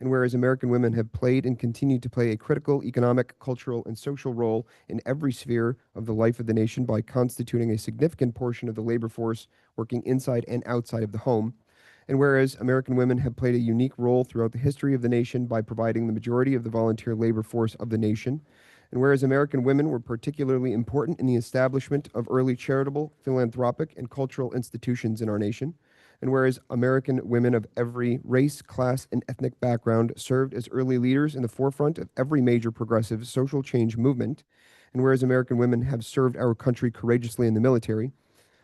and whereas American women have played and continue to play a critical economic, cultural, and social role in every sphere of the life of the nation by constituting a significant portion of the labor force working inside and outside of the home, and whereas American women have played a unique role throughout the history of the nation by providing the majority of the volunteer labor force of the nation, and whereas American women were particularly important in the establishment of early charitable, philanthropic, and cultural institutions in our nation, and whereas American women of every race, class, and ethnic background served as early leaders in the forefront of every major progressive social change movement, and whereas American women have served our country courageously in the military,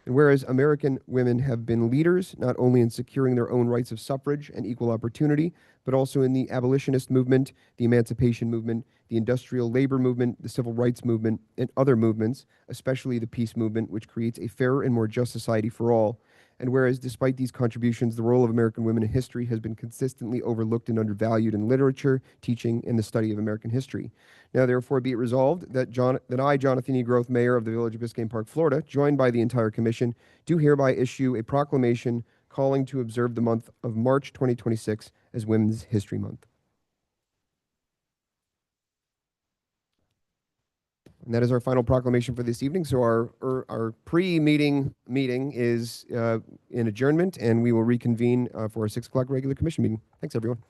and whereas American women have been leaders not only in securing their own rights of suffrage and equal opportunity, but also in the abolitionist movement, the emancipation movement, the industrial labor movement, the civil rights movement, and other movements, especially the peace movement, which creates a fairer and more just society for all. And whereas, despite these contributions, the role of American women in history has been consistently overlooked and undervalued in literature, teaching, and the study of American history. Now, therefore, be it resolved that I, Jonathan E. Groth, Mayor of the Village of Biscayne Park, Florida, joined by the entire Commission, do hereby issue a proclamation calling to observe the month of March 2026 as Women's History Month. And that is our final proclamation for this evening. So our pre-meeting meeting is in adjournment, and we will reconvene for our 6 o'clock regular commission meeting. Thanks, everyone.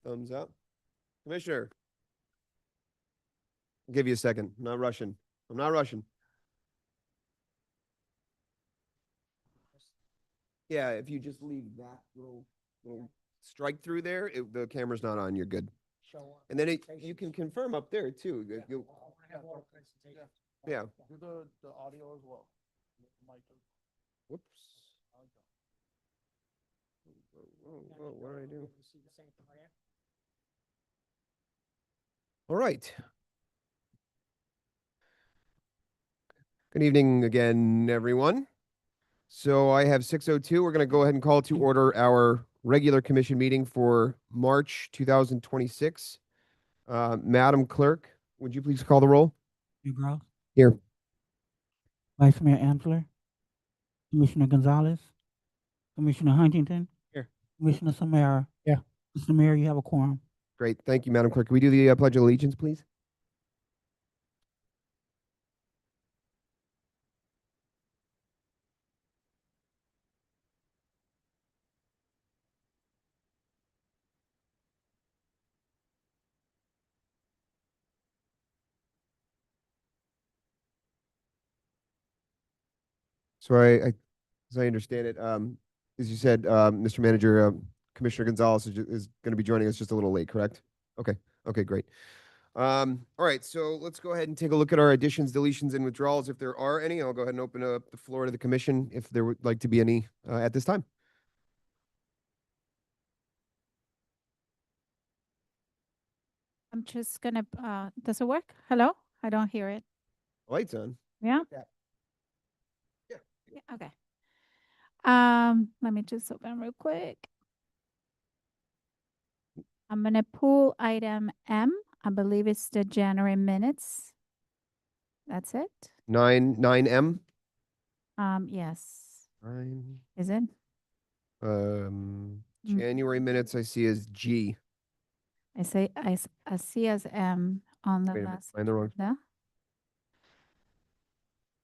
Thumbs up. Commissioner. I'll give you a second. I'm not rushing. I'm not rushing. Yeah, if you just leave that little strike through there, the camera's not on, you're good. And then you can confirm up there too. Yeah. Do the audio as well. Whoops. Whoa, what did I do? All right. Good evening again, everyone. So I have 6:02. We're going to go ahead and call to order our regular commission meeting for March 2026. Madam Clerk, would you please call the roll? Gross, Here. Vice Mayor Ansler, Commissioner Gonzalez, Commissioner Huntington. Here. Commissioner Samara. Yeah. Mr. Mayor, you have a quorum. Great. Thank you, Madam Clerk. Can we do the Pledge of Allegiance, please? So as I understand it, as you said, Mr. Manager, Commissioner Gonzalez is going to be joining us just a little late, correct? Okay. Okay, great. All right, so let's go ahead and take a look at our additions, deletions, and withdrawals. If there are any, I'll go ahead and open up the floor to the commission if there would like to be any at this time. I'm just gonna, does it work? Hello? I don't hear it. Lights on. Yeah? Yeah. Yeah. Yeah, okay. Let me just open real quick. I'm gonna pull item M. I believe it's the January minutes. That's it? 9M. Yes. 9. Is it? January minutes I see as G. I see as M on the Wait a minute, last. find the wrong. agenda.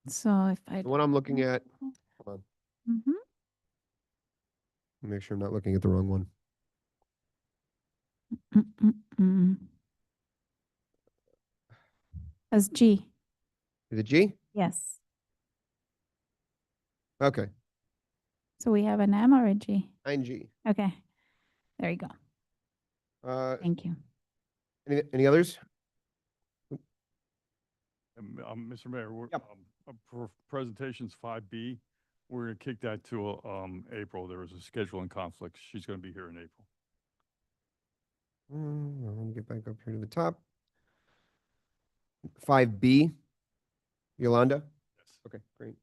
So if I. The one I'm looking at. Hold on. Mhm. Make sure I'm not looking at the wrong one. Mm. As G. Is it G? Yes. Okay. So we have an M or a G? 9G. Okay. There you go. Thank you. Any others? Mr. Mayor, Yep. For presentations 5B, we're going to kick that to April. There was a scheduling conflict. She's going to be here in April. Let me get back up here to the top. 5B. Yolanda? Yes. Okay, great.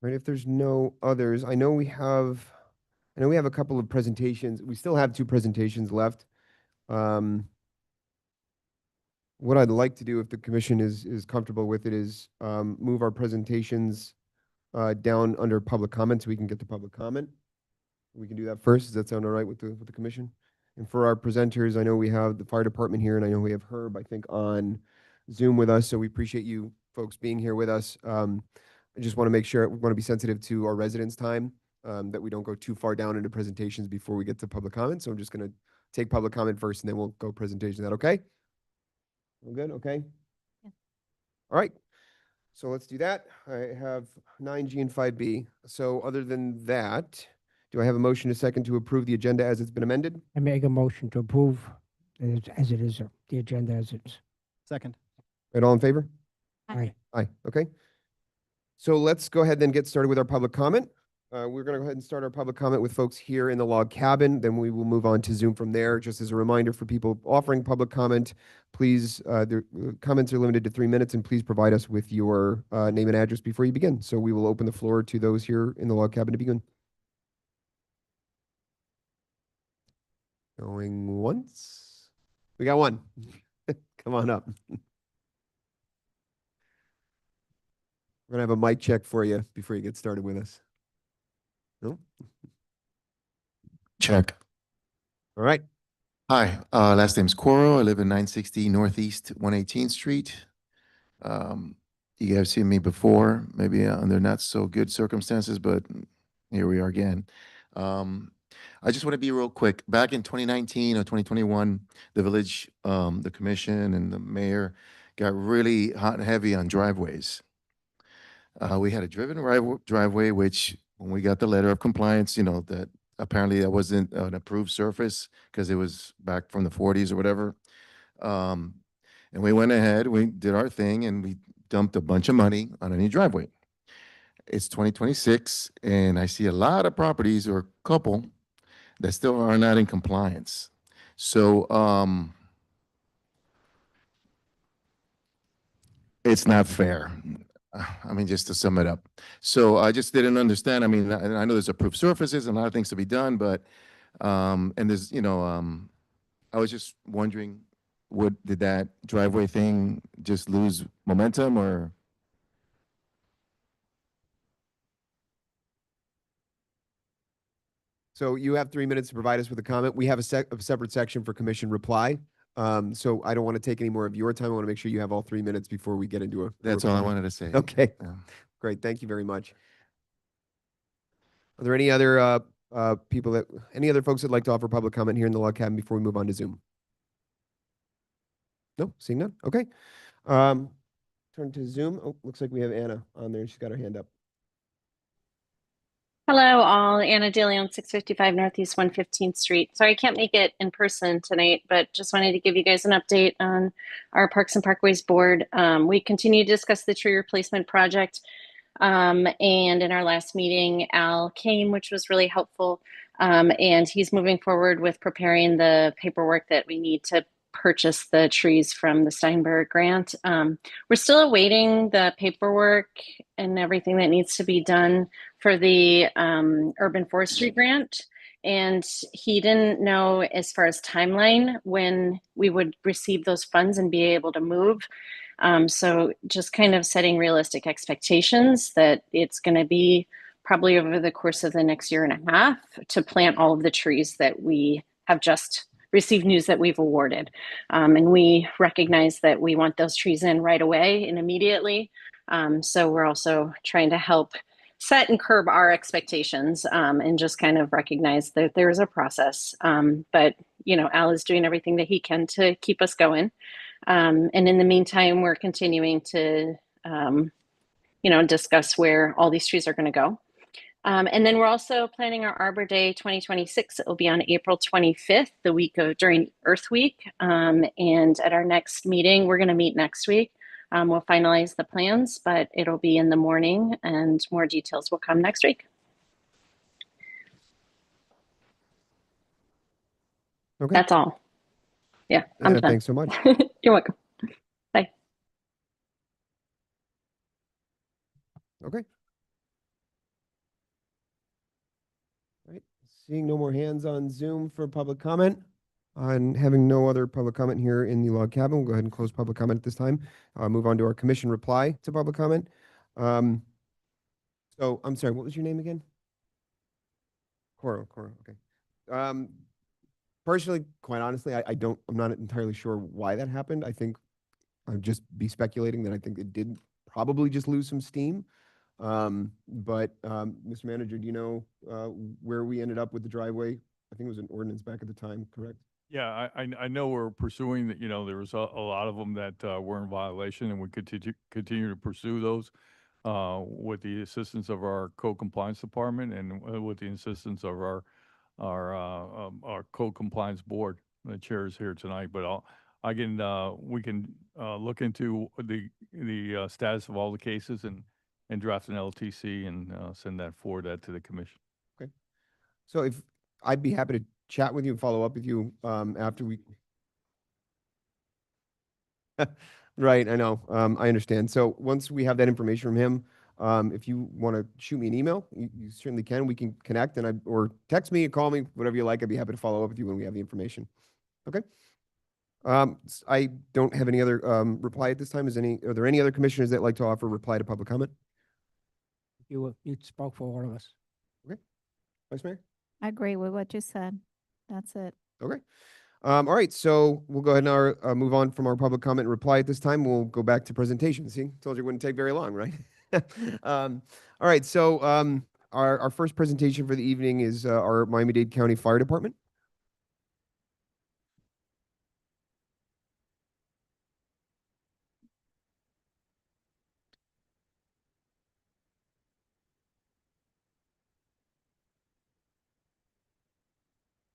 Right, if there's no others, I know we have a couple of presentations. We still have 2 presentations left. What I'd like to do, if the commission is comfortable with it, is move our presentations down under public comment so we can get to public comment. We can do that first. Does that sound all right with the commission? And for our presenters, I know we have the fire department here, and I know we have Herb, I think, on Zoom with us. So we appreciate you folks being here with us. I just want to make sure we want to be sensitive to our residents' time, that we don't go too far down into presentations before we get to public comment. So I'm just going to take public comment first, and then we'll go presentation. Is that okay? We're good? Okay. Yeah. All right. So let's do that. I have 9G and 5B. So other than that, do I have a motion a second to approve the agenda as it's been amended? I make a motion to approve as it is, the agenda as it's. Second. Right, all in favor? Aye. Aye, okay. So let's go ahead and get started with our public comment. We're going to go ahead and start our public comment with folks here in the log cabin. Then we will move on to Zoom from there. Just as a reminder for people offering public comment, please, the comments are limited to 3 minutes, and please provide us with your name and address before you begin. So we will open the floor to those here in the log cabin to begin. Going once. We got one. Come on up. We're going to have a mic check for you before you get started with us. No? Check. All right. Hi, last name's Coro. I live in 960 Northeast 118th Street. You guys have seen me before, maybe under not so good circumstances, but here we are again. I just want to be real quick. Back in 2019 or 2021, the village, the commission and the mayor got really hot and heavy on driveways. We had a driven driveway, which when we got the letter of compliance, that apparently that wasn't an approved surface because it was back from the 40s or whatever. And we went ahead, we did our thing, and we dumped a bunch of money on a new driveway. It's 2026, and I see a lot of properties or a couple that still are not in compliance. So, it's not fair. I mean, just to sum it up. So I just didn't understand. I mean, I know there's approved surfaces and a lot of things to be done, but, and there's, I was just wondering, did that driveway thing just lose momentum or? So you have 3 minutes to provide us with a comment. We have a separate section for commission reply. So I don't want to take any more of your time. I want to make sure you have all 3 minutes before we get into a. That's all I reply. wanted to say. Okay, Yeah. great. Thank you very much. Are there any other any other folks that'd like to offer public comment here in the log cabin before we move on to Zoom? No, seeing none. Okay. Turn to Zoom. Oh, looks like we have Anna on there. She's got her hand up. Hello, all. Anna DeLeon, 655 Northeast 115th Street. Sorry, I can't make it in person tonight, but just wanted to give you guys an update on our Parks and Parkways Board. We continue to discuss the tree replacement project. And in our last meeting, Al came, which was really helpful. And he's moving forward with preparing the paperwork that we need to purchase the trees from the Steinberg grant. We're still awaiting the paperwork and everything that needs to be done for the urban forestry grant. And he didn't know as far as timeline when we would receive those funds and be able to move. So just kind of setting realistic expectations that it's going to be probably over the course of the next year and a half to plant all of the trees that we have just received news that we've awarded. And we recognize that we want those trees in right away and immediately. So we're also trying to help set and curb our expectations and just kind of recognize that there is a process. But, Al is doing everything that he can to keep us going. And in the meantime, we're continuing to, discuss where all these trees are going to go. And then we're also planning our Arbor Day 2026. It will be on April 25th, the week during Earth Week. And at our next meeting, we're going to meet next week. We'll finalize the plans, but it'll be in the morning and more details will come next week. Okay. That's all. Yeah, I'm Anna, done. thanks so much. You're welcome. Bye. Okay. All right. Seeing no more hands on Zoom for public comment, and having no other public comment here in the log cabin, we'll go ahead and close public comment at this time. Move on to our commission reply to public comment. So I'm sorry, what was your name again? Cora, okay. Personally, quite honestly, I'm not entirely sure why that happened. I think I'd just be speculating that I think it did probably just lose some steam. But Mr. Manager, do you know where we ended up with the driveway? I think it was an ordinance back at the time, correct? Yeah, I know we're pursuing that, there was a lot of them that were in violation, and we continue to pursue those with the assistance of our code compliance department and with the assistance of our code compliance board. The chair is here tonight, but we can look into the status of all the cases and draft an LTC and send that to the commission. Okay. So if I'd be happy to chat with you and follow up with you after we. Right, I know. I understand. So once we have that information from him, if you want to shoot me an email, you certainly can. We can connect or text me or call me, whatever you like. I'd be happy to follow up with you when we have the information. Okay. I don't have any other reply at this time. Are there any other commissioners that like to offer reply to public comment? You spoke for all of us. Okay. Vice Mayor? I agree with what you said. That's it. Okay. All right, so we'll go ahead and move on from our public comment and reply at this time. We'll go back to presentation. See, told you it wouldn't take very long, right? All right, so Our first presentation for the evening is our Miami-Dade County Fire Department.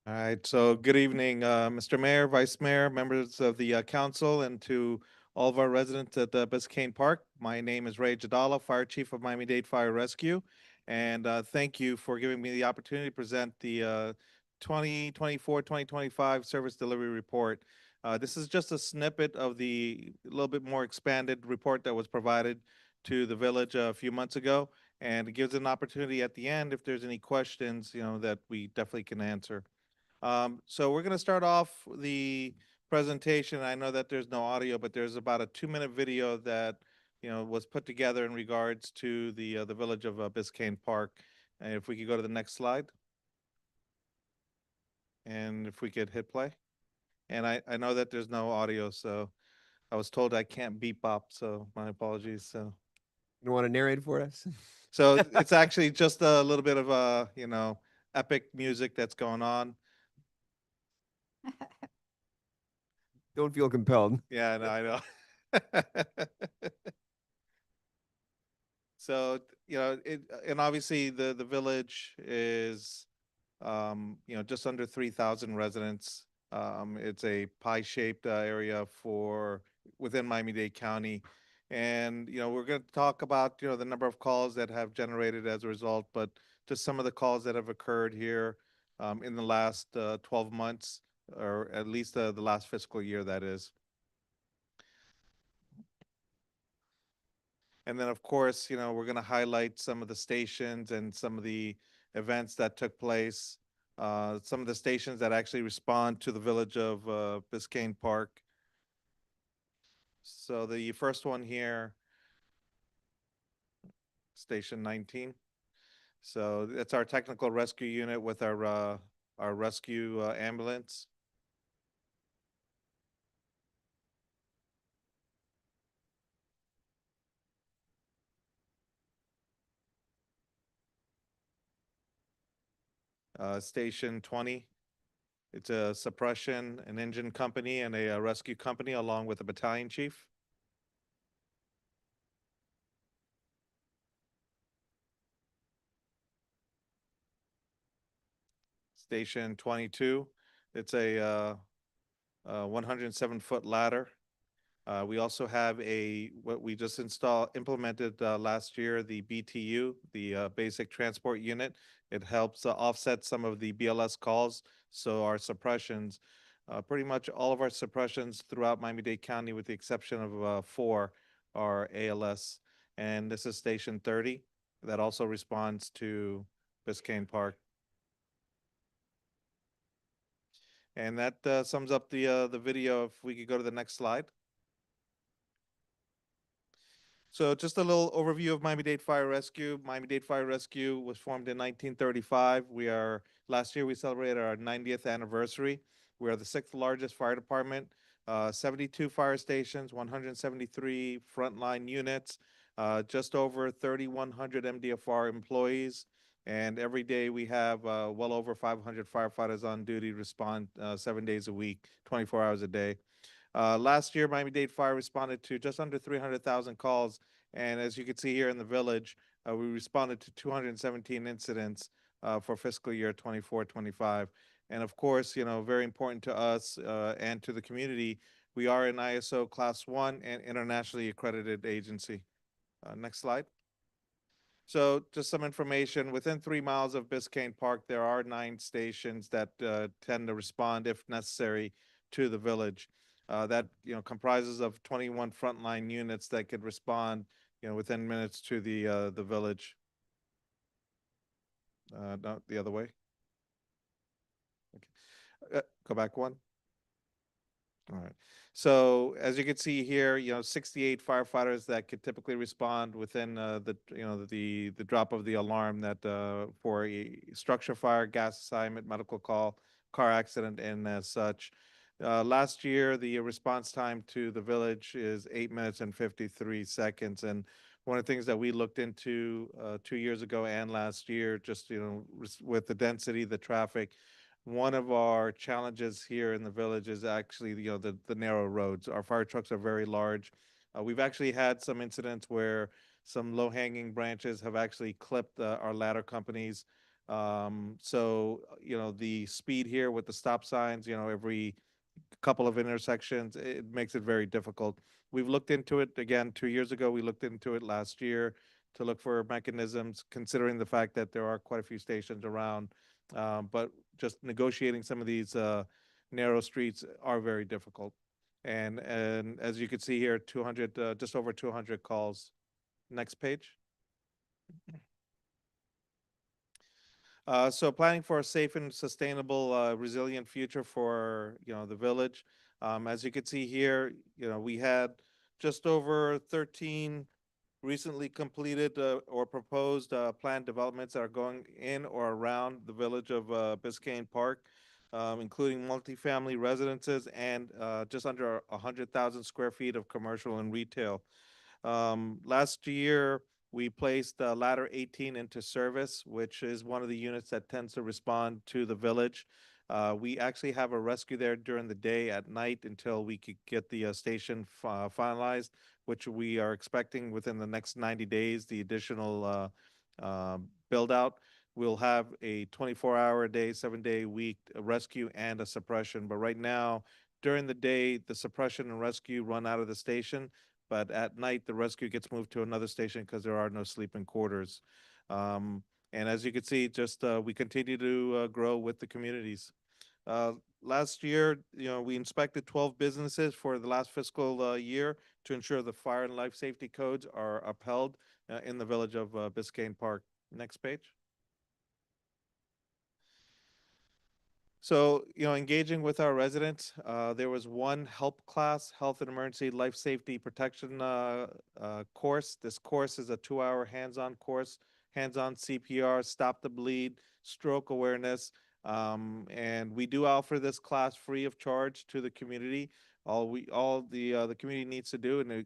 All right, so good evening, Mr. Mayor, Vice Mayor, members of the council, and to all of our residents at Biscayne Park. My name is Ray Jadala, Fire Chief of Miami-Dade Fire Rescue, and thank you for giving me the opportunity to present the 2024-2025 Service Delivery Report. This is just a snippet of the little bit more expanded report that was provided to the village a few months ago, and it gives an opportunity at the end if there's any questions, that we definitely can answer. So we're going to start off the presentation. I know that there's no audio, but there's about a 2-minute video that was put together in regards to the village of Biscayne Park. And if we could go to the next slide, and if we could hit play. And I know that there's no audio, so I was told I can't beep up, so my apologies. So You want to narrate for us? so it's actually just a little bit of epic music that's going on. Don't feel compelled. Yeah, no, I know. So, and obviously the village is, just under 3,000 residents. It's a pie-shaped area within Miami-Dade County. And, we're going to talk about, the number of calls that have generated as a result, but just some of the calls that have occurred here in the last 12 months, or at least the last fiscal year, that is. And then, of course, we're going to highlight some of the stations and some of the events that took place, some of the stations that actually respond to the village of Biscayne Park. So the first one here, Station 19. So it's our technical rescue unit with our rescue ambulance. Station 20. It's a suppression, an engine company, and a rescue company, along with a battalion chief. Station 22. It's a 107-foot ladder. We also have what we just implemented last year, the BTU, the Basic Transport Unit. It helps offset some of the BLS calls. So our suppressions, pretty much all of our suppressions throughout Miami-Dade County, with the exception of 4, are ALS. And this is Station 30 that also responds to Biscayne Park. And that sums up the video. If we could go to the next slide. So just a little overview of Miami-Dade Fire Rescue. Miami-Dade Fire Rescue was formed in 1935. Last year we celebrated our 90th anniversary. We are the 6th largest fire department, 72 fire stations, 173 frontline units, just over 3,100 MDFR employees. And every day we have well over 500 firefighters on duty to respond 7 days a week, 24 hours a day. Last year, Miami-Dade Fire responded to just under 300,000 calls. And as you can see here in the village, we responded to 217 incidents for fiscal year 24-25. And of course, very important to us and to the community, we are an ISO Class 1 and internationally accredited agency. Next slide. So just some information. Within 3 miles of Biscayne Park, there are 9 stations that tend to respond, if necessary, to the village. That comprises of 21 frontline units that could respond within minutes to the village. Not the other way. Okay. Go back one. All right. So as you can see here, 68 firefighters that could typically respond within the drop of the alarm that for a structure fire, gas assignment, medical call, car accident, and as such. Last year, the response time to the village is 8 minutes and 53 seconds. And One of the things that we looked into 2 years ago and last year, just, with the density, the traffic, one of our challenges here in the village is actually, the narrow roads. Our fire trucks are very large. We've actually had some incidents where some low-hanging branches have actually clipped our ladder companies. So, the speed here with the stop signs, every couple of intersections, it makes it very difficult. We've looked into it again 2 years ago. We looked into it last year to look for mechanisms, considering the fact that there are quite a few stations around. But just negotiating some of these narrow streets are very difficult. And as you can see here, 200, just over 200 calls. Next page. So planning for a safe and sustainable, resilient future for, the village. As you can see here, we had just over 13 recently completed or proposed planned developments that are going in or around the village of Biscayne Park, including multifamily residences and just under 100,000 square feet of commercial and retail. Last year, we placed Ladder 18 into service, which is one of the units that tends to respond to the village. We actually have a rescue there during the day, at night, until we could get the station finalized, which we are expecting within the next 90 days, the additional build out. We'll have a 24-hour-a-day, 7-day-a-week rescue and a suppression. But right now, during the day, the suppression and rescue run out of the station. But at night, the rescue gets moved to another station because there are no sleeping quarters. And as you can see, just we continue to grow with the communities. Last year, we inspected 12 businesses for the last fiscal year to ensure the fire and life safety codes are upheld in the village of Biscayne Park. Next page. So, engaging with our residents, there was one help class, health and emergency life safety protection course. This course is a 2-hour hands-on course, hands-on CPR, stop the bleed, stroke awareness. And we do offer this class free of charge to the community. All the community needs to do, and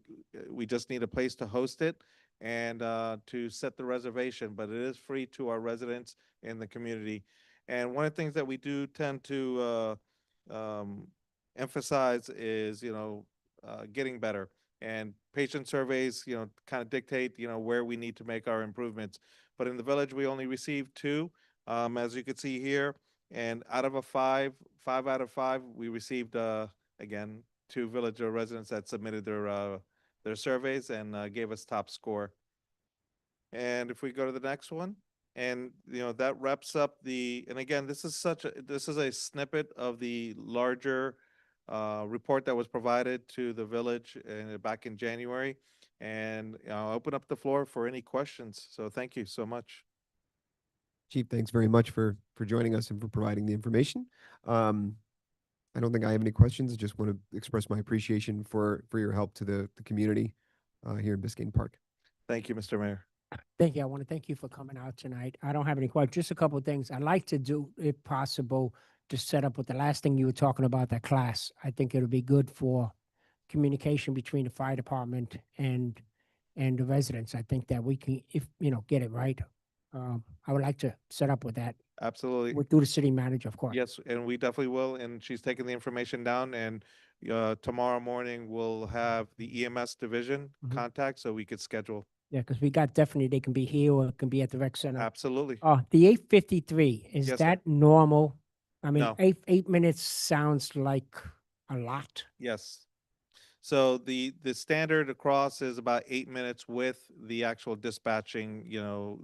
we just need a place to host it and to set the reservation, but it is free to our residents in the community. And one of the things that we do tend to emphasize is, getting better. And patient surveys, kind of dictate, where we need to make our improvements. But in the village, we only received 2, as you can see here. And out of 5 out of 5, we received, again, 2 village residents that submitted their surveys and gave us top score. And if we go to the next one. And that wraps up and again, this is a snippet of the larger report that was provided to the village back in January. And I'll open up the floor for any questions. So thank you so much. Chief, thanks very much for joining us and for providing the information. I don't think I have any questions. I just want to express my appreciation for your help to the community here in Biscayne Park. Thank you, Mr. Mayor. Thank you. I want to thank you for coming out tonight. I don't have any questions. Just a couple of things. I'd like to do, if possible, to set up with the last thing you were talking about, that class. I think it'll be good for communication between the fire department and the residents. I think that we can, if get it right. I would like to set up with that. Absolutely. We'll do the city manager, of course. Yes, and we definitely will. And she's taking the information down. And tomorrow morning, we'll have the EMS division contact so we could schedule. Yeah, because we got definitely, they can be here or it can be at the rec center. Absolutely. The 8:53, is Yes, sir. that normal? I mean, No. 8 minutes sounds like a lot. Yes. So the standard across is about 8 minutes with the actual dispatching,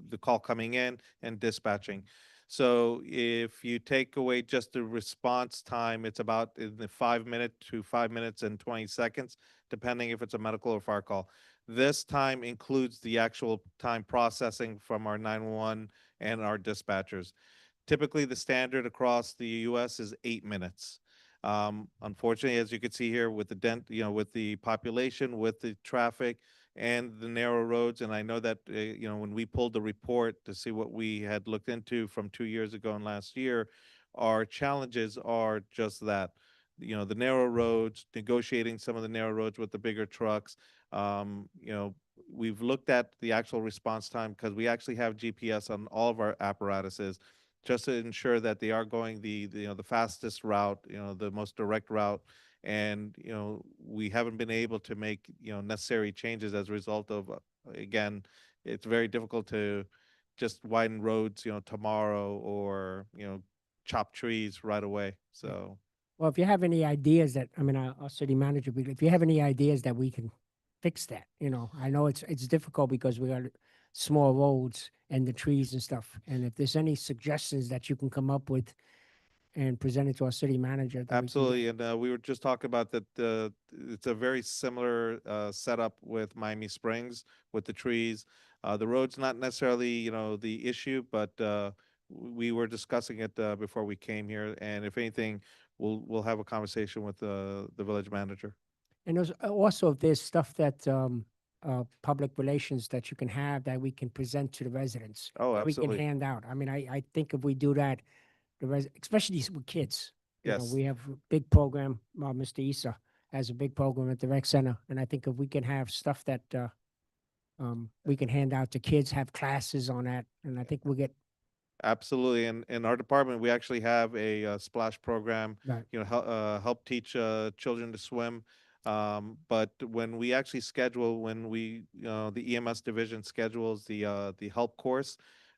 the call coming in and dispatching. So if you take away just the response time, it's about in the 5 minute to 5 minutes and 20 seconds, depending if it's a medical or fire call. This time includes the actual time processing from our 911 and our dispatchers. Typically, the standard across the U.S. is 8 minutes. Unfortunately, as you can see here with the with the population, with the traffic and the narrow roads, and I know that, when we pulled the report to see what we had looked into from 2 years ago and last year, our challenges are just that. The narrow roads, negotiating some of the narrow roads with the bigger trucks, we've looked at the actual response time because we actually have GPS on all of our apparatuses just to ensure that they are going the fastest route, the most direct route. And, we haven't been able to make, necessary changes as a result of, again, it's very difficult to just widen roads, tomorrow or, chop trees right away. So, Well, if you have any ideas that, I mean, our city manager, if you have any ideas that we can fix that, I know it's difficult because we got small roads and the trees and stuff. And if there's any suggestions that you can come up with and present it to our city manager. then we can get- absolutely. And we were just talking about that it's a very similar setup with Miami Springs with the trees. The road's not necessarily, the issue, but we were discussing it before we came here. And if anything, we'll have a conversation with the village manager. And there's also, if there's stuff that, public relations that you can have that we can present to the residents. Oh, that we can absolutely. hand out. I mean, I think if we do that, especially with kids. Yes. We have a big program, Mr. Issa has a big program at the rec center. And I think if we can have stuff that, we can hand out to kids, have classes on that. And I think we'll get, Absolutely. And in our department, we actually have a splash program, Right. help teach children to swim. But when we actually schedule, when the EMS division schedules the help course,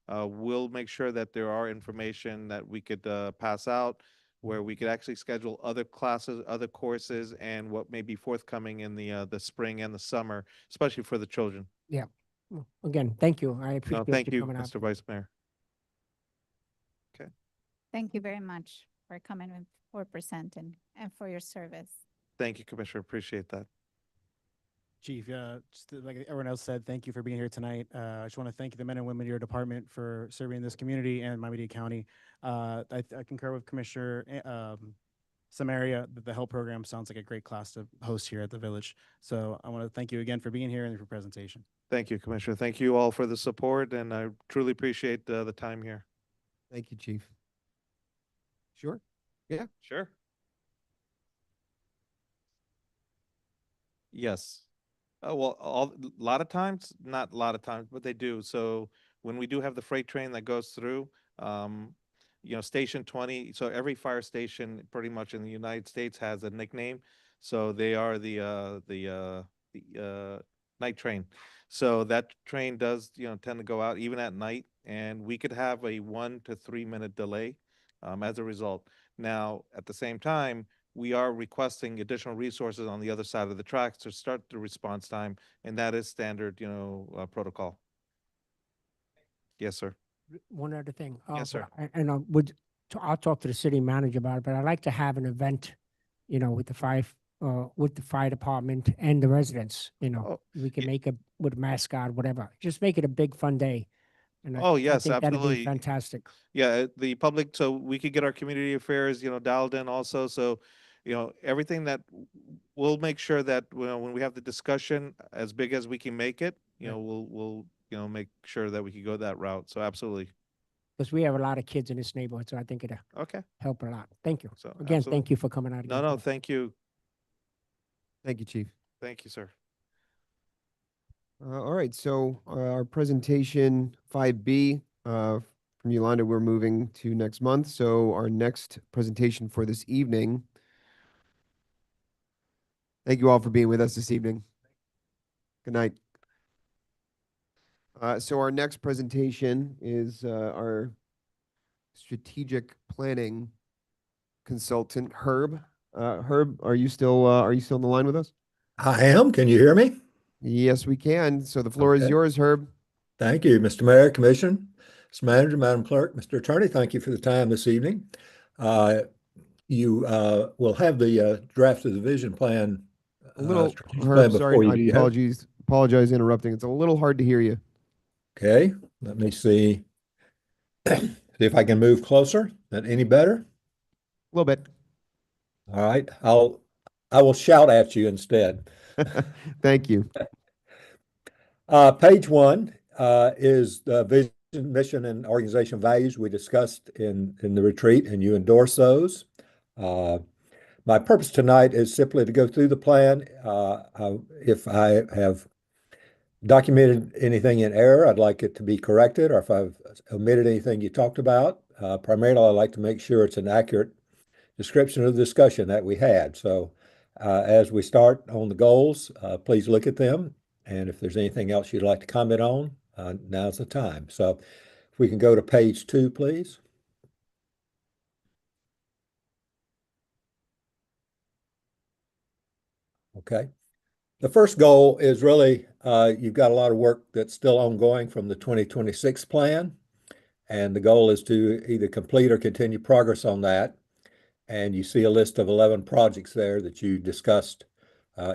we'll make sure that there are information that we could pass out, where we could actually schedule other classes, other courses, and what may be forthcoming in the spring and the summer, especially for the children. well, again, thank you. I No, appreciate thank you you, coming out. Mr. Vice Mayor. Thank you very much for coming with 4% and for your service. Thank you, Commissioner. Appreciate that. Chief, just like everyone else said, thank you for being here tonight. I just want to thank the men and women of your department for serving this community and Miami-Dade County. I concur with Commissioner Samaria that the help program sounds like a great class to host here at the village. So I want to thank you again for being here and for your presentation. Thank you, Commissioner. Thank you all for the support, and I truly appreciate the time here. Thank you, Chief. Sure. Sure. Yes. Well, a lot of times, not a lot of times, but they do. So when we do have the freight train that goes through, Station 20, so every fire station pretty much in the United States has a nickname. So they are the night train. So that train does, tend to go out even at night, and we could have a 1 to 3 minute delay as a result. Now, at the same time, we are requesting additional resources on the other side of the tracks to start the response time, and that is standard, protocol. Yes, sir. One other thing. Yes, sir. And I'll talk to the city manager about it, but I'd like to have an event, with the fire department and the residents, Oh, we can ye- make with a mascot, whatever. Just make it a big fun day. And Oh, I yes, think that'd be absolutely. fantastic. Yeah, the public, so we could get our community affairs, dialed in also. So, everything that we'll make sure that when we have the discussion, as big as we can make it, Right. we'll make sure that we can go that route. So absolutely. Because we have a lot of kids in this neighborhood, so I think it'll Okay. help a lot. Thank you. So Again, absolutely. thank you for coming out. No, again no, tonight. thank you. Thank you, Chief. Thank you, sir. All right, so our presentation 5B from Yolanda, we're moving to next month. So our next presentation for this evening. Thank you all for being with us this evening. Good night. So our next presentation is our strategic planning consultant, Herb. Herb, are you still on the line with us? I am. Can you hear me? Yes, we can. So the floor is Okay. yours, Herb. Thank you, Mr. Mayor, Commission, Mr. Manager, Madam Clerk, Mr. Attorney. Thank you for the time this evening. You will have the draft of the vision plan. A little, strategic Herb, plan sorry, before you. I Do you have- apologize interrupting. It's a little hard to hear you. Okay, let me see. See if I can move closer. Is that any better? A little bit. All right, I will shout at you instead. Thank you. Page 1 is the vision, mission, and organization values we discussed in the retreat, and you endorse those. My purpose tonight is simply to go through the plan. If I have documented anything in error, I'd like it to be corrected, or if I've omitted anything you talked about. Primarily, I'd like to make sure it's an accurate description of the discussion that we had. So as we start on the goals, please look at them. And if there's anything else you'd like to comment on, now's the time. So if we can go to page 2, please. Okay. The first goal is really, you've got a lot of work that's still ongoing from the 2026 plan. And the goal is to either complete or continue progress on that. And you see a list of 11 projects there that you discussed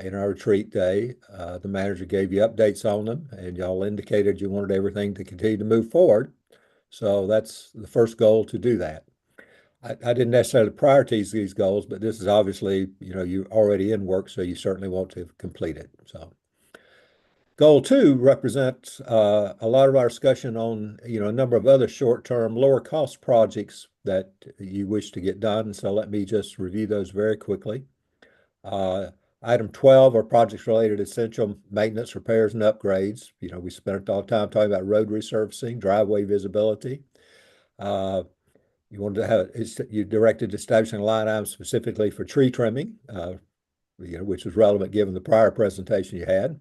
in our retreat day. The manager gave you updates on them, and y'all indicated you wanted everything to continue to move forward. So that's the first goal, to do that. I didn't necessarily prioritize these goals, but this is obviously, you're already in work, so you certainly want to complete it. So goal 2 represents a lot of our discussion on, a number of other short-term, lower-cost projects that you wish to get done. So let me just review those very quickly. Item 12 are projects related to essential maintenance, repairs, and upgrades. We spent all the time talking about road resurfacing, driveway visibility. You wanted to have, you directed establishing a line item specifically for tree trimming, which was relevant given the prior presentation you had,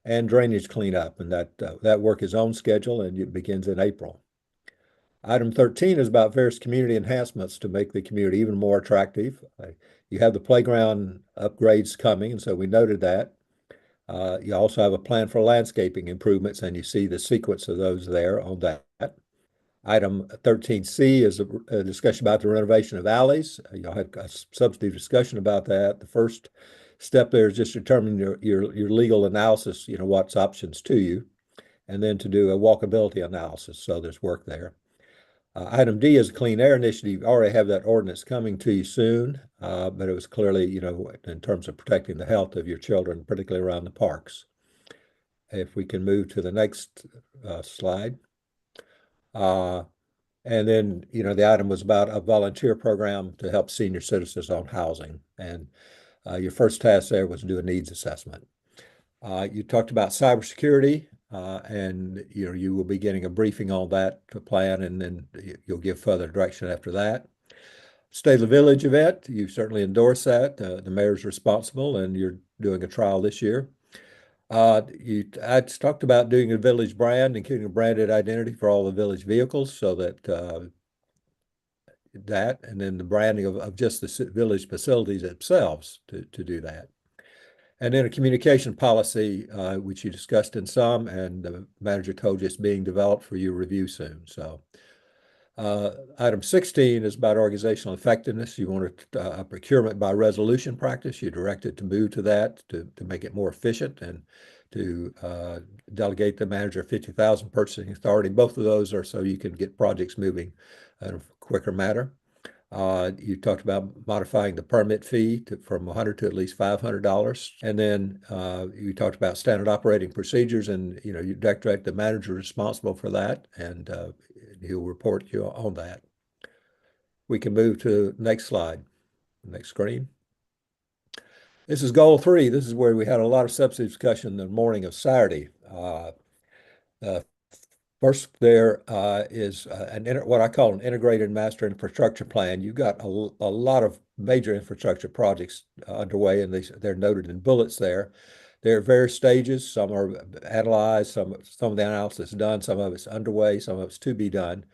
and drainage cleanup, and that work is on schedule and it begins in April. Item 13 is about various community enhancements to make the community even more attractive. You have the playground upgrades coming, and so we noted that. You also have a plan for landscaping improvements, and you see the sequence of those there on that. Item 13C is a discussion about the renovation of alleys. You'll have a substantive discussion about that. The first step there is just determining your legal analysis, what's options to you, and then to do a walkability analysis. So there's work there. Item D is a clean air initiative. You already have that ordinance coming to you soon, but it was clearly, in terms of protecting the health of your children, particularly around the parks. If we can move to the next slide. And then, the item was about a volunteer program to help senior citizens on housing. And your first task there was to do a needs assessment. You talked about cybersecurity, and you will be getting a briefing on that plan, and then you'll give further direction after that. State of the Village event, you certainly endorse that. The mayor's responsible, and you're doing a trial this year. I talked about doing a village brand, including a branded identity for all the village vehicles, so that and then the branding of just the village facilities themselves to do that. And then a communication policy, which you discussed in some, and the manager told you it's being developed for your review soon. So item 16 is about organizational effectiveness. You wanted a procurement by resolution practice. You directed to move to that to make it more efficient, and to delegate the manager 50,000 purchasing authority. Both of those are so you can get projects moving in a quicker manner. You talked about modifying the permit fee from $100 to at least $500. And then you talked about standard operating procedures, and you direct the manager responsible for that, and he'll report you on that. We can move to the next slide, next screen. This is goal 3. This is where we had a lot of substantive discussion the morning of Saturday. First, there is what I call an integrated master infrastructure plan. You've got a lot of major infrastructure projects underway, and they're noted in bullets there. There are various stages. Some are analyzed, some of the analysis is done, some of it's underway, some of it's to be done.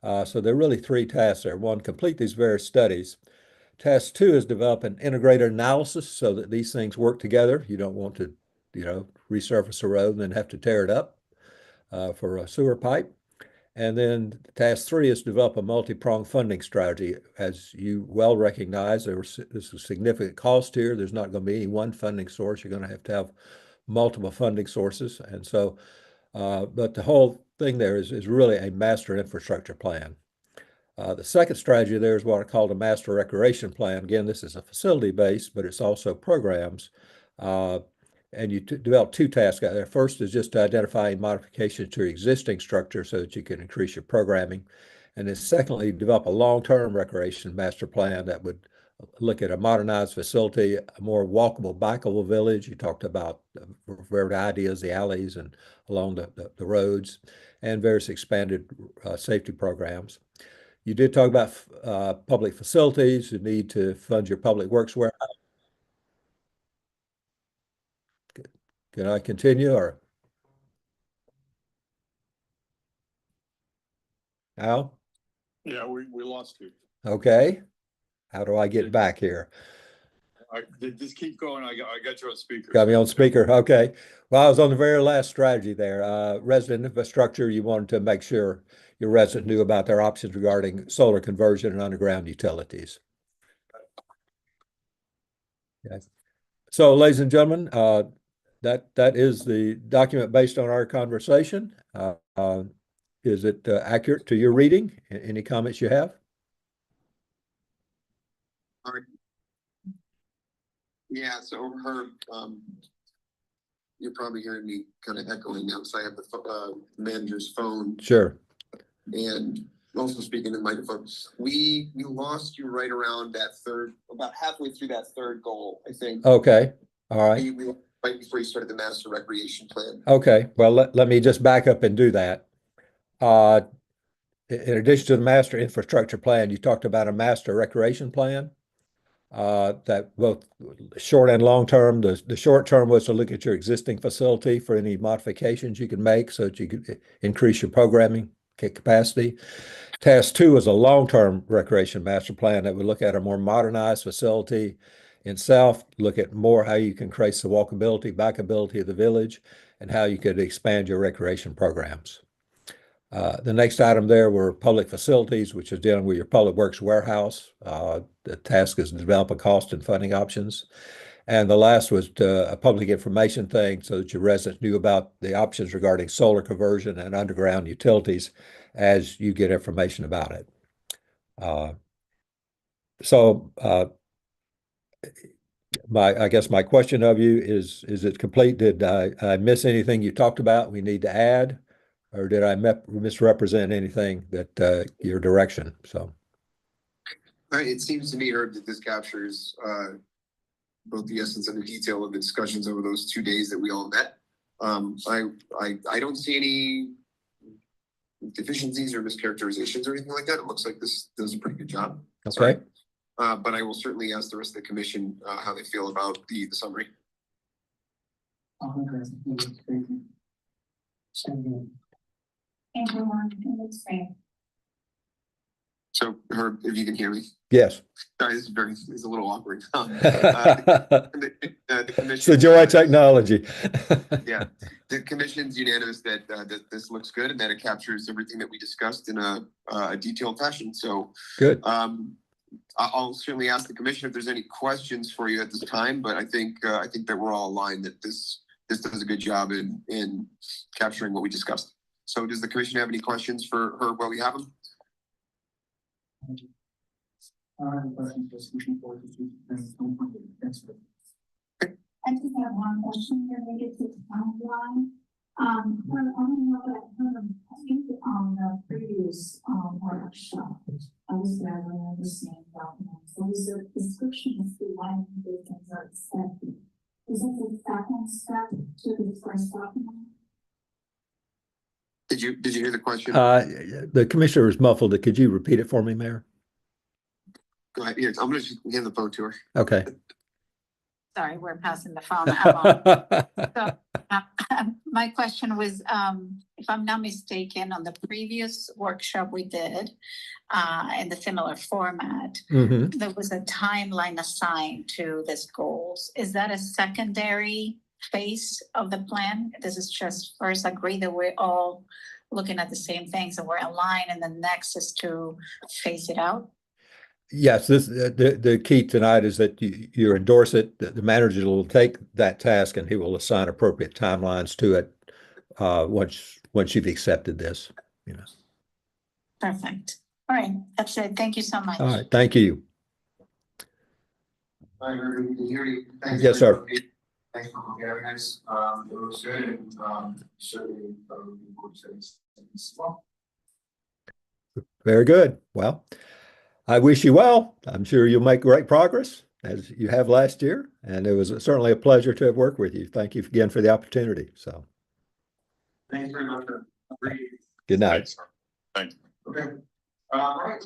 So there are really 3 tasks there. 1, complete these various studies. Task 2 is develop an integrated analysis so that these things work together. You don't want to, resurface a road and then have to tear it up for a sewer pipe. And then task 3 is develop a multi-pronged funding strategy. As you well recognize, there's a significant cost here. There's not going to be any one funding source. You're going to have multiple funding sources. And so, but the whole thing there is really a master infrastructure plan. The second strategy there is what I call the master recreation plan. Again, this is a facility-based, but it's also programs. And you develop 2 tasks out there. First is just to identify modifications to your existing structure so that you can increase your programming. And then secondly, develop a long-term recreation master plan that would look at a modernized facility, a more walkable, bikeable village. You talked about various ideas, the alleys and along the roads, and various expanded safety programs. You did talk about public facilities. You need to fund your public works warehouse. Can I continue or? Al? Yeah, we lost you. Okay. How do I get back here? Just keep going. I got you on speaker. Got me on speaker. Okay. Well, I was on the very last strategy there. Resident infrastructure, you wanted to make sure your residents knew about their options regarding solar conversion and underground utilities. Yes. So, ladies and gentlemen, that is the document based on our conversation. Is it accurate to your reading? Any comments you have? Yeah, so Herb, you're probably hearing me kind of echoing now, so I have the manager's phone. Sure. And also speaking in the microphone. We lost you right around that about halfway through that third goal, I think. Okay. All right. Right before you started the master recreation plan. Okay. Well, let me just back up and do that. In addition to the master infrastructure plan, you talked about a master recreation plan. That both short and long term, the short term was to look at your existing facility for any modifications you can make so that you could increase your programming capacity. Task 2 is a long-term recreation master plan that would look at a more modernized facility itself, look at more how you can increase the walkability, bikeability of the village, and how you could expand your recreation programs. The next item there were public facilities, which is dealing with your public works warehouse. The task is to develop a cost and funding options. And the last was a public information thing so that your residents knew about the options regarding solar conversion and underground utilities as you get information about it. I guess my question of you is it complete? Did I miss anything you talked about we need to add? Or did I misrepresent anything that your direction? So it seems to me, Herb, that this captures both the essence and the detail of the discussions over those 2 days that we all met. I don't see any deficiencies or mischaracterizations or anything like that. It looks like this does a pretty good job. okay. Sorry. But I will certainly ask the rest of the commission how they feel about the summary. So, Herb, if you can hear me. Yes. Sorry, this is a little awkward. It's the joy of technology. Yeah, the commission's unanimous that this looks good and that it captures everything that we discussed in a detailed fashion. So good. I'll certainly ask the commission if there's any questions for you at this time, but I think that we're all aligned that this does a good job in capturing what we discussed. So does the commission have any questions for Herb while we have him? I just have one question related to the timeline. I don't know that I think on the previous workshop, I was gathering the same document. So is the description of the line things are accepted. Is it the second step to the first document? Did you hear the question? The commissioner was muffled. Could you repeat it for me, Mayor? Go ahead. Yes, I'm going to hand the phone to her. Okay. Sorry, we're passing the phone along. So my question was, if I'm not mistaken, on the previous workshop we did in the similar format, there was a timeline assigned to these goals. Is that a secondary phase of the plan? This is just first agree that we're all looking at the same things and we're aligned, and the next is to phase it out? Yes, the key tonight is that you endorse it. The manager will take that task and he will assign appropriate timelines to it once you've accepted this. You know. Perfect. All right, that's it. Thank you so much. All right, thank you. Hi, Herb, we can hear you. Thanks. Yes, sir. Thanks for having us. It was good, and certainly Very good. Well, I wish you well. I'm sure you'll make great progress as you have last year. And it was certainly a pleasure to have worked with you. Thank you again for the opportunity. So, Thanks very much. good night. Thanks, sir. Thank you. Okay. All right.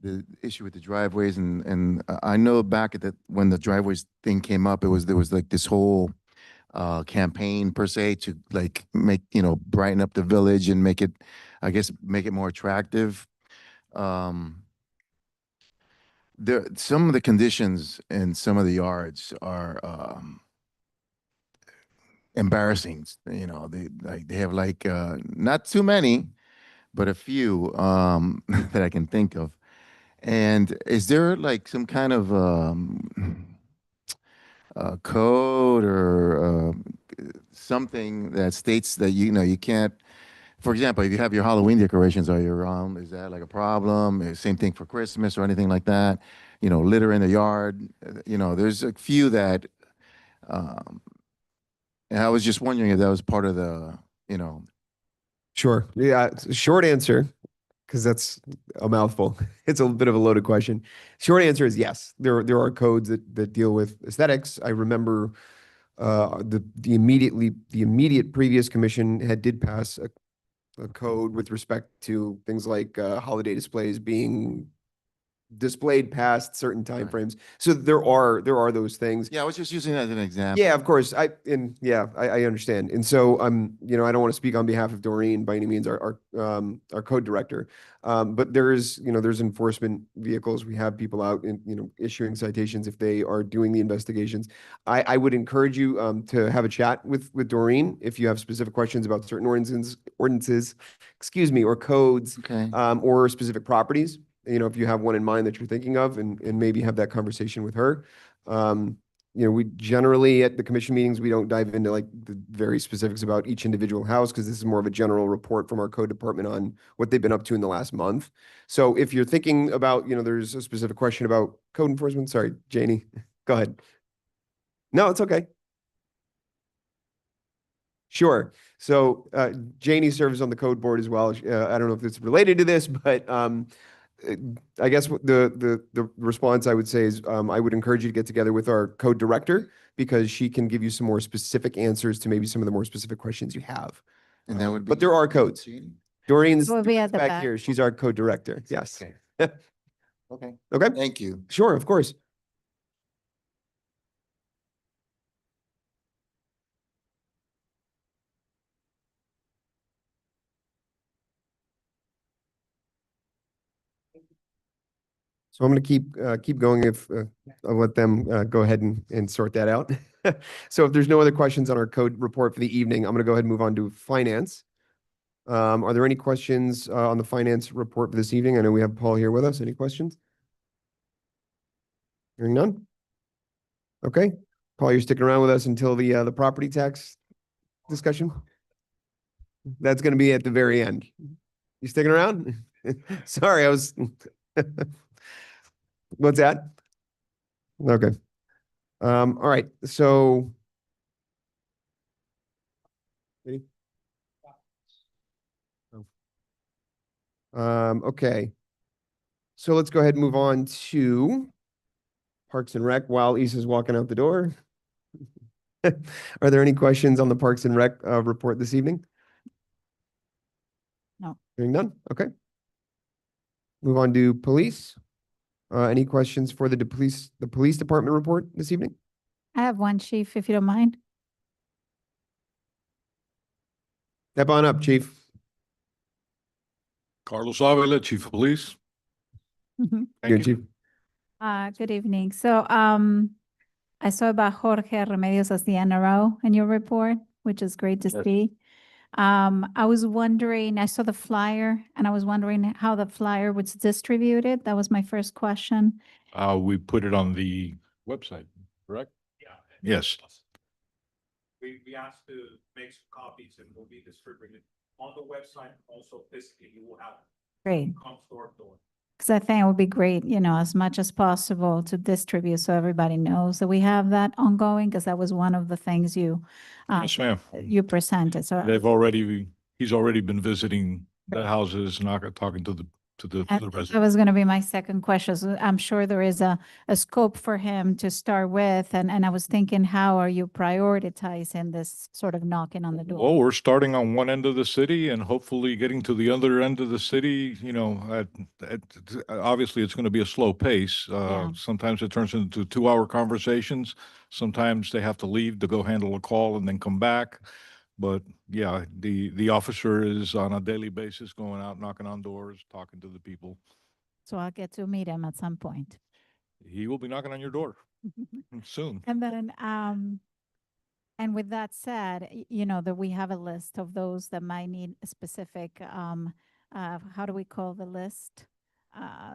the issue with the driveways, and I know back at when the driveways thing came up, there was like this whole campaign per se to like make, brighten up the village and make it, I guess, make it more attractive. Some of the conditions in some of the yards are embarrassing. They have like not too many, but a few that I can think of. And is there like some kind of code or something that states that you can't? For example, if you have your Halloween decorations all year round, is that like a problem? Same thing for Christmas or anything like that? Litter in the yard. There's a few that. And I was just wondering if that was part of the. Sure. Yeah. Short answer, because that's a mouthful. It's a bit of a loaded question. Short answer is yes. There are codes that deal with aesthetics. I remember the immediate previous commission did pass a code with respect to things like holiday displays being displayed past certain timeframes. So there are those things. Yeah, I was just using that as an example. Yeah, of course. I understand. And so I don't want to speak on behalf of Doreen by any means, our code director. But there's enforcement vehicles. We have people out issuing citations if they are doing the investigations. I would encourage you to have a chat with Doreen if you have specific questions about certain ordinances, or codes, Okay. or specific properties. If you have one in mind that you're thinking of, and maybe have that conversation with her. We generally at the commission meetings, we don't dive into like the very specifics about each individual house, because this is more of a general report from our code department on what they've been up to in the last month. So if you're thinking about, there's a specific question about code enforcement. Sorry, Janie, go ahead. No, it's okay. Sure. So Janie serves on the code board as well. I don't know if it's related to this, but I guess the response I would say is I would encourage you to get together with our code director, because she can give you some more specific answers to maybe some of the more specific questions you have. And that would be. But there are codes. Doreen's Will be at the back back. here. She's our code director. Yes. Okay. Okay. Okay. Thank you. Sure, of course. So I'm going to keep going if I'll let them go ahead and sort that out. So if there's no other questions on our code report for the evening, I'm going to go ahead and move on to finance. Are there any questions on the finance report for this evening? I know we have Paul here with us. Any questions? Hearing none? Okay. Paul, you're sticking around with us until the property tax discussion? That's going to be at the very end. You sticking around? Sorry, I was... What's that? Okay. All right. So. Ready? Okay. So let's go ahead and move on to Parks and Rec while Issa's walking out the door. Are there any questions on the Parks and Rec report this evening? No. Hearing none? Okay. Move on to police. Any questions for the police department report this evening? I have one, Chief, if you don't mind. Step on up, Chief. Carlos Avila, Chief of Police. Thank Good, you. Chief. Good evening. So I saw about Jorge Remedios as the NRO in your report, which is great to Yes. see. I was wondering, I saw the flyer and I was wondering how the flyer was distributed. That was my first question. We put it on the website, correct? Yeah. Yes. We asked to make some copies and will be distributed on the website. Also physically, you will have Great. come store door. Because I think it would be great, as much as possible to distribute so everybody knows that we have that ongoing, because that was one of the things you Yes, ma'am. presented. So He's already been visiting the houses, talking to the to the And residents. that was going to be my second question. So I'm sure there is a scope for him to start with. And I was thinking, how are you prioritizing this sort of knocking on the door? Well, we're starting on one end of the city and hopefully getting to the other end of the city, obviously it's going to be a slow pace. Yeah. Sometimes it turns into 2-hour conversations. Sometimes they have to leave to go handle a call and then come back. But yeah, the officer is on a daily basis going out, knocking on doors, talking to the people. So I'll get to meet him at some point. He will be knocking on your door soon. And then, and with that said, that we have a list of those that might need a specific, how do we call the list?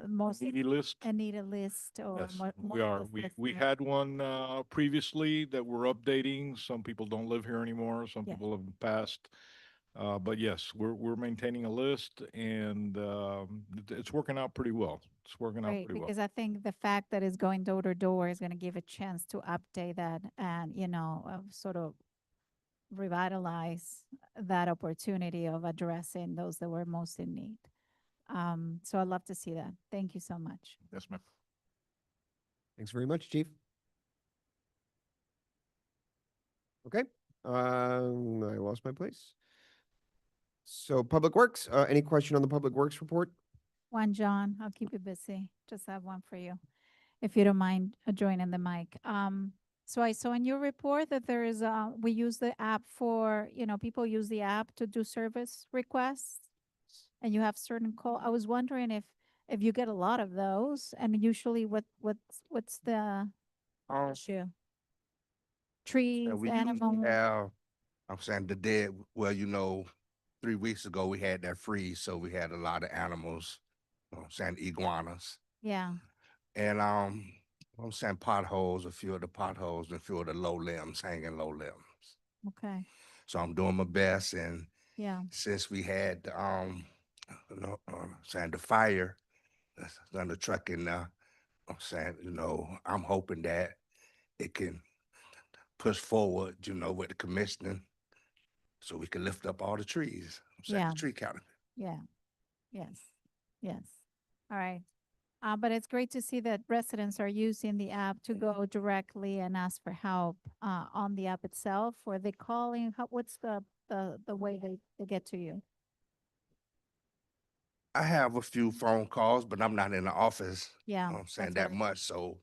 Most Needy list. a need a list or Yes, more we are. We had one previously that we're updating. Some people don't live here anymore. Some Yeah. people have passed. But yes, we're maintaining a list and it's working out pretty well. It's working out Great, pretty well. because I think the fact that it's going door to door is going to give a chance to update that and, sort of revitalize that opportunity of addressing those that were most in need. So I'd love to see that. Thank you so much. Yes, ma'am. Thanks very much, Chief. Okay, I lost my place. So Public Works, any question on the Public Works report? One, John, I'll keep you busy. Just have one for you, if you don't mind joining the mic. So I saw in your report that there is, we use the app for, people use the app to do service requests, and you have certain call. I was wondering if you get a lot of those, and usually what's the issue? Trees, We animals. usually have, I'm saying the dead, well, 3 weeks ago, we had that freeze, so we had a lot of animals, I'm saying iguanas. Yeah, And I'm saying potholes, a few of the potholes, and a few of the low limbs, hanging low limbs. okay, So I'm doing my best, and yeah, since we had, saying the fire, on the truck in there, I'm saying, I'm hoping that it can push forward, with the commissioning, so we can lift up all the trees. I'm saying Yeah. the tree counting. yeah, yes, yes. All right. But it's great to see that residents are using the app to go directly and ask for help on the app itself, or they calling, what's the way they get to you? I have a few phone calls, but I'm not in the office. Yeah, I'm saying that's that what much, so,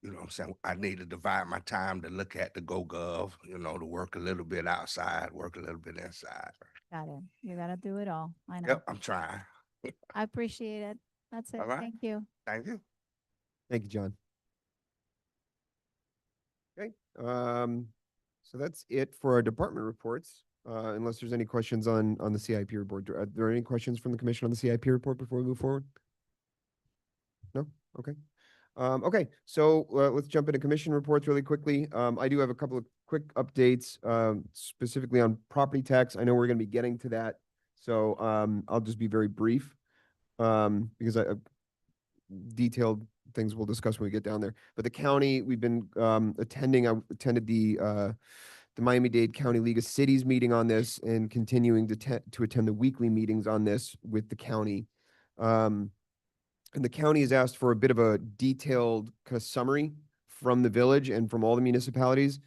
I'm saying I need to divide my time to look at the GoGov, to work a little bit outside, work a little bit inside. Got it. You gotta do it all. I know. Yep, I'm trying. I appreciate it. That's it. All right. Thank you. Thank you. Thank you, John. Okay, so that's it for our department reports. Unless there's any questions on the CIP report. Are there any questions from the commission on the CIP report before we move forward? No? Okay. Okay, so let's jump into commission reports really quickly. I do have a couple of quick updates, specifically on property tax. I know we're going to be getting to that, so I'll just be very brief because detailed things we'll discuss when we get down there. But the county, we've been attending. I attended the Miami-Dade County League of Cities meeting on this, and continuing to attend the weekly meetings on this with the county. And the county has asked for a bit of a detailed kind of summary from the village and from all the municipalities.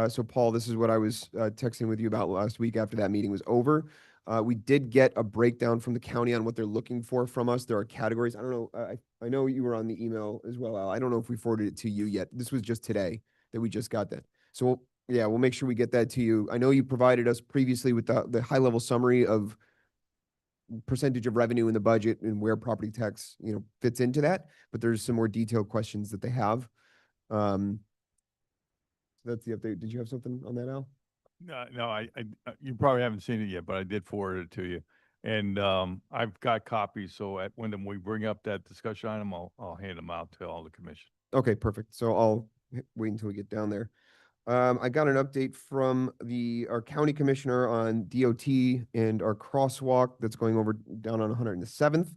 So Paul, this is what I was texting with you about last week after that meeting was over. We did get a breakdown from the county on what they're looking for from us. There are categories. I don't know. I know you were on the email as well, Al. I don't know if we forwarded it to you yet. This was just today that we just got that. So we'll make sure we get that to you. I know you provided us previously with the high level summary of percentage of revenue in the budget and where property tax, fits into that, but there's some more detailed questions that they have. So that's the update. Did you have something on that, Al? No, I you probably haven't seen it yet, but I did forward it to you. And I've got copies, so when we bring up that discussion item, I'll hand them out to all the commission. Okay, perfect. So I'll wait until we get down there. I got an update from our county commissioner on DOT and our crosswalk that's going over down on 107th.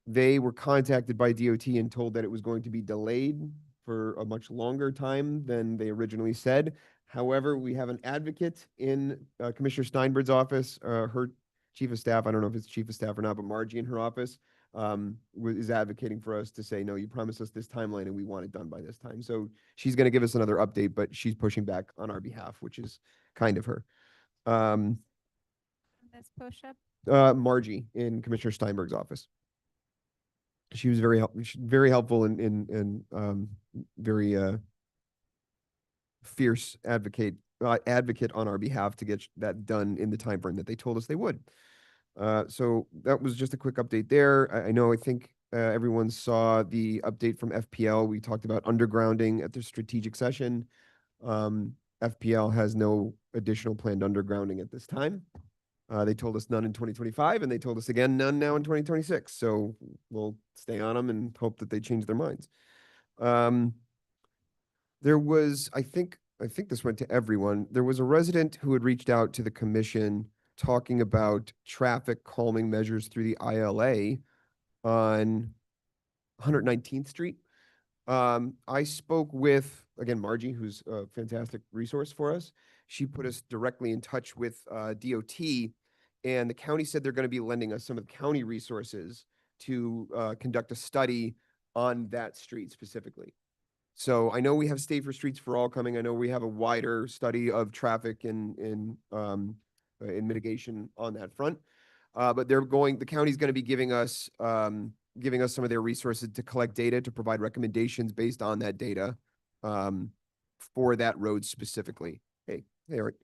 They were contacted by DOT and told that it was going to be delayed for a much longer time than they originally said. However, we have an advocate in Commissioner Steinberg's office. Her chief of staff, I don't know if it's chief of staff or not, but Margie in her office is advocating for us to say, no, you promised us this timeline and we want it done by this time. So she's going to give us another update, but she's pushing back on our behalf, which is kind of her. This push-up. Margie in Commissioner Steinberg's office. She was very very helpful and very fierce advocate on our behalf to get that done in the time frame that they told us they would. So that was just a quick update there. I think everyone saw the update from FPL. We talked about undergrounding at the strategic session. FPL has no additional planned undergrounding at this time. They told us none in 2025, and they told us again none now in 2026. So we'll stay on them and hope that they change their minds. There was, I think this went to everyone. There was a resident who had reached out to the commission talking about traffic calming measures through the ILA on 119th Street. I spoke with, again, Margie, who's a fantastic resource for us. She put us directly in touch with DOT, and the county said they're going to be lending us some of the county resources to conduct a study on that street specifically. So I know we have State for Streets for All coming. I know we have a wider study of traffic in mitigation on that front. But the county's going to be giving us some of their resources to collect data to provide recommendations based on that data for that road specifically. Hey, Eric.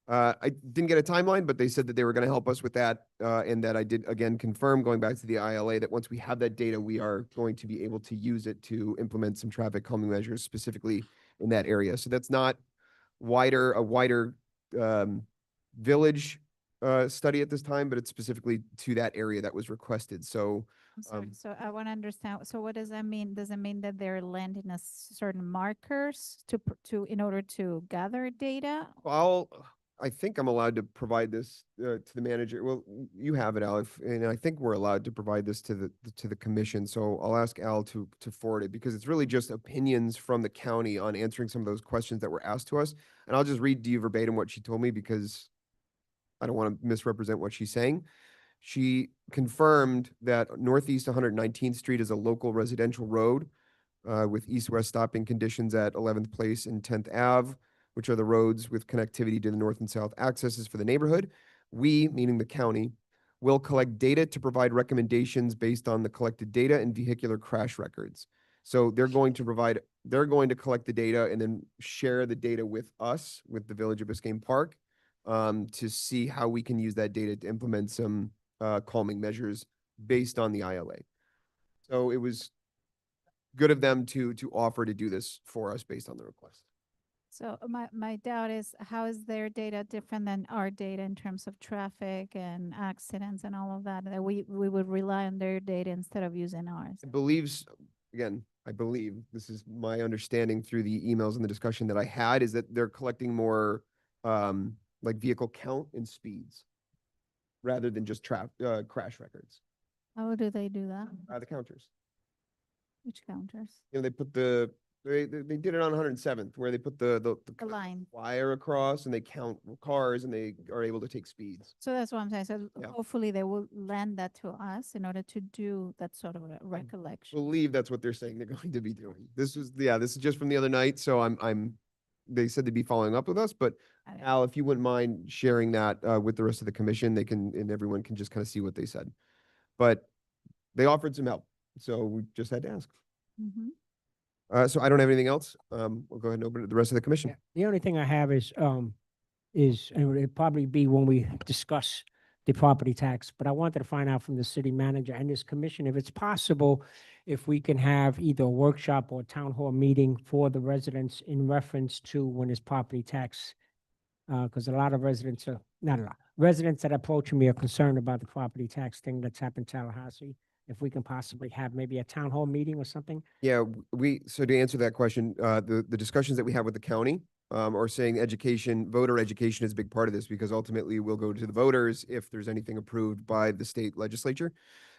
I didn't get a timeline, but they said that they were going to help us with that, and that I did again confirm, going back to the ILA, that once we have that data, we are going to be able to use it to implement some traffic calming measures specifically in that area. So that's not a wider village study at this time, but it's specifically to that area that was requested. So I'm sorry. So I want to understand. So what does that mean? Does it mean that they're lending us certain markers in order to gather data? I think I'm allowed to provide this to the manager. Well, you have it, Al, and I think we're allowed to provide this to the commission. So I'll ask Al to forward it, because it's really just opinions from the county on answering some of those questions that were asked to us. And I'll just read to you verbatim what she told me, because I don't want to misrepresent what she's saying. She confirmed that Northeast 119th Street is a local residential road with east-west stopping conditions at 11th Place and 10th Ave, which are the roads with connectivity to the north and south accesses for the neighborhood. We, meaning the county, will collect data to provide recommendations based on the collected data and vehicular crash records. So they're going to collect the data and then share the data with us, with the Village of Biscayne Park, to see how we can use that data to implement some calming measures based on the ILA. So it was good of them to offer to do this for us based on the request. So my doubt is, how is their data different than our data in terms of traffic and accidents and all of that? That we would rely on their data instead of using ours. I believe this is my understanding through the emails and the discussion that I had, is that they're collecting more like vehicle count and speeds rather than just crash records. How do they do that? The counters. Which counters? You know, they put they did it on 107th, where they put the line wire across and they count cars and they are able to take speeds. So that's what I'm saying. So Yeah. hopefully they will lend that to us in order to do that sort of a recollection. Believe that's what they're saying they're going to be doing. This is just from the other night. So they said they'd be following up with us, but Al, if you wouldn't mind sharing that with the rest of the commission, and everyone can just kind of see what they said. But they offered some help, so we just had to ask. Mhm. So I don't have anything else. We'll go ahead and open it to the rest of the commission. The only thing I have is, and it'll probably be when we discuss the property tax, but I wanted to find out from the city manager and this commission, if it's possible, if we can have either a workshop or a town hall meeting for the residents in reference to when this property tax, because a lot of residents residents that approach me are concerned about the property tax thing that's happened in Tallahassee. If we can possibly have maybe a town hall meeting or something. Yeah, so to answer that question, the discussions that we have with the county are saying voter education is a big part of this, because ultimately we'll go to the voters if there's anything approved by the state legislature.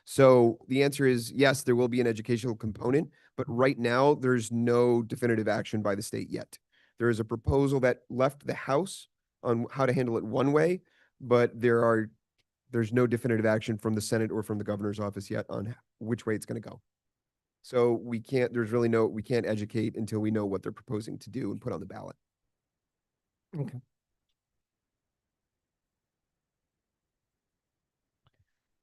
So the answer is yes, there will be an educational component, but right now there's no definitive action by the state yet. There is a proposal that left the House on how to handle it one way, but there are there's no definitive action from the Senate or from the governor's office yet on which way it's going to go. So we can't, we can't educate until we know what they're proposing to do and put on the ballot. Okay.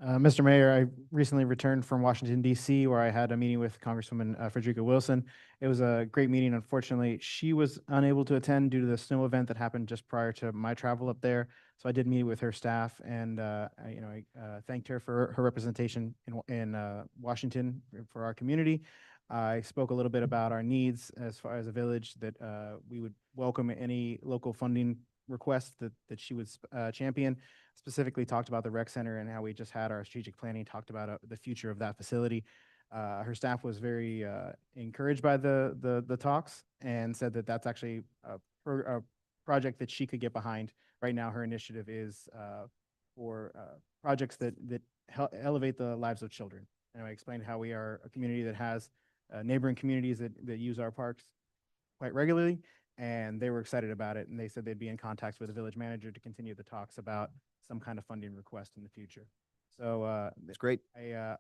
Mr. Mayor, I recently returned from Washington, D.C., where I had a meeting with Congresswoman Frederica Wilson. It was a great meeting. Unfortunately, she was unable to attend due to the snow event that happened just prior to my travel up there. So I did meet with her staff, and I thanked her for her representation in Washington for our community. I spoke a little bit about our needs as far as a village, that we would welcome any local funding requests that she would champion. Specifically talked about the rec center and how we just had our strategic planning, talked about the future of that facility. Her staff was very encouraged by the talks and said that that's actually a project that she could get behind. Right now, her initiative is for projects that elevate the lives of children. And I explained how we are a community that has neighboring communities that use our parks quite regularly, and they were excited about it. And they said they'd be in contact with the village manager to continue the talks about some kind of funding request in the future. So That's great. I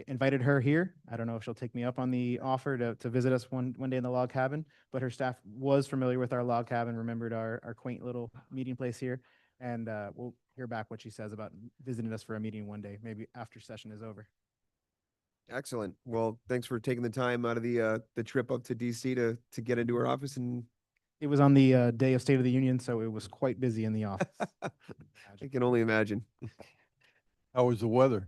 invited her here. I don't know if she'll take me up on the offer to visit us one day in the log cabin, but her staff was familiar with our log cabin, remembered our quaint little meeting place here. And we'll hear back what she says about visiting us for a meeting one day, maybe after session is over. Excellent. Well, thanks for taking the time out of the trip up to DC to get into our office. And It was on the day of State of the Union, so it was quite busy in the office. I can only imagine. How was the weather?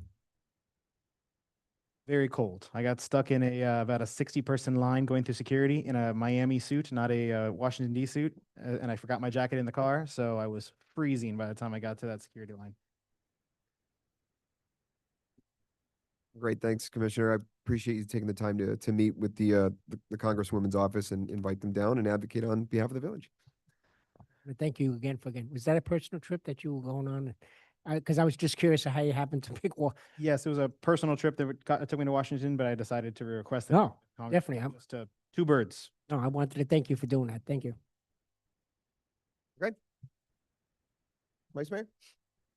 Very cold. I got stuck in about a 60-person line going through security in a Miami suit, not a Washington D suit, and I forgot my jacket in the car, so I was freezing by the time I got to that security line. Great. Thanks, Commissioner. I appreciate you taking the time to meet with the Congresswoman's office and invite them down and advocate on behalf of the village. Thank you again was that a personal trip that you were going on? Because I was just curious of how you happened to pick one. Yes, it was a personal trip that took me to Washington, but I decided to request it. No, Congress. definitely. Just two birds. No, I wanted to thank you for doing that. Thank you. Okay. Vice Mayor?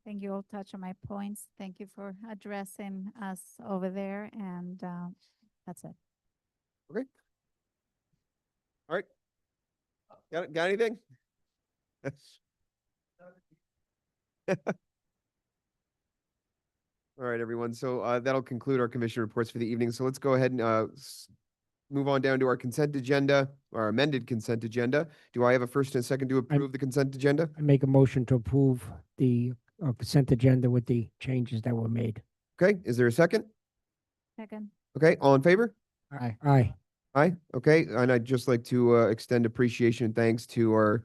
Thank you. I'll touch on my points. Thank you for addressing us over there, and that's it. Okay. All right. Got anything? All right, everyone. So that'll conclude our commission reports for the evening. So let's go ahead and move on down to our consent agenda, our amended consent agenda. Do I have a first and a second to approve the consent agenda? I make a motion to approve the consent agenda with the changes that were made. Okay, is there a second? Second. Okay, all in favor? Aye. Aye. Aye, okay. And I'd just like to extend appreciation and thanks to our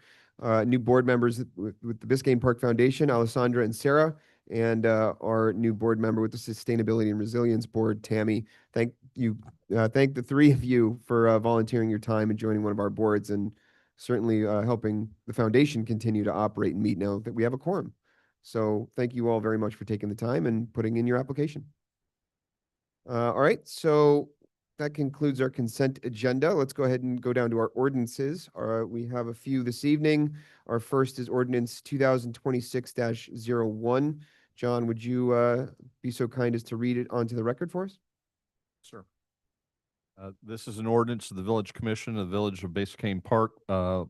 new board members with the Biscayne Park Foundation, Alessandra and Sarah, and our new board member with the Sustainability and Resilience Board, Tammy. Thank you. Thank the three of you for volunteering your time and joining one of our boards, and certainly helping the foundation continue to operate and meet now that we have a quorum. So thank you all very much for taking the time and putting in your application. All right, so that concludes our consent agenda. Let's go ahead and go down to our ordinances. We have a few this evening. Our first is ordinance 2026-01. John, would you be so kind as to read it onto the record for us? Sure. This is an ordinance of the Village Commission of the Village of Biscayne Park,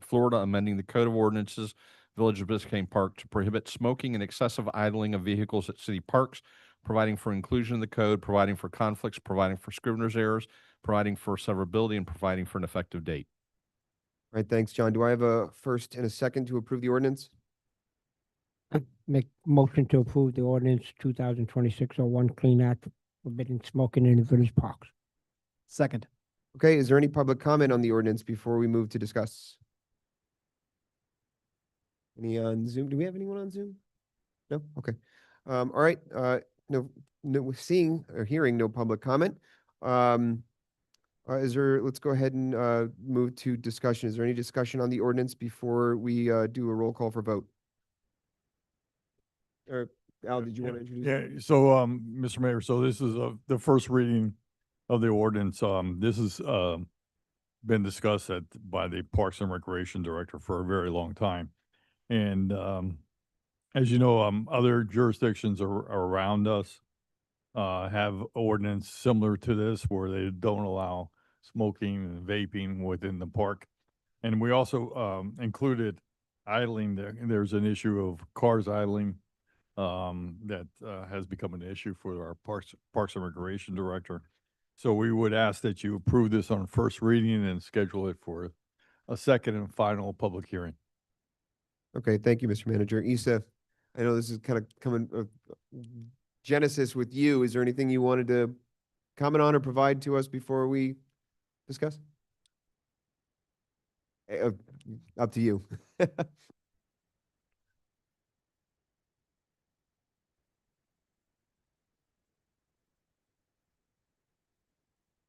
Florida, amending the Code of Ordinances, Village of Biscayne Park, to prohibit smoking and excessive idling of vehicles at city parks, providing for inclusion in the code, providing for conflicts, providing for scrivener's errors, providing for severability, and providing for an effective date. All right, thanks, John. Do I have a first and a second to approve the ordinance? I make motion to approve the ordinance 2026-01 Clean Act forbidding smoking in the village parks. Second. Okay, is there any public comment on the ordinance before we move to discuss? Any on Zoom? Do we have anyone on Zoom? No? Okay. All right. No, seeing or hearing no public comment. Let's go ahead and move to discussion. Is there any discussion on the ordinance before we do a roll call for vote? Or Al, did you want to introduce? Yeah, so, Mr. Mayor, so this is the first reading of the ordinance. This has been discussed by the Parks and Recreation Director for a very long time. And As you know, other jurisdictions around us have ordinance similar to this where they don't allow smoking and vaping within the park. And we also included idling there. There's an issue of cars idling that has become an issue for our Parks and Recreation Director. So we would ask that you approve this on first reading and schedule it for a second and final public hearing. Okay, thank you, Mr. Manager. Issa, I know this is kind of coming, Genesis with you. Is there anything you wanted to comment on or provide to us before we discuss? Up to you.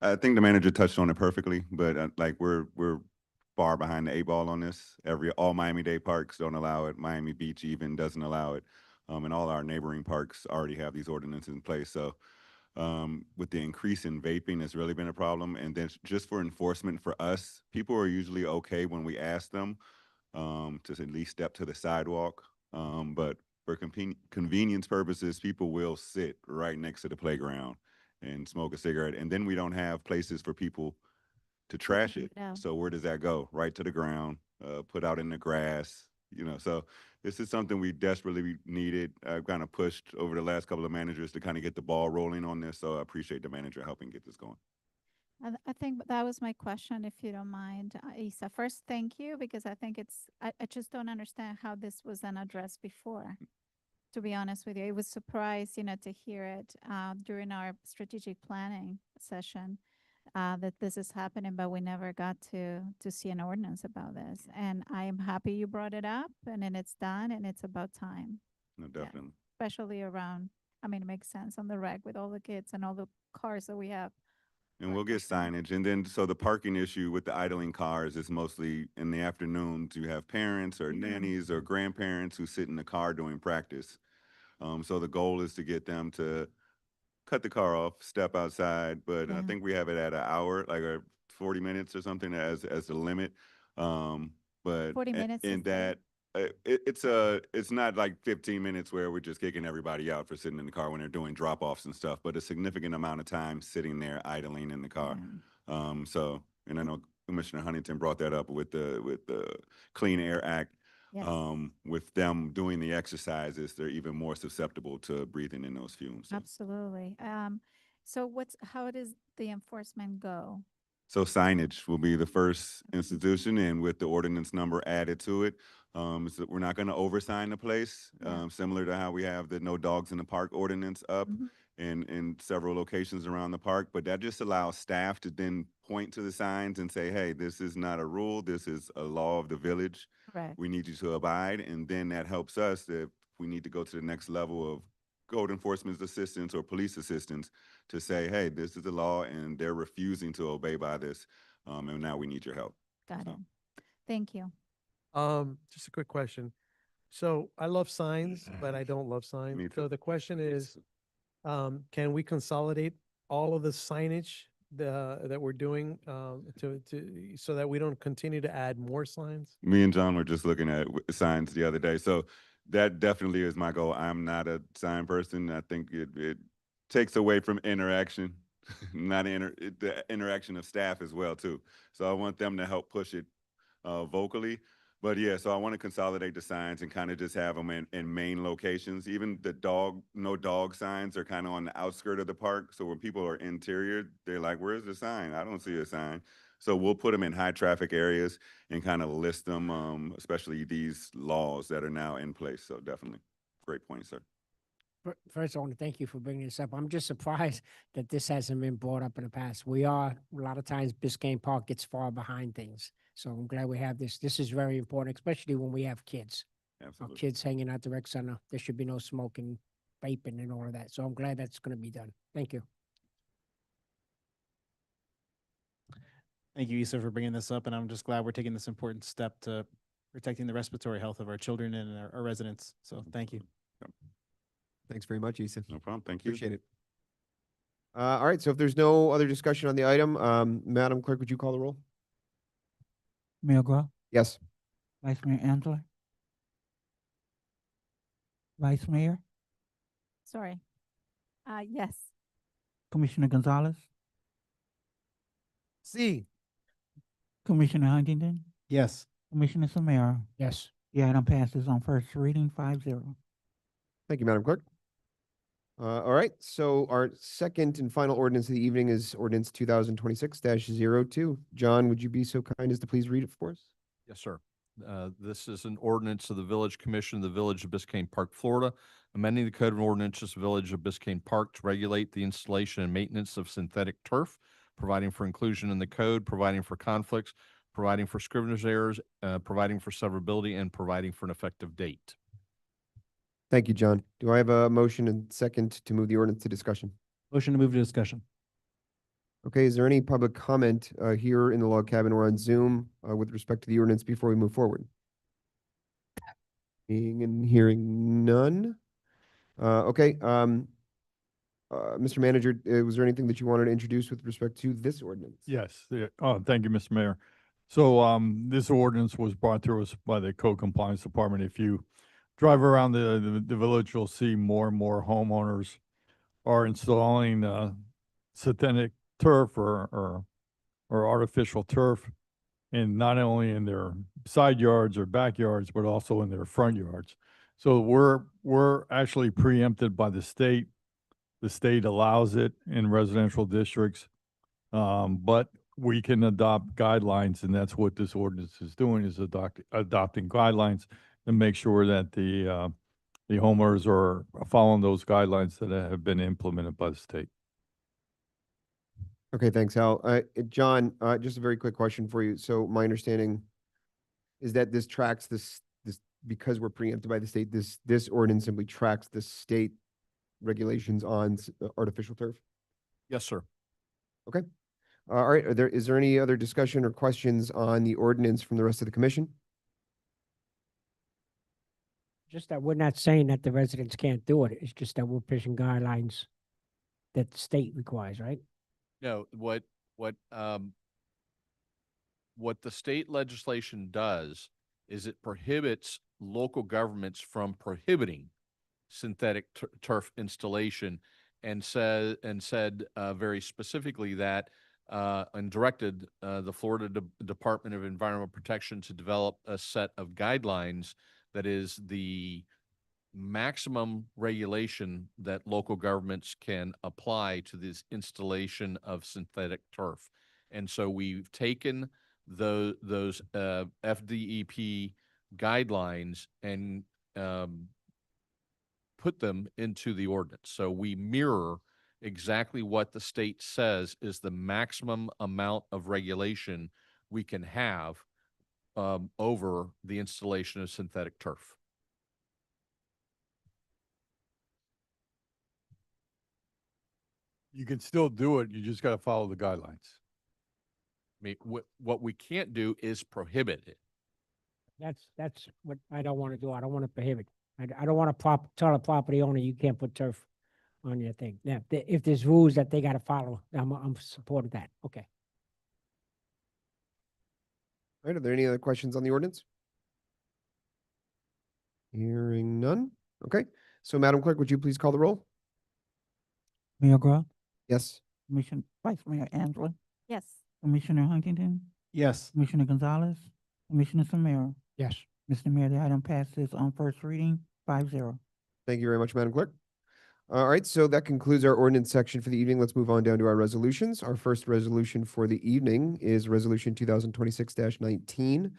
I think the manager touched on it perfectly, but like we're far behind the 8 ball on this. All Miami-Dade parks don't allow it. Miami Beach even doesn't allow it. And all our neighboring parks already have these ordinances in place. So with the increase in vaping, it's really been a problem. And then just for enforcement for us, people are usually okay when we ask them to at least step to the sidewalk. But for convenience purposes, people will sit right next to the playground and smoke a cigarette. And then we don't have places for people to trash it. No. So where does that go? Right to the ground, put out in the grass, so this is something we desperately needed. I've kind of pushed over the last couple of managers to kind of get the ball rolling on this. So I appreciate the manager helping get this going. I think that was my question, if you don't mind, Issa. First, thank you, because I think I just don't understand how this was unaddressed before. To be honest with you, I was surprised, to hear it during our strategic planning session that this is happening, but we never got to see an ordinance about this. And I am happy you brought it up, and then it's done, and it's about time. No, definitely. Especially around, it makes sense on the reg with all the kids and all the cars that we have. And we'll get signage. And then, so the parking issue with the idling cars is mostly in the afternoons. You have parents or nannies or grandparents who sit in the car doing practice. So the goal is to get them to cut the car off, step outside. But I think we have it at an hour, like 40 minutes or something as the limit. But 40 minutes in is the- that, it's not like 15 minutes where we're just kicking everybody out for sitting in the car when they're doing drop-offs and stuff, but a significant amount of time sitting there idling in the car. So, and I know Commissioner Huntington brought that up with the Clean Air Act. Yes. With them doing the exercises, they're even more susceptible to breathing in those fumes. So. Absolutely. So how does the enforcement go? So signage will be the first institution, and with the ordinance number added to it, so we're not going to oversign the place, similar to how we have the no dogs in the park ordinance up in several locations around the park. But that just allows staff to then point to the signs and say, hey, this is not a rule. This is a law of the village. Correct. We need you to abide. And then that helps us if we need to go to the next level of code enforcement assistance or police assistance to say, hey, this is the law and they're refusing to obey by this. And now we need your help. Got it. Thank you. Just a quick question. So I love signs, but I don't love signs. Me So too. the question is, can we consolidate all of the signage that we're doing so that we don't continue to add more signs? Me and John were just looking at signs the other day. So that definitely is my goal. I'm not a sign person. I think it takes away from interaction, the interaction of staff as well too. So I want them to help push it vocally. But yeah, so I want to consolidate the signs and kind of just have them in main locations. Even the no dog signs are kind of on the outskirt of the park. So when people are interior, they're like, where's the sign? I don't see a sign. So we'll put them in high traffic areas and kind of list them, especially these laws that are now in place. So definitely, great point, sir. First, I want to thank you for bringing this up. I'm just surprised that this hasn't been brought up in the past. A lot of times Biscayne Park gets far behind things. So I'm glad we have this. This is very important, especially when we have kids. Absolutely. Our kids hanging out the rec center. There should be no smoking, vaping and all of that. So I'm glad that's going to be done. Thank you. Thank you, Issa, for bringing this up, and I'm just glad we're taking this important step to protecting the respiratory health of our children and our residents. So thank you. Thanks very much, Issa. No problem. Thank you. Appreciate it. All right, so if there's no other discussion on the item, Madam Clerk, would you call the roll? Mayor Groh, Yes. Vice Mayor Antler, Vice Mayor, Sorry. Yes. Commissioner Gonzalez, C. Commissioner Huntington, Yes. Commissioner Samara. Yes. The item passes on first reading 5-0. Thank you, Madam Clerk. All right, so our second and final ordinance of the evening is ordinance 2026-02. John, would you be so kind as to please read it for us? Yes, sir. This is an ordinance of the Village Commission of the Village of Biscayne Park, Florida, amending the Code of Ordinances of the Village of Biscayne Park to regulate the installation and maintenance of synthetic turf, providing for inclusion in the code, providing for conflicts, providing for scrivener's errors, providing for severability, and providing for an effective date. Thank you, John. Do I have a motion and second to move the ordinance to discussion? Motion to move to discussion. Okay, is there any public comment here in the log cabin or on Zoom with respect to the ordinance before we move forward? Seeing and hearing none. Okay, Mr. Manager, was there anything that you wanted to introduce with respect to this ordinance? Yes, thank you, Mr. Mayor. So, this ordinance was brought to us by the Code Compliance Department. If you drive around the village, you'll see more and more homeowners are installing, synthetic turf or artificial turf, and not only in their side yards or backyards, but also in their front yards. So we're actually preempted by the state. The state allows it in residential districts, but we can adopt guidelines, and that's what this ordinance is doing, is adopting guidelines and make sure that the homeowners are following those guidelines that have been implemented by the state. Okay, thanks, Al. John, just a very quick question for you. So my understanding is that this tracks this because we're preempted by the state, this ordinance simply tracks the state regulations on artificial turf? Yes, sir. Okay. All right, is there any other discussion or questions on the ordinance from the rest of the commission? Just that we're not saying that the residents can't do it. It's just that we're pushing guidelines that the state requires, right? No, what the state legislation does is it prohibits local governments from prohibiting synthetic turf installation, and said very specifically that and directed the Florida Department of Environmental Protection to develop a set of guidelines that is the maximum regulation that local governments can apply to this installation of synthetic turf. And so we've taken those FDEP guidelines and put them into the ordinance. So we mirror exactly what the state says is the maximum amount of regulation we can have over the installation of synthetic turf. You can still do it, you just got to follow the guidelines. I mean, what we can't do is prohibit it. That's what I don't want to do. I don't want to prohibit. I don't want to tell a property owner you can't put turf on your thing. Now, if there's rules that they got to follow, I'm supporting that. Okay. All right, are there any other questions on the ordinance? Hearing none. Okay, so Madam Clerk, would you please call the roll? Mayor Groff, Yes. Commissioner Vice Mayor Angela, Yes. Commissioner Huntington, Yes. Commissioner Gonzalez, Commissioner Samara. Yes. Mr. Mayor, the item passes on first reading 5-0. Thank you very much, Madam Clerk. All right, so that concludes our ordinance section for the evening. Let's move on down to our resolutions. Our first resolution for the evening is Resolution 2026-19.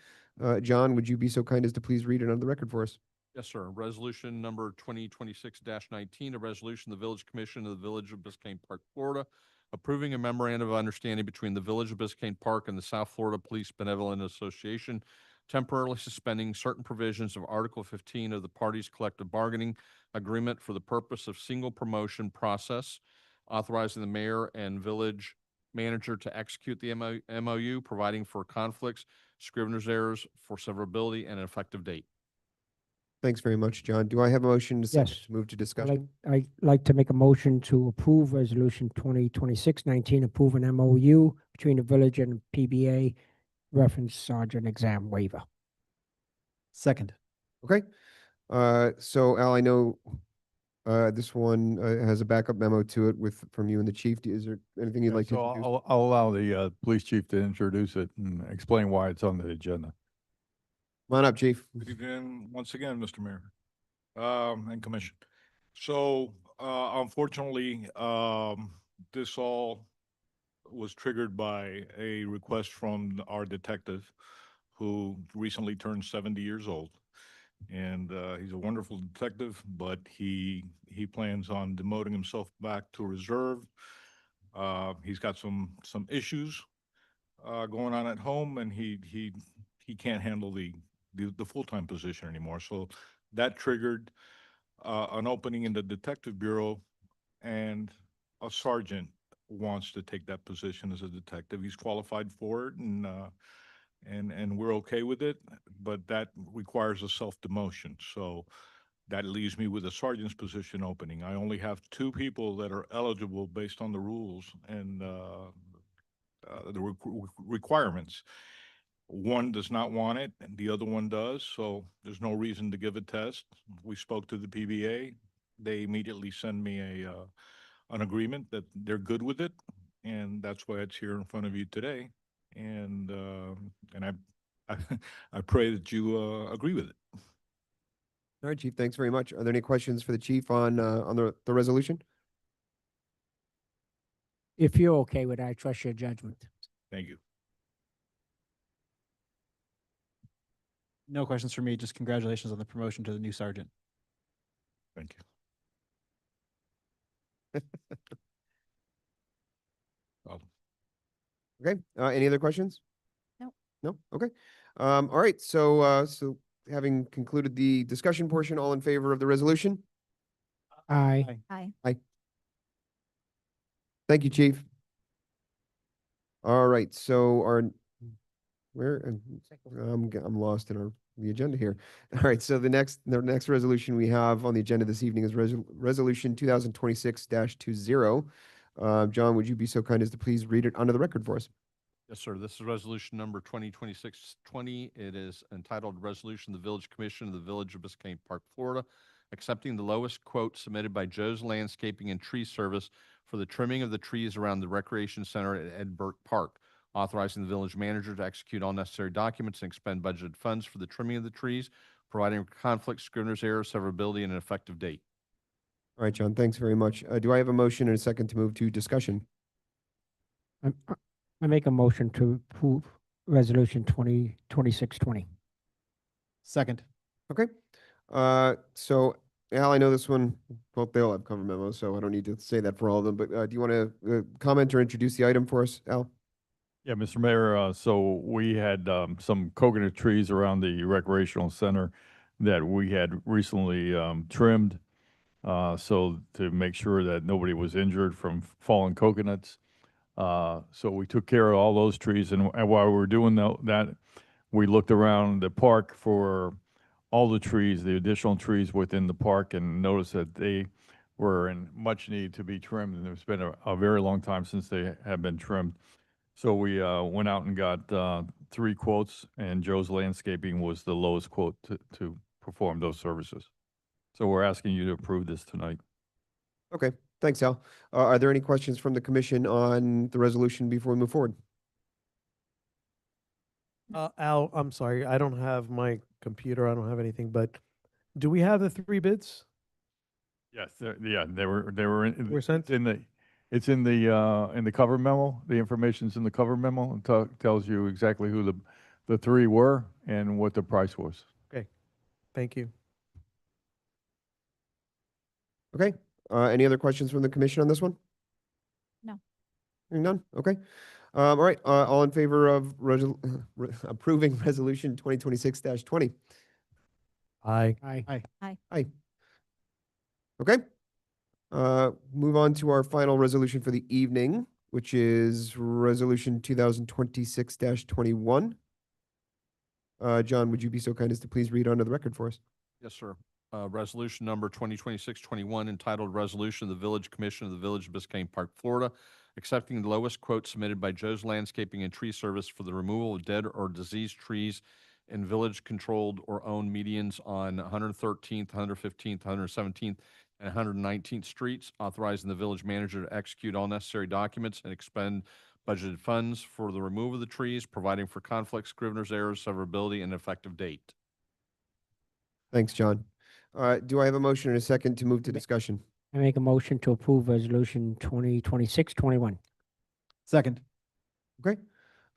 John, would you be so kind as to please read it on the record for us? Yes, sir. Resolution number 2026-19, a resolution of the Village Commission of the Village of Biscayne Park, Florida, approving a memorandum of understanding between the Village of Biscayne Park and the South Florida Police Benevolent Association, temporarily suspending certain provisions of Article 15 of the parties' collective bargaining agreement for the purpose of single promotion process, authorizing the mayor and village manager to execute the MOU, providing for conflicts, scrivener's errors, for severability, and an effective date. Thanks very much, John. Do I have a motion to Yes. move to discussion? I'd like to make a motion to approve Resolution 2026-19, approve an MOU between the village and PBA, reference sergeant exam waiver. Second. Okay. So Al, I know this one has a backup memo to it from you and the chief. Is there anything you'd Yeah, like to so introduce? I'll allow the police chief to introduce it and explain why it's on the agenda. Come on up, chief. Good evening, once again, Mr. Mayor, and Commission. So, unfortunately, this all was triggered by a request from our detective who recently turned 70 years old. And, he's a wonderful detective, but he plans on demoting himself back to reserve. He's got some issues, going on at home, and he can't handle the full-time position anymore. So that triggered an opening in the Detective Bureau, and a sergeant wants to take that position as a detective. He's qualified for it, and we're okay with it, but that requires a self-demotion. So that leaves me with a sergeant's position opening. I only have two people that are eligible based on the rules and the requirements. One does not want it, and the other one does, so there's no reason to give a test. We spoke to the PBA. They immediately send me an agreement that they're good with it, and that's why it's here in front of you today. And I I pray that you agree with it. All right, chief. Thanks very much. Are there any questions for the chief on the resolution? If you're okay with it, I trust your judgment. Thank you. No questions for me. Just congratulations on the promotion to the new sergeant. Thank you. Okay. Any other questions? Nope. No? Okay. All right. So having concluded the discussion portion, all in favor of the resolution? Aye. Aye. Aye. Thank you, chief. All right. So I'm lost in the agenda here. All right. So the next resolution we have on the agenda this evening is resolution 2026-20. John, would you be so kind as to please read it onto the record for us? Yes, sir. This is resolution number 2026-20. It is entitled Resolution of the Village Commission of the Village of Biscayne Park, Florida, accepting the lowest quote submitted by Joe's Landscaping and Tree Service for the trimming of the trees around the Recreation Center at Ed Burke Park, authorizing the village manager to execute all necessary documents and expend budgeted funds for the trimming of the trees, providing conflict, scrivener's error, severability, and an effective date. All right, John, thanks very much. Do I have a motion and a second to move to discussion? I make a motion to approve resolution 2026-20. Second. Okay. So Al, I know this one, well, they all have cover memos, so I don't need to say that for all of them, but do you want to comment or introduce the item for us, Al? Yeah, Mr. Mayor, so we had some coconut trees around the recreational center that we had recently trimmed, so to make sure that nobody was injured from fallen coconuts. So we took care of all those trees, and while we were doing that, we looked around the park for all the trees, the additional trees within the park, and noticed that they were in much need to be trimmed, and it's been a very long time since they have been trimmed. So we went out and got 3 quotes, and Joe's Landscaping was the lowest quote to perform those services. So we're asking you to approve this tonight. Okay, thanks, Al. Are there any questions from the commission on the resolution before we move forward? Al, I'm sorry, I don't have my computer, I don't have anything, but do we have the 3 bids? Yes, they were in, Were sent? it's in the cover memo. The information's in the cover memo. It tells you exactly who the 3 were and what the price was. Okay, thank you. Okay, any other questions from the commission on this one? No. Hearing none? Okay. All right, all in favor of approving resolution 2026-20? Aye. Aye. Aye. Okay. Move on to our final resolution for the evening, which is resolution 2026-21. John, would you be so kind as to please read onto the record for us? Yes, sir. Resolution number 2026-21, entitled Resolution of the Village Commission of the Village of Biscayne Park, Florida, accepting the lowest quote submitted by Joe's Landscaping and Tree Service for the removal of dead or diseased trees in village-controlled or owned medians on 113th, 115th, 117th, and 119th streets, authorizing the village manager to execute all necessary documents and expend budgeted funds for the removal of the trees, providing for conflicts, scrivener's errors, severability, and effective date. Thanks, John. Do I have a motion and a second to move to discussion? I make a motion to approve resolution 2026-21. Second. Okay.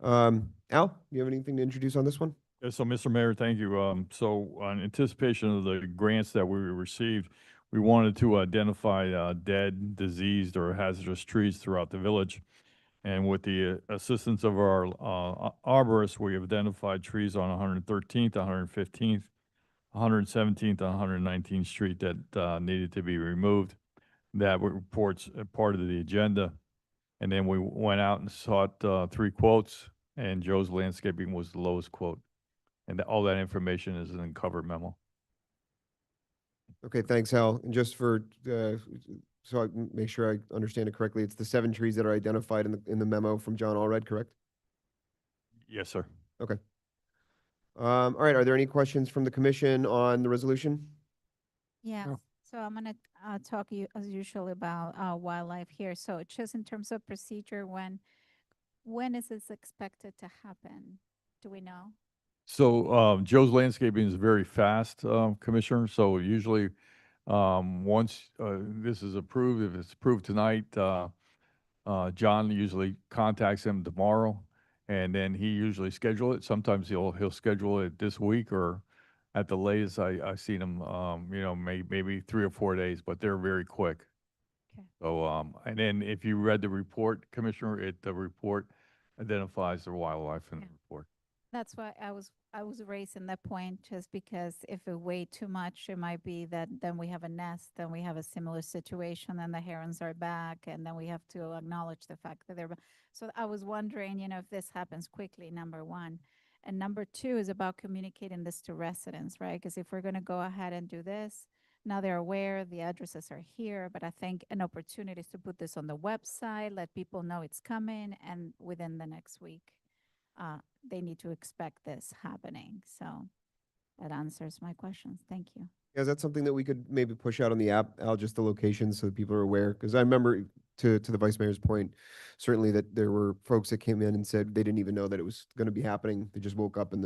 Al, you have anything to introduce on this one? Yeah, so, Mr. Mayor, thank you. So on anticipation of the grants that we received, we wanted to identify dead, diseased, or hazardous trees throughout the village. And with the assistance of our arborists, we have identified trees on 113th, 115th, 117th, and 119th Street that needed to be removed. That reports part of the agenda. And then we went out and sought 3 quotes, and Joe's Landscaping was the lowest quote. And all that information is in the cover memo. Okay, thanks, Al. And just for, so I can make sure I understand it correctly, it's the 7 trees that are identified in the memo from John Allred, correct? Yes, sir. Okay. All right, are there any questions from the commission on the resolution? Yeah, No. so I'm gonna talk you as usual about wildlife here. So just in terms of procedure, when is this expected to happen? Do we know? So Joe's Landscaping is very fast, Commissioner. So usually, once this is approved, if it's approved tonight, John usually contacts him tomorrow, and then he usually schedule it. Sometimes he'll schedule it this week, or at the latest, I seen him, maybe 3 or 4 days, but they're very quick. Okay. So and then if you read the report, Commissioner, the report identifies the wildlife in the Okay. report. That's why I was raising that point, just because if we wait too much, it might be that then we have a nest, then we have a similar situation, and the herons are back, and then we have to acknowledge the fact that they're back. So I was wondering, if this happens quickly, number one. And number two is about communicating this to residents, right? Because if we're going to go ahead and do this, now they're aware, the addresses are here, but I think an opportunity is to put this on the website, let people know it's coming, and within the next week, they need to expect this happening. So that answers my questions. Thank you. Yeah, is that something that we could maybe push out on the app, Al, just the location so that people are aware? Because I remember, to the Vice Mayor's point, certainly that there were folks that came in and said they didn't even know that it was going to be happening. They just woke up and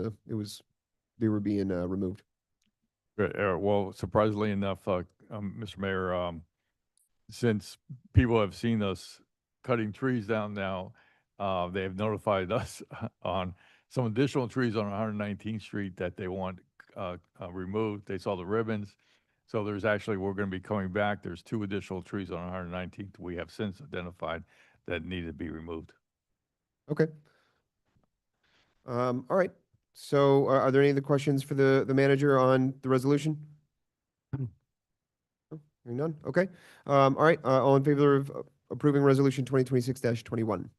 they were being removed. Good. Well, surprisingly enough, Mr. Mayor, since people have seen us cutting trees down now, they have notified us on some additional trees on 119th Street that they want removed. They saw the ribbons. So we're going to be coming back. There's 2 additional trees on 119th we have since identified that need to be removed. Okay. All right. So are there any other questions for the manager on the resolution? None. No? Hearing none? Okay. All right. All in favor of approving resolution 2026-21?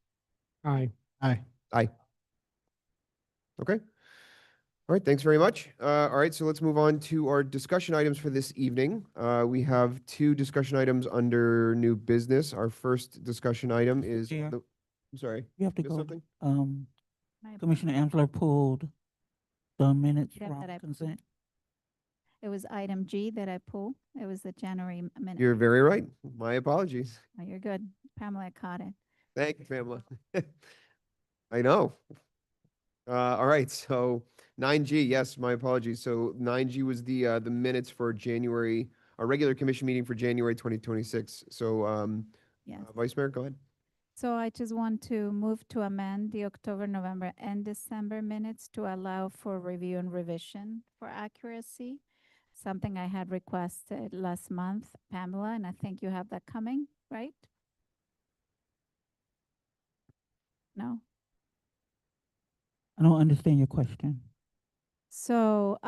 Aye. Aye. Aye. Okay. All right, thanks very much. All right, so let's move on to our discussion items for this evening. We have 2 discussion items under new business. Our first discussion item is, Chair. I'm sorry, You have to missed go, something? Commissioner Amsler pulled the minutes Yeah, from that I- consent. It was item G that I pulled. It was the January minute. You're very right. My apologies. Oh, you're good. Pamela caught it. Thank you, Pamela. I know. All right, so 9G, yes, my apologies. So 9G was the minutes for January, our regular commission meeting for January 2026. So Yes. Vice Mayor, go ahead. So I just want to move to amend the October, November, and December minutes to allow for review and revision for accuracy. Something I had requested last month, Pamela, and I think you have that coming, right? No? I don't understand your question. So,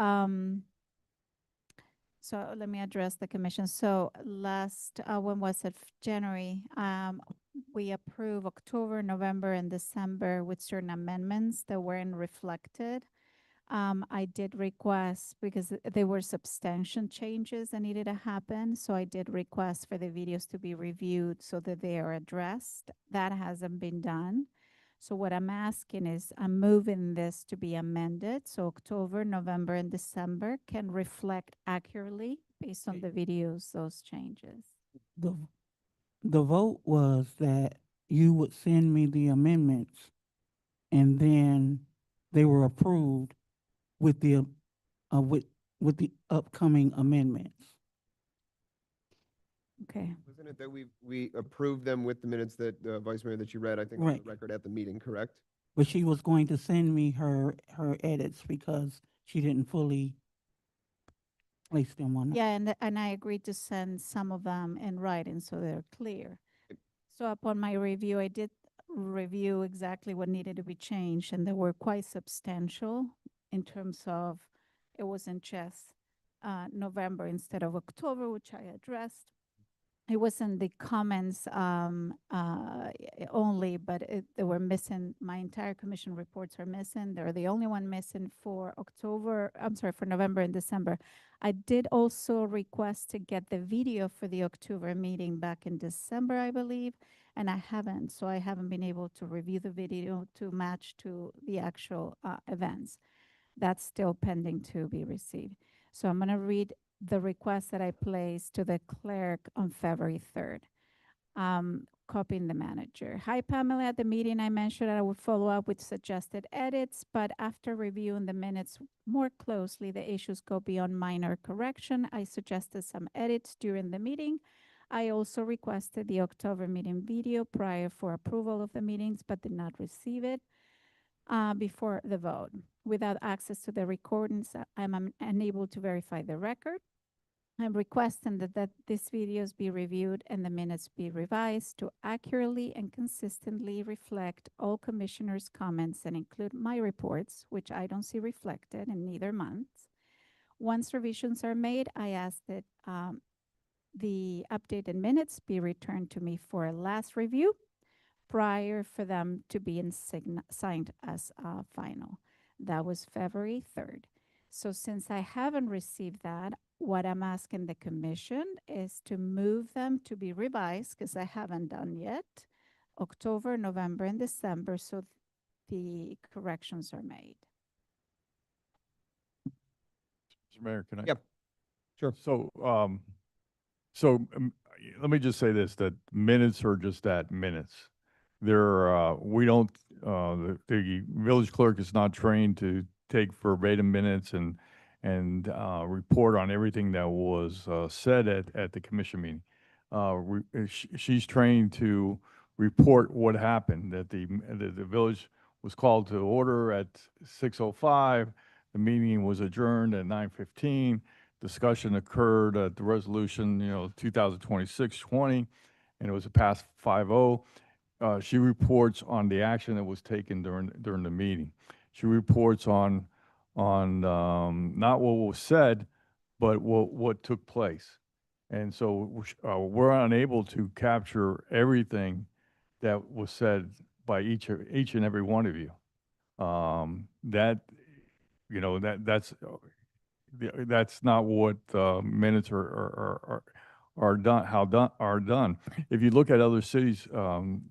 so let me address the commission. So last, when was it? January, we approve October, November, and December with certain amendments that weren't reflected. I did request, because there were substantial changes that needed to happen, so I did request for the videos to be reviewed so that they are addressed. That hasn't been done. So what I'm asking is, I'm moving this to be amended, so October, November, and December can reflect accurately based on the videos, those changes. The, the vote was that you would send me the amendments and then they were approved with the, with the upcoming amendments. Okay. Wasn't it that we approved them with the minutes that, Vice Mayor, that you read, I think, on Right. the record at the meeting, correct? But she was going to send me her edits because she didn't fully place them on. Yeah, and I agreed to send some of them in writing so they're clear. So upon my review, I did review exactly what needed to be changed, and they were quite substantial in terms of, it wasn't just November instead of October, which I addressed. It wasn't the comments only, but they were missing. My entire commission reports are missing. They're the only one missing for for November and December. I did also request to get the video for the October meeting back in December, I believe, and I haven't. So I haven't been able to review the video to match to the actual events. That's still pending to be received. So I'm going to read the request that I placed to the clerk on February 3rd. Copying the manager. Hi, Pamela. At the meeting, I mentioned I would follow up with suggested edits, but after reviewing the minutes more closely, the issues go beyond minor correction. I suggested some edits during the meeting. I also requested the October meeting video prior for approval of the meetings, but did not receive it before the vote. Without access to the recordings, I'm unable to verify the record. I'm requesting that these videos be reviewed and the minutes be revised to accurately and consistently reflect all commissioners' comments and include my reports, which I don't see reflected in neither month. Once revisions are made, I ask that the updated minutes be returned to me for a last review prior for them to be signed as final. That was February 3rd. So since I haven't received that, what I'm asking the commission is to move them to be revised, because I haven't done yet, October, November, and December, so the corrections are made. Mr. Mayor, can I? Yep. Sure. So, let me just say this, that minutes are just that, minutes. They're, we don't, the village clerk is not trained to take verbatim minutes and report on everything that was said at the commission meeting. She's trained to report what happened, that the village was called to order at 6:05. The meeting was adjourned at 9:15. Discussion occurred at the resolution, 2026-20, and it was passed 5-0. She reports on the action that was taken during the meeting. She reports on not what was said, but what took place. And so we're unable to capture everything that was said by each and every one of you. That's not what minutes are done. If you look at other cities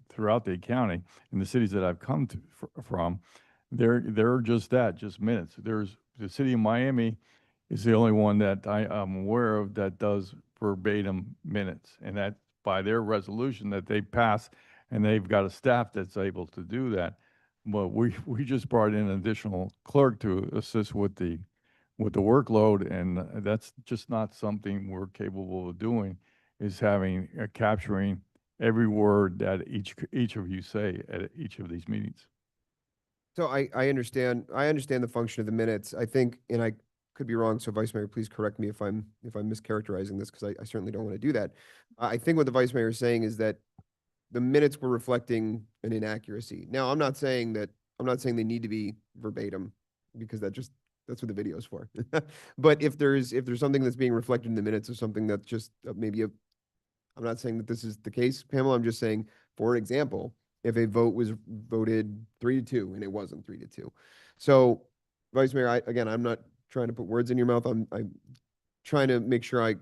throughout the county, and the cities that I've come from, they're just that, just minutes. There's the city of Miami is the only one that I am aware of that does verbatim minutes, and that by their resolution that they pass, and they've got a staff that's able to do that. But we just brought in an additional clerk to assist with the workload, and that's just not something we're capable of doing, is having capturing every word that each of you say at each of these meetings. So I understand the function of the minutes. I think, and I could be wrong, so Vice Mayor, please correct me if I'm mischaracterizing this, because I certainly don't want to do that. I think what the Vice Mayor is saying is that the minutes were reflecting an inaccuracy. Now, I'm not saying they need to be verbatim, because that's what the video is for. But if there's something that's being reflected in the minutes of something that's just I'm not saying that this is the case, Pamela, I'm just saying, for example, if a vote was voted 3-2 and it wasn't 3-2. So, Vice Mayor, I'm not trying to put words in your mouth. I'm trying to make sure I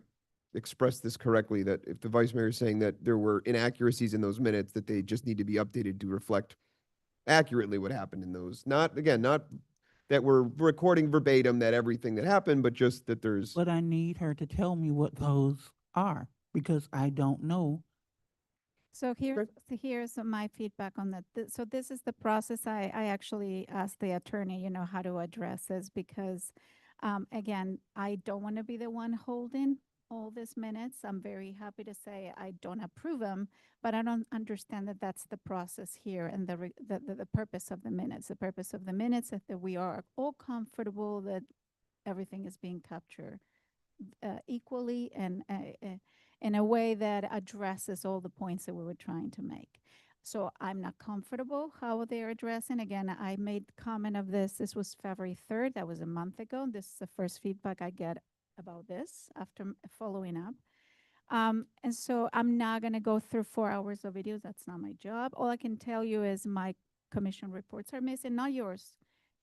express this correctly, that if the Vice Mayor is saying that there were inaccuracies in those minutes, that they just need to be updated to reflect accurately what happened in those. Not, again, not that we're recording verbatim that everything that happened, but just that there's, But I need her to tell me what those are because I don't know. So here's my feedback on that. So this is the process. I actually asked the attorney, how to address this because, again, I don't want to be the one holding all these minutes. I'm very happy to say I don't approve them, but I don't understand that that's the process here and the purpose of the minutes. The purpose of the minutes is that we are all comfortable that everything is being captured equally and in a way that addresses all the points that we were trying to make. So I'm not comfortable how they're addressing. Again, I made comment of this. This was February 3rd. That was a month ago. This is the first feedback I get about this after following up. And so I'm not going to go through 4 hours of videos. That's not my job. All I can tell you is my commission reports are missing, not yours.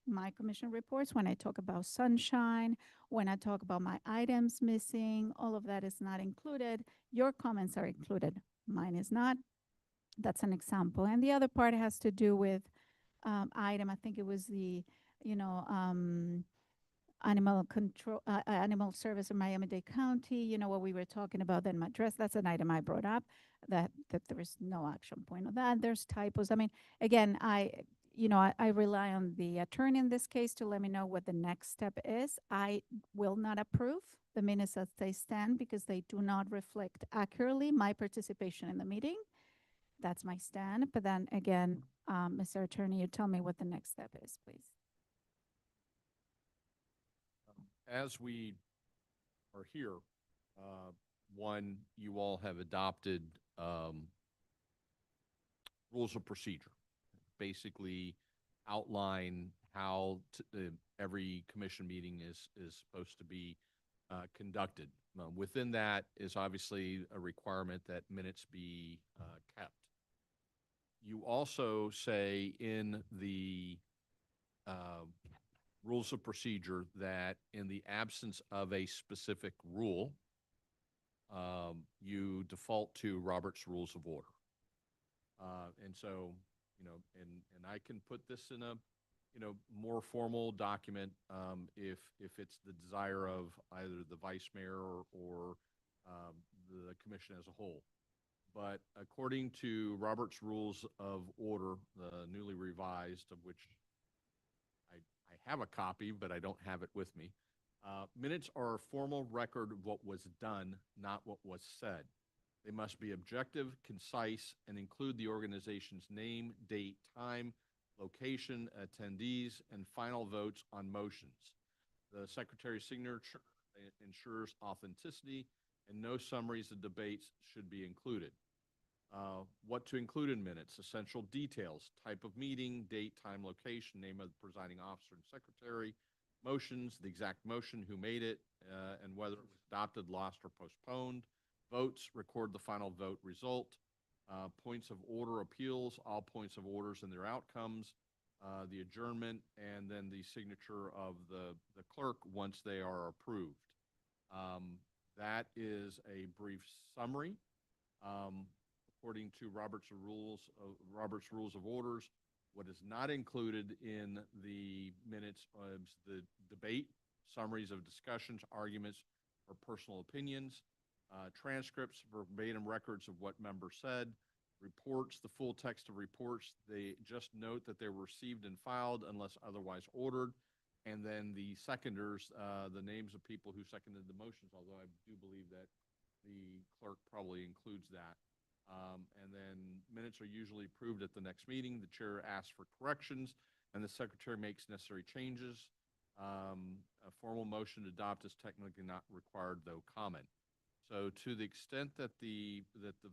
My commission reports, when I talk about sunshine, when I talk about my items missing, all of that is not included. Your comments are included. Mine is not. That's an example. And the other part has to do with item. I think it was the, animal control, animal service in Miami-Dade County, what we were talking about in my address. That's an item I brought up that there is no action point on that. There's typos. I mean, again, I rely on the attorney in this case to let me know what the next step is. I will not approve the minutes as they stand because they do not reflect accurately my participation in the meeting. That's my stand. But then again, Mr. Attorney, you tell me what the next step is, please. As we are here, one, you all have adopted rules of procedure. Basically outline how every commission meeting is supposed to be conducted. Within that is obviously a requirement that minutes be kept. You also say in the rules of procedure that in the absence of a specific rule, you default to Robert's Rules of Order. And so, and I can put this in a, more formal document if it's the desire of either the vice mayor or the commission as a whole. But according to Robert's Rules of Order, the newly revised, of which I have a copy, but I don't have it with me. Minutes are a formal record of what was done, not what was said. They must be objective, concise, and include the organization's name, date, time, location, attendees, and final votes on motions. The secretary's signature ensures authenticity, and no summaries of debates should be included. What to include in minutes: essential details, type of meeting, date, time, location, name of the presiding officer and secretary, motions, the exact motion, who made it, and whether it was adopted, lost, or postponed. Votes, record the final vote result. Points of order, appeals, all points of orders and their outcomes, the adjournment, and then the signature of the clerk once they are approved. That is a brief summary. According to Robert's Rules of Orders, what is not included in the minutes is the debate, summaries of discussions, arguments, or personal opinions, transcripts, verbatim records of what members said, reports, the full text of reports. They just note that they were received and filed unless otherwise ordered. And then the seconders, the names of people who seconded the motions, although I do believe that the clerk probably includes that. And then minutes are usually approved at the next meeting. The chair asks for corrections, and the secretary makes necessary changes. A formal motion to adopt is technically not required, though comment. So to the extent that the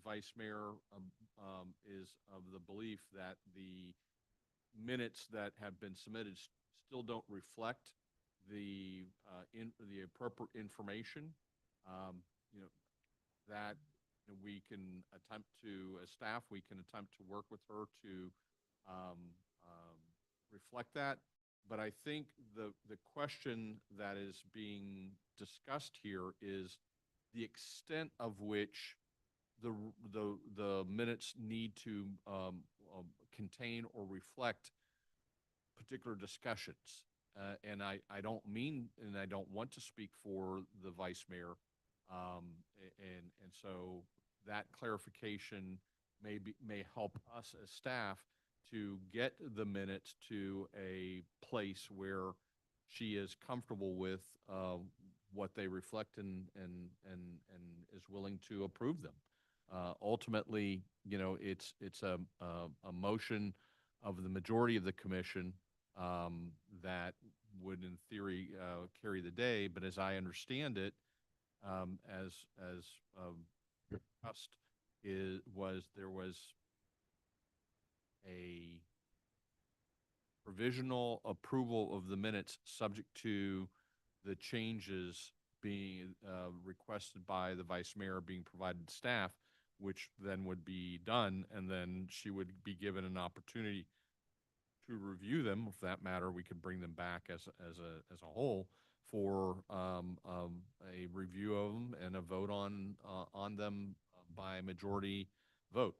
vice mayor is of the belief that the minutes that have been submitted still don't reflect the appropriate information, that we can attempt to, as staff, we can attempt to work with her to reflect that. But I think the question that is being discussed here is the extent of which the minutes need to contain or reflect particular discussions. And I don't mean, and I don't want to speak for the vice mayor. And so that clarification may help us as staff to get the minutes to a place where she is comfortable with what they reflect and is willing to approve them. Ultimately, it's a motion of the majority of the commission that would, in theory, carry the day. But as I understand it, as discussed, there was a provisional approval of the minutes subject to the changes being requested by the vice mayor being provided to staff, which then would be done, and then she would be given an opportunity to review them. For that matter, we could bring them back as a whole for a review of them and a vote on them by majority vote.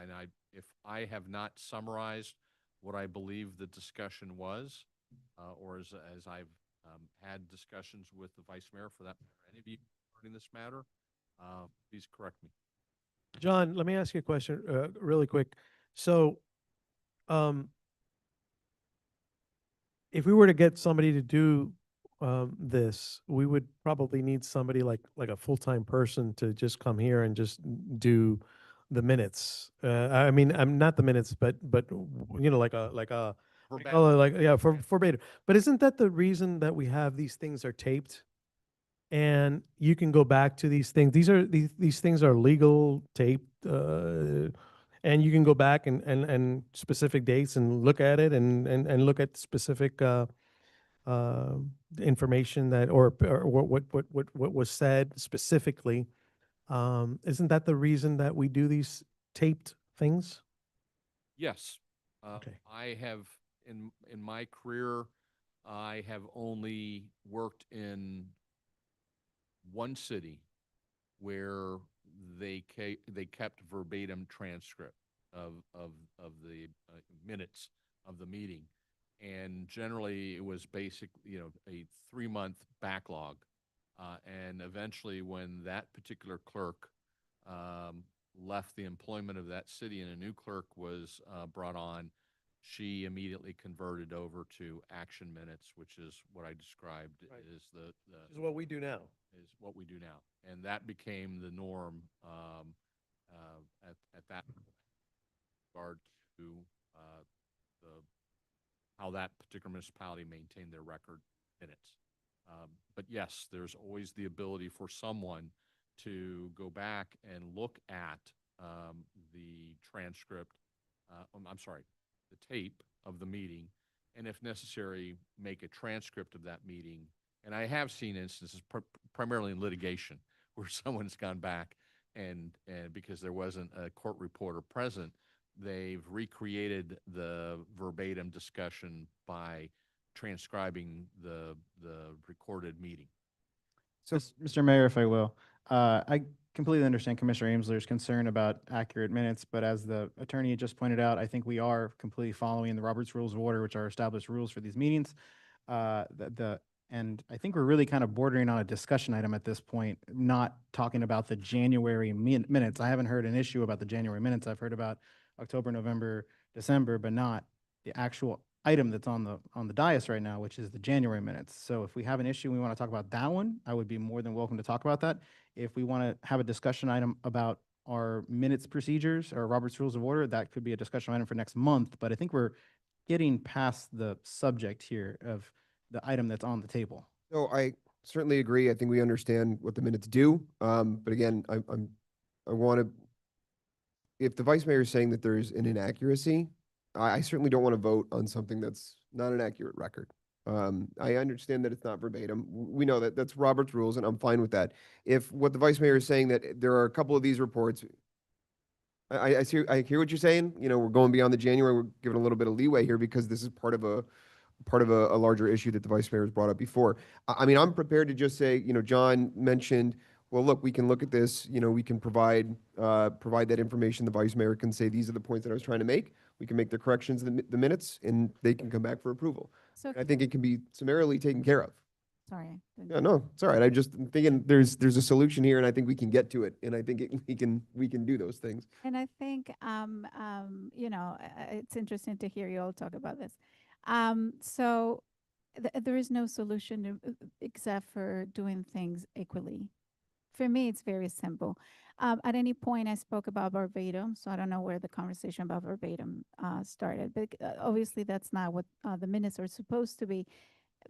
And if I have not summarized what I believe the discussion was, or as I've had discussions with the vice mayor, for that matter, any of you regarding this matter, please correct me. John, let me ask you a question really quick. So, if we were to get somebody to do this, we would probably need somebody like a full-time person to just come here and just do the minutes. I mean, I'm not the minutes, but like a verbatim. But isn't that the reason that we have these things are taped? And you can go back to these things. These things are legal taped, and you can go back and specific dates and look at it and look at specific information that or what was said specifically. Isn't that the reason that we do these taped things? Yes. Okay. I have, in my career, I have only worked in one city where they kept verbatim transcript of the minutes of the meeting, and generally it was a 3-month backlog, and eventually when that particular clerk left the employment of that city and a new clerk was brought on, she immediately converted over to action minutes, which is what I described is Is what we do now. Is what we do now, and that became the norm at that regard to how that particular municipality maintained their record minutes. But yes, there's always the ability for someone to go back and look at the transcript. I'm sorry, the tape of the meeting, and if necessary, make a transcript of that meeting. And I have seen instances, primarily in litigation, where someone's gone back and because there wasn't a court reporter present, they've recreated the verbatim discussion by transcribing the recorded meeting. So, Mr. Mayor, if I will, I completely understand Commissioner Amesler's concern about accurate minutes, but as the attorney just pointed out, I think we are completely following the Robert's Rules of Order, which are established rules for these meetings. And I think we're really kind of bordering on a discussion item at this point, not talking about the January minutes. I haven't heard an issue about the January minutes. I've heard about October, November, December, but not the actual item that's on the dais right now, which is the January minutes. So if we have an issue, we want to talk about that one, I would be more than welcome to talk about that. If we want to have a discussion item about our minutes procedures or Robert's Rules of Order, that could be a discussion item for next month. But I think we're getting past the subject here of the item that's on the table. So I certainly agree. I think we understand what the minutes do. But again, I want to, if the vice mayor is saying that there's an inaccuracy, I certainly don't want to vote on something that's not an accurate record. I understand that it's not verbatim. We know that that's Robert's rules, and I'm fine with that. If what the vice mayor is saying that there are a couple of these reports, I hear what you're saying. We're going beyond the January. We're giving a little bit of leeway here because this is part of a larger issue that the vice mayor has brought up before. I mean, I'm prepared to just say, John mentioned well, look, we can look at this, you know, we can provide that information. The vice mayor can say, these are the points that I was trying to make. We can make the corrections in the minutes, and they can come back for approval. So, And I think it can be summarily taken care of. sorry. Yeah, no, it's all right. I'm just thinking there's a solution here, and I think we can get to it, and I think we can do those things. And I think, you know, it's interesting to hear you all talk about this. So there is no solution except for doing things equally. For me, it's very simple. At any point, I spoke about verbatim, so I don't know where the conversation about verbatim started, but obviously that's not what the minutes are supposed to be.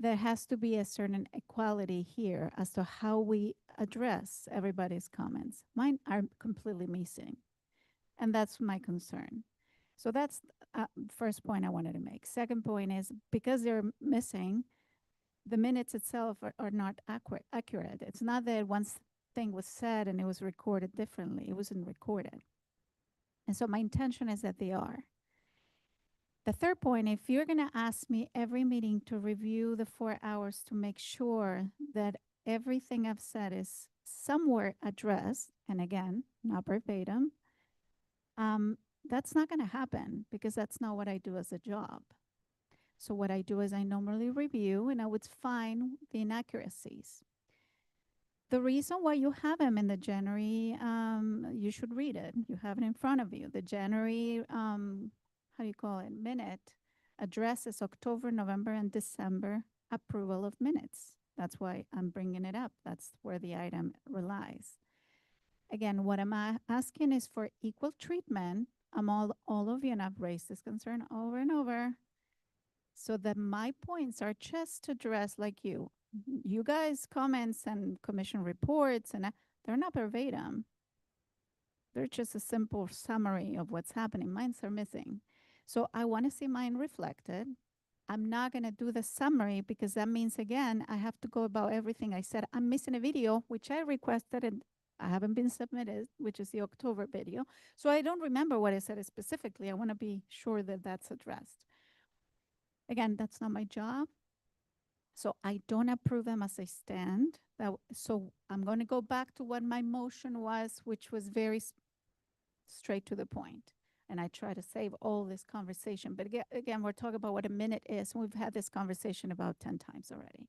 There has to be a certain equality here as to how we address everybody's comments. Mine are completely missing, and that's my concern. So that's first point I wanted to make. Second point is because they're missing, the minutes itself are not accurate. It's not that one thing was said and it was recorded differently. It wasn't recorded. And so my intention is that they are. The third point, if you're going to ask me every meeting to review the 4 hours to make sure that everything I've said is somewhere addressed, and again, not verbatim, that's not going to happen because that's not what I do as a job. So what I do is I normally review and I would find the inaccuracies. The reason why you have them in the January, you should read it. You have it in front of you. The January, how do you call it, minute addresses October, November, and December approval of minutes. That's why I'm bringing it up. That's where the item relies. Again, what I'm asking is for equal treatment among all of you, and I've raised this concern over and over, so that my points are just addressed like you. You guys' comments and commission reports, and they're not verbatim. They're just a simple summary of what's happening. Mines are missing. So I want to see mine reflected. I'm not going to do the summary because that means, again, I have to go about everything I said. I'm missing a video, which I requested and I haven't been submitted, which is the October video. So I don't remember what I said specifically. I want to be sure that that's addressed. Again, that's not my job. So I don't approve them as they stand. So I'm going to go back to what my motion was, which was very straight to the point. And I try to save all this conversation. But again, we're talking about what a minute is. We've had this conversation about 10 times already.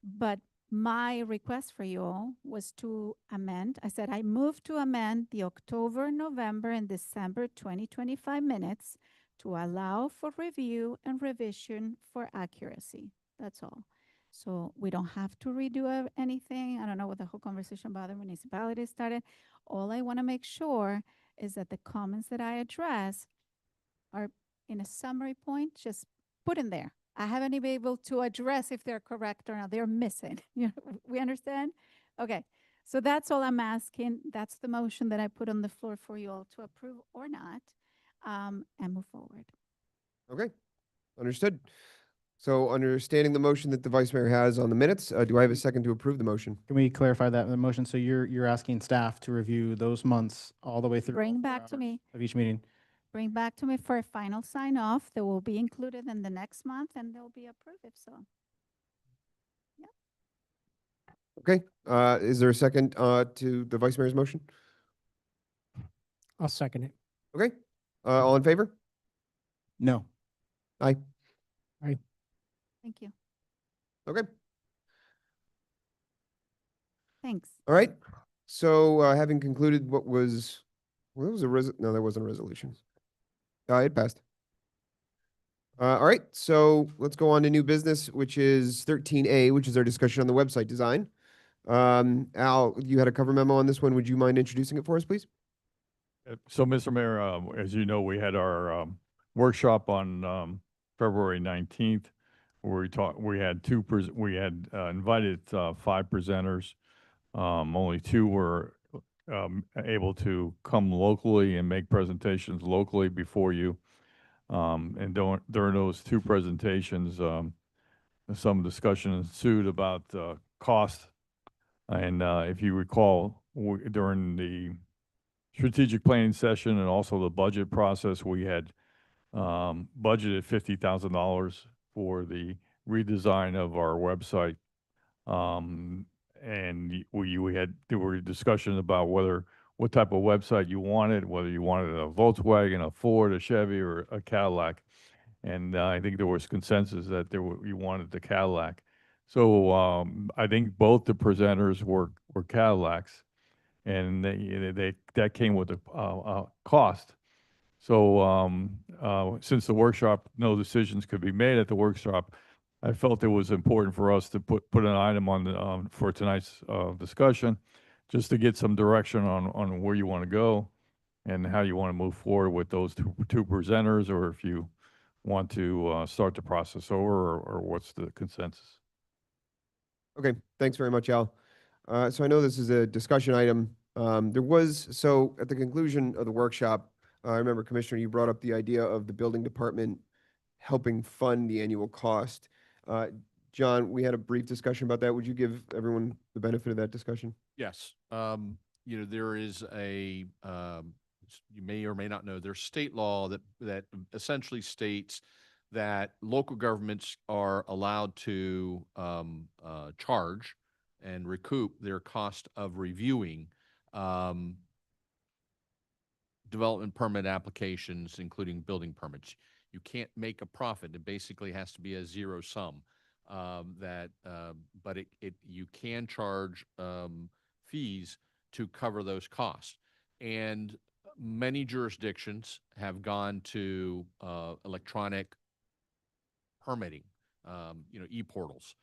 But my request for you all was to amend. I said I move to amend the October, November, and December 2025 minutes to allow for review and revision for accuracy. That's all. So we don't have to redo anything. I don't know what the whole conversation about the municipality started. All I want to make sure is that the comments that I address are in a summary point, just put in there. I haven't been able to address if they're correct or not. They're missing. You know, we understand? Okay. So that's all I'm asking. That's the motion that I put on the floor for you all to approve or not, and move forward. Okay, understood. So understanding the motion that the vice mayor has on the minutes, do I have a second to approve the motion? Can we clarify that in the motion? So you're asking staff to review those months all the way through Bring back to me. of each meeting? Bring back to me for a final sign off that will be included in the next month and they'll be approved if so. Okay, is there a second to the vice mayor's motion? I'll second it. Okay, all in favor? No. Aye. Thank you. Okay, Thanks. all right. So having concluded what was no, that wasn't a resolution. It passed. All right, so let's go on to new business, which is 13A, which is our discussion on the website design. Al, you had a cover memo on this one. Would you mind introducing it for us, please? So, Mr. Mayor, as you know, we had our workshop on February 19th, where we had invited 5 presenters. Only 2 were able to come locally and make presentations locally before you. And during those 2 presentations, some discussion ensued about cost. And if you recall, during the strategic planning session and also the budget process, we had budgeted $50,000 for the redesign of our website. and there were discussions about what type of website you wanted, whether you wanted a Volkswagen, a Ford, a Chevy, or a Cadillac. And I think there was consensus that you wanted the Cadillac. So I think both the presenters were Cadillacs, and that came with a cost. So since the workshop, no decisions could be made at the workshop, I felt it was important for us to put an item on the for tonight's discussion, just to get some direction on where you want to go and how you want to move forward with those two presenters, or if you want to start the process over, or what's the consensus? Okay, thanks very much, Al. So I know this is a discussion item. So at the conclusion of the workshop, I remember, Commissioner, you brought up the idea of the building department helping fund the annual cost. John, we had a brief discussion about that. Would you give everyone the benefit of that discussion? Yes. There is you may or may not know, there's state law that essentially states that local governments are allowed to charge and recoup their cost of reviewing development permit applications, including building permits. You can't make a profit. It basically has to be a zero sum. But you can charge fees to cover those costs. And many jurisdictions have gone to electronic permitting, e-portals.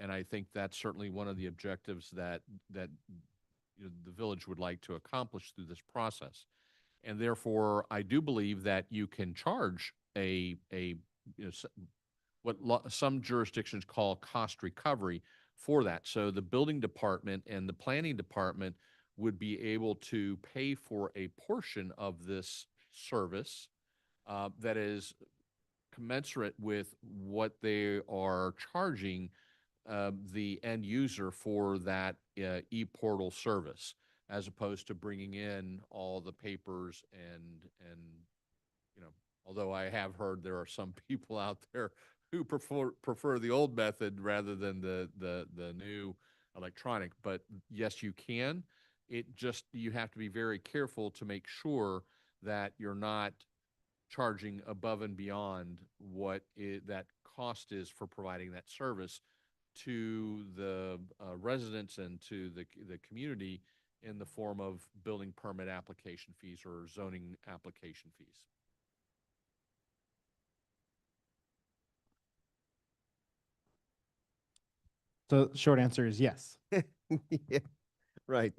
And I think that's certainly one of the objectives that the village would like to accomplish through this process. And therefore, I do believe that you can charge what some jurisdictions call cost recovery for that. So the building department and the planning department would be able to pay for a portion of this service that is commensurate with what they are charging the end user for that e-portal service, as opposed to bringing in all the papers and although I have heard there are some people out there who prefer the old method rather than the new electronic. But yes, you can. You have to be very careful to make sure that you're not charging above and beyond what that cost is for providing that service to the residents and to the community in the form of building permit application fees or zoning application fees. So the short answer is yes. Yeah, right.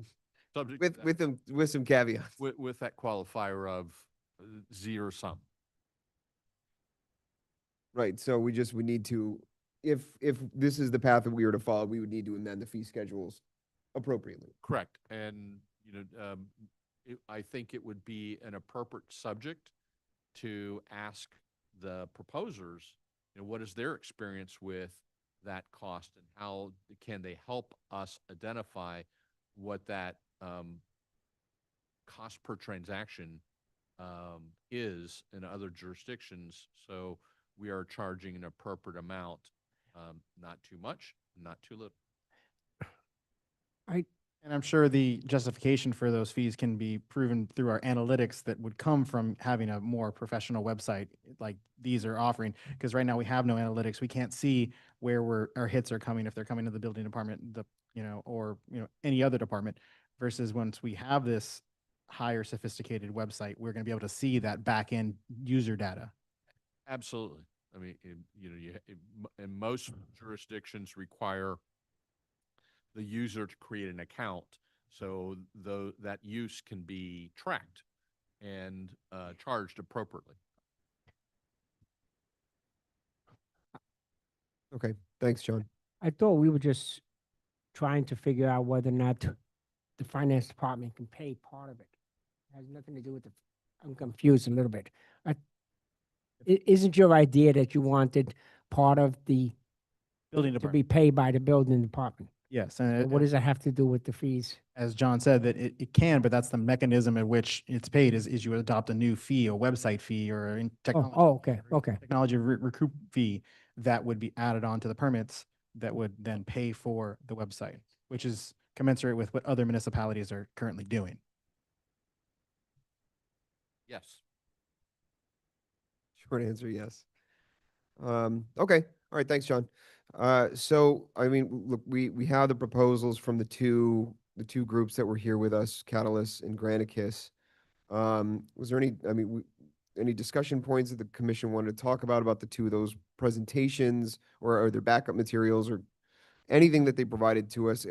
Subject With some caveats. With that qualifier of zero sum. Right. So we need to, if this is the path that we were to follow, we would need to amend the fee schedules appropriately. Correct. And I think it would be an appropriate subject to ask the proposers, what is their experience with that cost, and how can they help us identify what that cost per transaction is in other jurisdictions, so we are charging an appropriate amount, not too much, not too little. And I'm sure the justification for those fees can be proven through our analytics that would come from having a more professional website like these are offering. Because right now we have no analytics. We can't see where our hits are coming, if they're coming to the building department, or any other department. Versus once we have this higher sophisticated website, we're going to be able to see that back end user data. Absolutely. I mean, and most jurisdictions require the user to create an account, so that use can be tracked and charged appropriately. Okay, thanks, John. I thought we were just trying to figure out whether or not the finance department can pay part of it. It has nothing to do with I'm confused a little bit. Isn't your idea that you wanted part of the Building to department. be paid by the building department? Yes. So And what does that have to do with the fees? as John said, that it can, but that's the mechanism at which it's paid is you adopt a new fee, a website fee, or in technology. Okay. Technology recoup fee that would be added on to the permits that would then pay for the website, which is commensurate with what other municipalities are currently doing. Yes. Short answer, yes. Okay. All right. Thanks, John. So, I mean, look, we have the proposals from the two groups that were here with us, Catalyst and Granicus. Was there any, I mean, any discussion points that the commission wanted to talk about the two of those presentations, or are there backup materials or anything that they provided to us?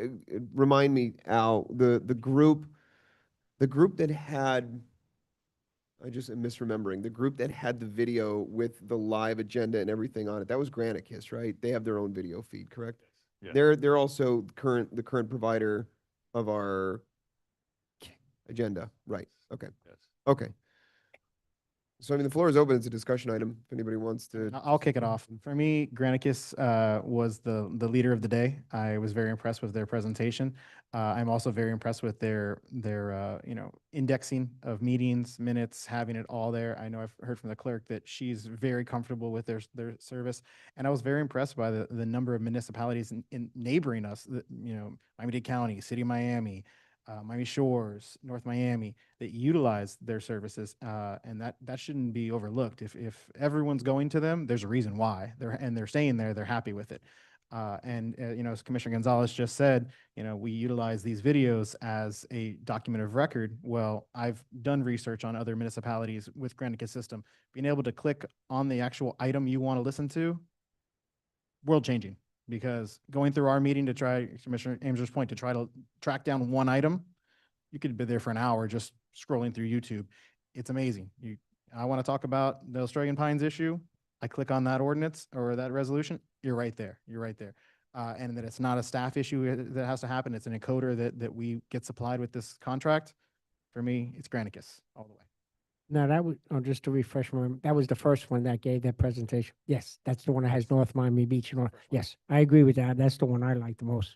Remind me, Al, the group that had, I just am misremembering, the group that had the video with the live agenda and everything on it, that was Granicus, right? They have their own video feed, correct? Yeah. They're also the current provider of our agenda, right? Okay. Yes. Okay. So I mean, the floor is open. It's a discussion item. If anybody wants to. I'll kick it off. For me, Granicus was the leader of the day. I was very impressed with their presentation. I'm also very impressed with their indexing of meetings, minutes, having it all there. I know I've heard from the clerk that she's very comfortable with their service, and I was very impressed by the number of municipalities in neighboring us. Miami-Dade County, City of Miami, Miami Shores, North Miami, that utilize their services, and that shouldn't be overlooked. If everyone's going to them, there's a reason why they're staying there. They're happy with it, as Commissioner Gonzalez just said, we utilize these videos as a document of record. Well, I've done research on other municipalities with Granicus system. Being able to click on the actual item you want to listen to, world changing. Because going through our meeting to try, Commissioner Ames's point, to try to track down one item, you could be there for an hour just scrolling through YouTube. It's amazing. I want to talk about the Australian Pines issue. I click on that ordinance or that resolution, you're right there. You're right there. And that it's not a staff issue that has to happen. It's an encoder that we get supplied with this contract. For me, it's Granicus all the way. No, that was, just to refresh my memory, that was the first one that gave that presentation. Yes, that's the one that has North Miami Beach and all. Yes, I agree with that. That's the one I like the most.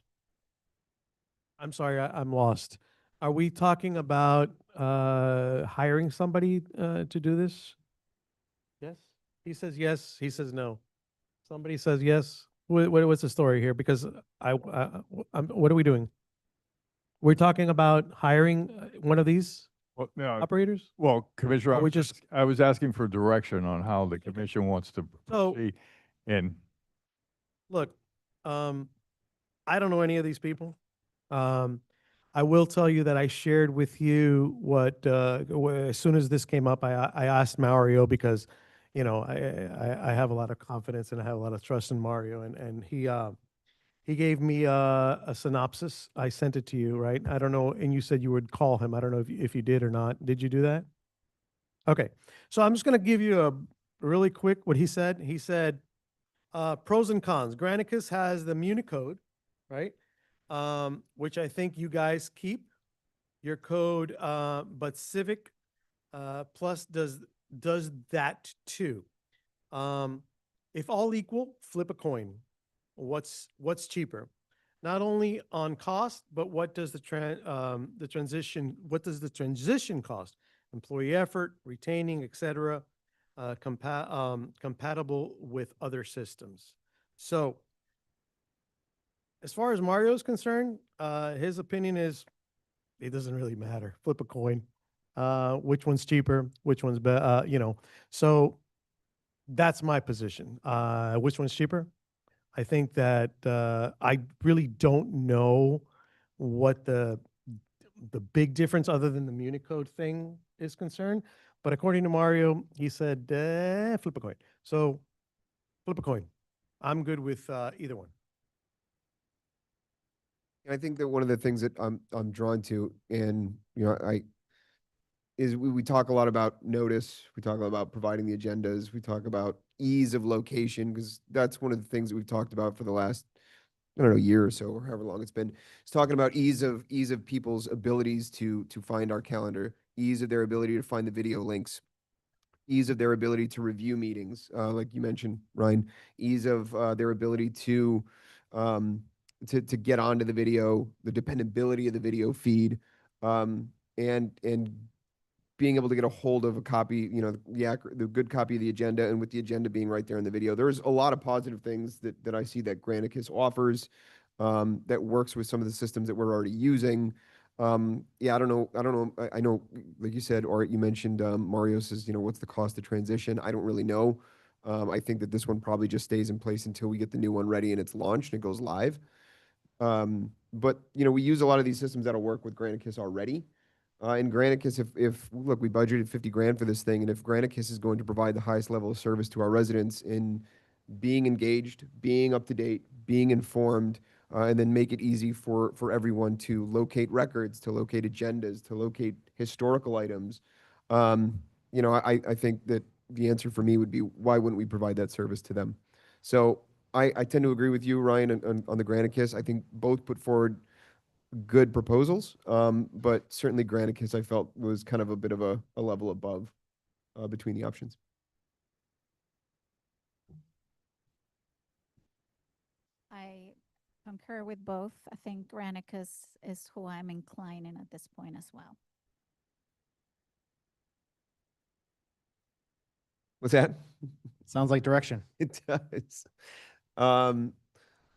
I'm sorry, I'm lost. Are we talking about hiring somebody to do this? Yes? He says yes, he says no. Somebody says yes. What's the story here? Because what are we doing? We're talking about hiring one of these Well, no, operators? well, Commissioner, Or we just, I was asking for direction on how the commission wants to So- proceed. And look, I don't know any of these people. I will tell you that I shared with you what, as soon as this came up, I asked Mario because, I have a lot of confidence and I have a lot of trust in Mario, and he gave me a synopsis. I sent it to you, right? I don't know, and you said you would call him. I don't know if you did or not. Did you do that? Okay, so I'm just going to give you a really quick what he said. He said, pros and cons. Granicus has the Municode, right? Which I think you guys keep your code, but Civic Plus does that too. If all equal, flip a coin. What's cheaper? Not only on cost, but what does the transition cost? Employee effort, retaining, etc. Compatible with other systems. So as far as Mario's concerned, his opinion is it doesn't really matter. Flip a coin. Which one's cheaper? Which one's better? So that's my position. Which one's cheaper? I think that I really don't know what the big difference other than the Municode thing is concerned. But according to Mario, he said, flip a coin. So flip a coin. I'm good with either one. I think that one of the things that I'm drawn to, and we talk a lot about notice. We talk about providing the agendas. We talk about ease of location, because that's one of the things that we've talked about for the last, I don't know, year or so, or however long it's been. It's talking about ease of people's abilities to find our calendar, ease of their ability to find the video links, ease of their ability to review meetings, like you mentioned, Ryan, ease of their ability to get onto the video, the dependability of the video feed, and being able to get a hold of a copy, the good copy of the agenda, and with the agenda being right there in the video. There's a lot of positive things that I see that Granicus offers. that works with some of the systems that we're already using. Yeah, I don't know. I know, like you said, or you mentioned, Mario says, what's the cost of transition? I don't really know. I think that this one probably just stays in place until we get the new one ready and it's launched and it goes live. But we use a lot of these systems that'll work with Granicus already. And Granicus, if look, we budgeted 50 grand for this thing, and if Granicus is going to provide the highest level of service to our residents in being engaged, being up to date, being informed, and then make it easy for everyone to locate records, to locate agendas, to locate historical items. I think that the answer for me would be, why wouldn't we provide that service to them? So I tend to agree with you, Ryan, on the Granicus. I think both put forward good proposals, but certainly Granicus I felt was kind of a bit of a level above between the options. I concur with both. I think Granicus is who I'm inclining at this point as well. What's that? Sounds like direction. It does.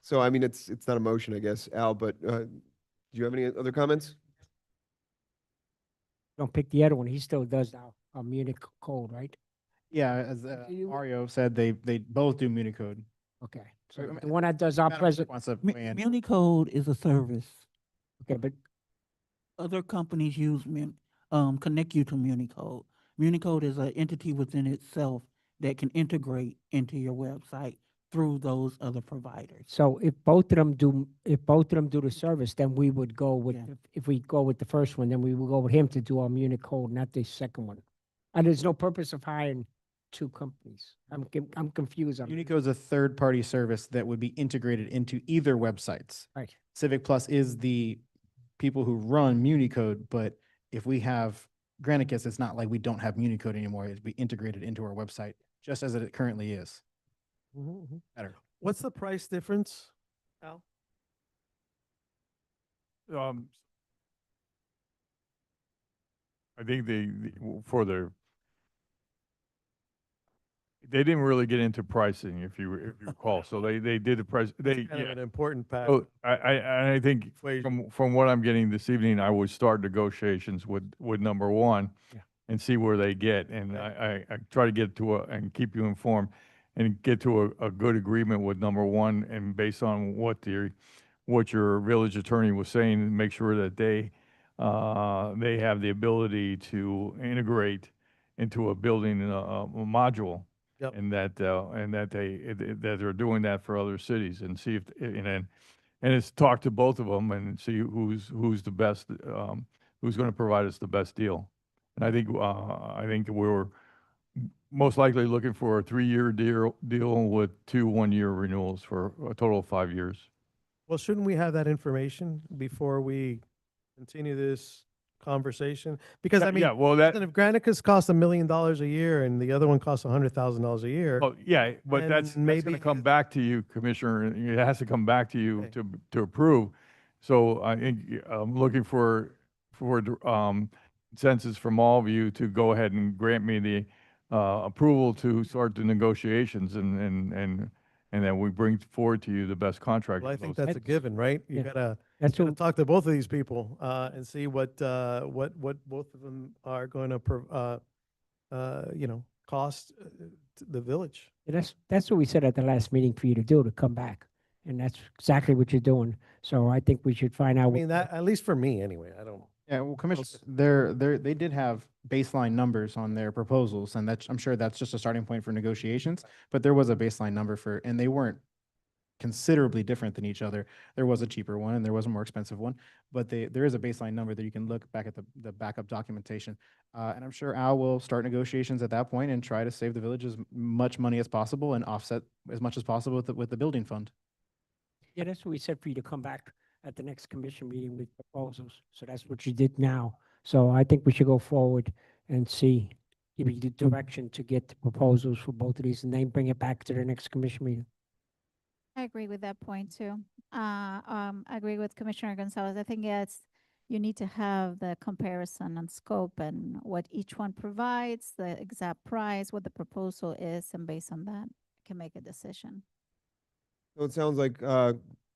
So I mean, it's not a motion, I guess, Al, but do you have any other comments? Don't pick the other one. He still does our Munich code, right? Yeah, as Mario said, they both do Municode. Okay. So, I So mean, the one that does our Madam president, wants to Mu- weigh in. Municode is a service. okay, but Other companies use connect you to Municode. Municode is an entity within itself that can integrate into your website through those other providers. so if both of them do the service, then we would go with, Yeah. if we go with the first one, then we will go with him to do our Munich code, not the second one. And there's no purpose of hiring two companies. I'm confused on it. Unico is a third-party service that would be integrated into either websites. Right. Civic Plus is the people who run Municode, but if we have Granicus, it's not like we don't have Municode anymore. It'd be integrated into our website, just as it currently is. Better. What's the price difference, Al? I think they didn't really get into pricing, if you recall. So they did the price. It's kind of an important part. Oh, I think Equation. from what I'm getting this evening, I would start negotiations with number one Yeah. and see where they get. And I try to get to and keep you informed and get to a good agreement with number one, and based on what your village attorney was saying, make sure that they have the ability to integrate into a building a module. Yep. And that they're doing that for other cities, and see if, and it's talk to both of them and see who's the best, who's going to provide us the best deal. And I think we're most likely looking for a 3-year deal with 2 1-year renewals for a total of 5 years. Well, shouldn't we have that information before we continue this conversation? Because I mean, yeah, well, listen, if Granicus costs $1 million a year and the other one costs $100,000 a year, Oh, yeah, but that's And going to maybe- come back to you, Commissioner. and It has to come back to you Okay. to approve. So I think I'm looking for consensus from all of you to go ahead and grant me the approval to start the negotiations, and then we bring forward to you the best contract. well, I for think those. that's a given, right? You Yeah. gotta That's gotta what, talk to both of these people and see what both of them are going to cost to the village. that's what we said at the last meeting for you to do, to come back. And that's exactly what you're doing. So I think we should find I out. mean, that, at least for me anyway, I don't. Yeah, well, Commissioner, Else- they did have baseline numbers on their proposals, and I'm sure that's just a starting point for negotiations, but there was a baseline number and they weren't considerably different than each other. There was a cheaper one and there was a more expensive one, but there is a baseline number that you can look back at the backup documentation. And I'm sure Al will start negotiations at that point and try to save the village as much money as possible and offset as much as possible with the building fund. Yeah, that's what we said for you to come back at the next commission meeting with proposals. So that's what you did now. So I think we should go forward and see, give you the direction to get the proposals for both of these and then bring it back to the next commission meeting. I agree with that point too. I agree with Commissioner Gonzalez. I think you need to have the comparison and scope and what each one provides, the exact price, what the proposal is, and based on that, can make a decision. So it sounds like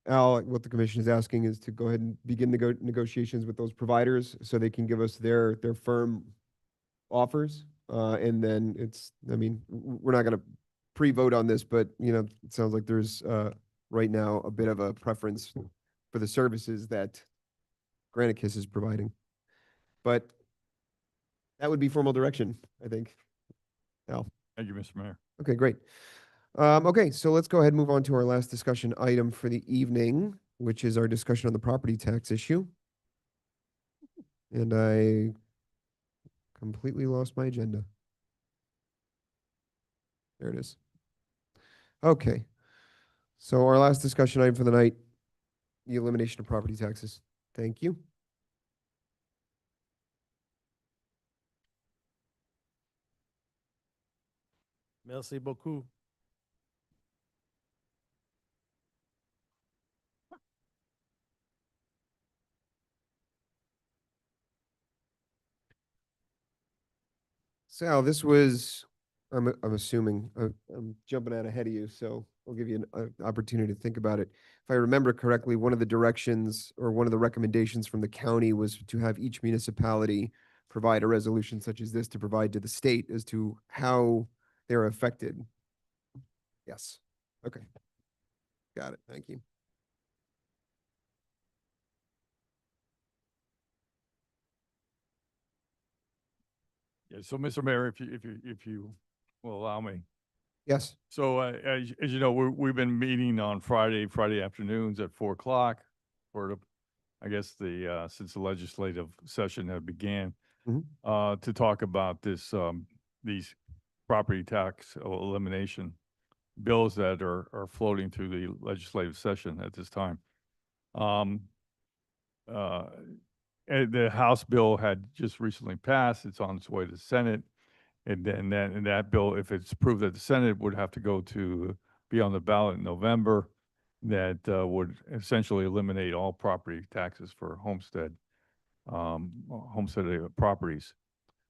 Al, what the commission is asking is to go ahead and begin negotiations with those providers so they can give us their firm offers. And then it's, I mean, we're not going to pre-vote on this, but it sounds like there's right now a bit of a preference for the services that Granicus is providing. But that would be formal direction, I think. Al. Thank you, Mr. Mayor. Okay, great. Okay, so let's go ahead and move on to our last discussion item for the evening, which is our discussion on the property tax issue. And I completely lost my agenda. There it is. Okay. So our last discussion item for the night, the elimination of property taxes. Thank you. Merci beaucoup. Sal, this was, I'm assuming, I'm jumping out ahead of you, so I'll give you an opportunity to think about it. If I remember correctly, one of the directions or one of the recommendations from the county was to have each municipality provide a resolution such as this to provide to the state as to how they're affected. Yes. Okay. Got it. Thank you. Yeah, so Mr. Mayor, if you will allow me. Yes. So as you know, we've been meeting on Friday afternoons at 4 o'clock for the, I guess since the legislative session had began, to talk about these property tax elimination bills that are floating through the legislative session at this time. And the House bill had just recently passed. It's on its way to the Senate. And then that bill, if it's approved at the Senate, would have to go to be on the ballot in November. That would essentially eliminate all property taxes for homestead properties.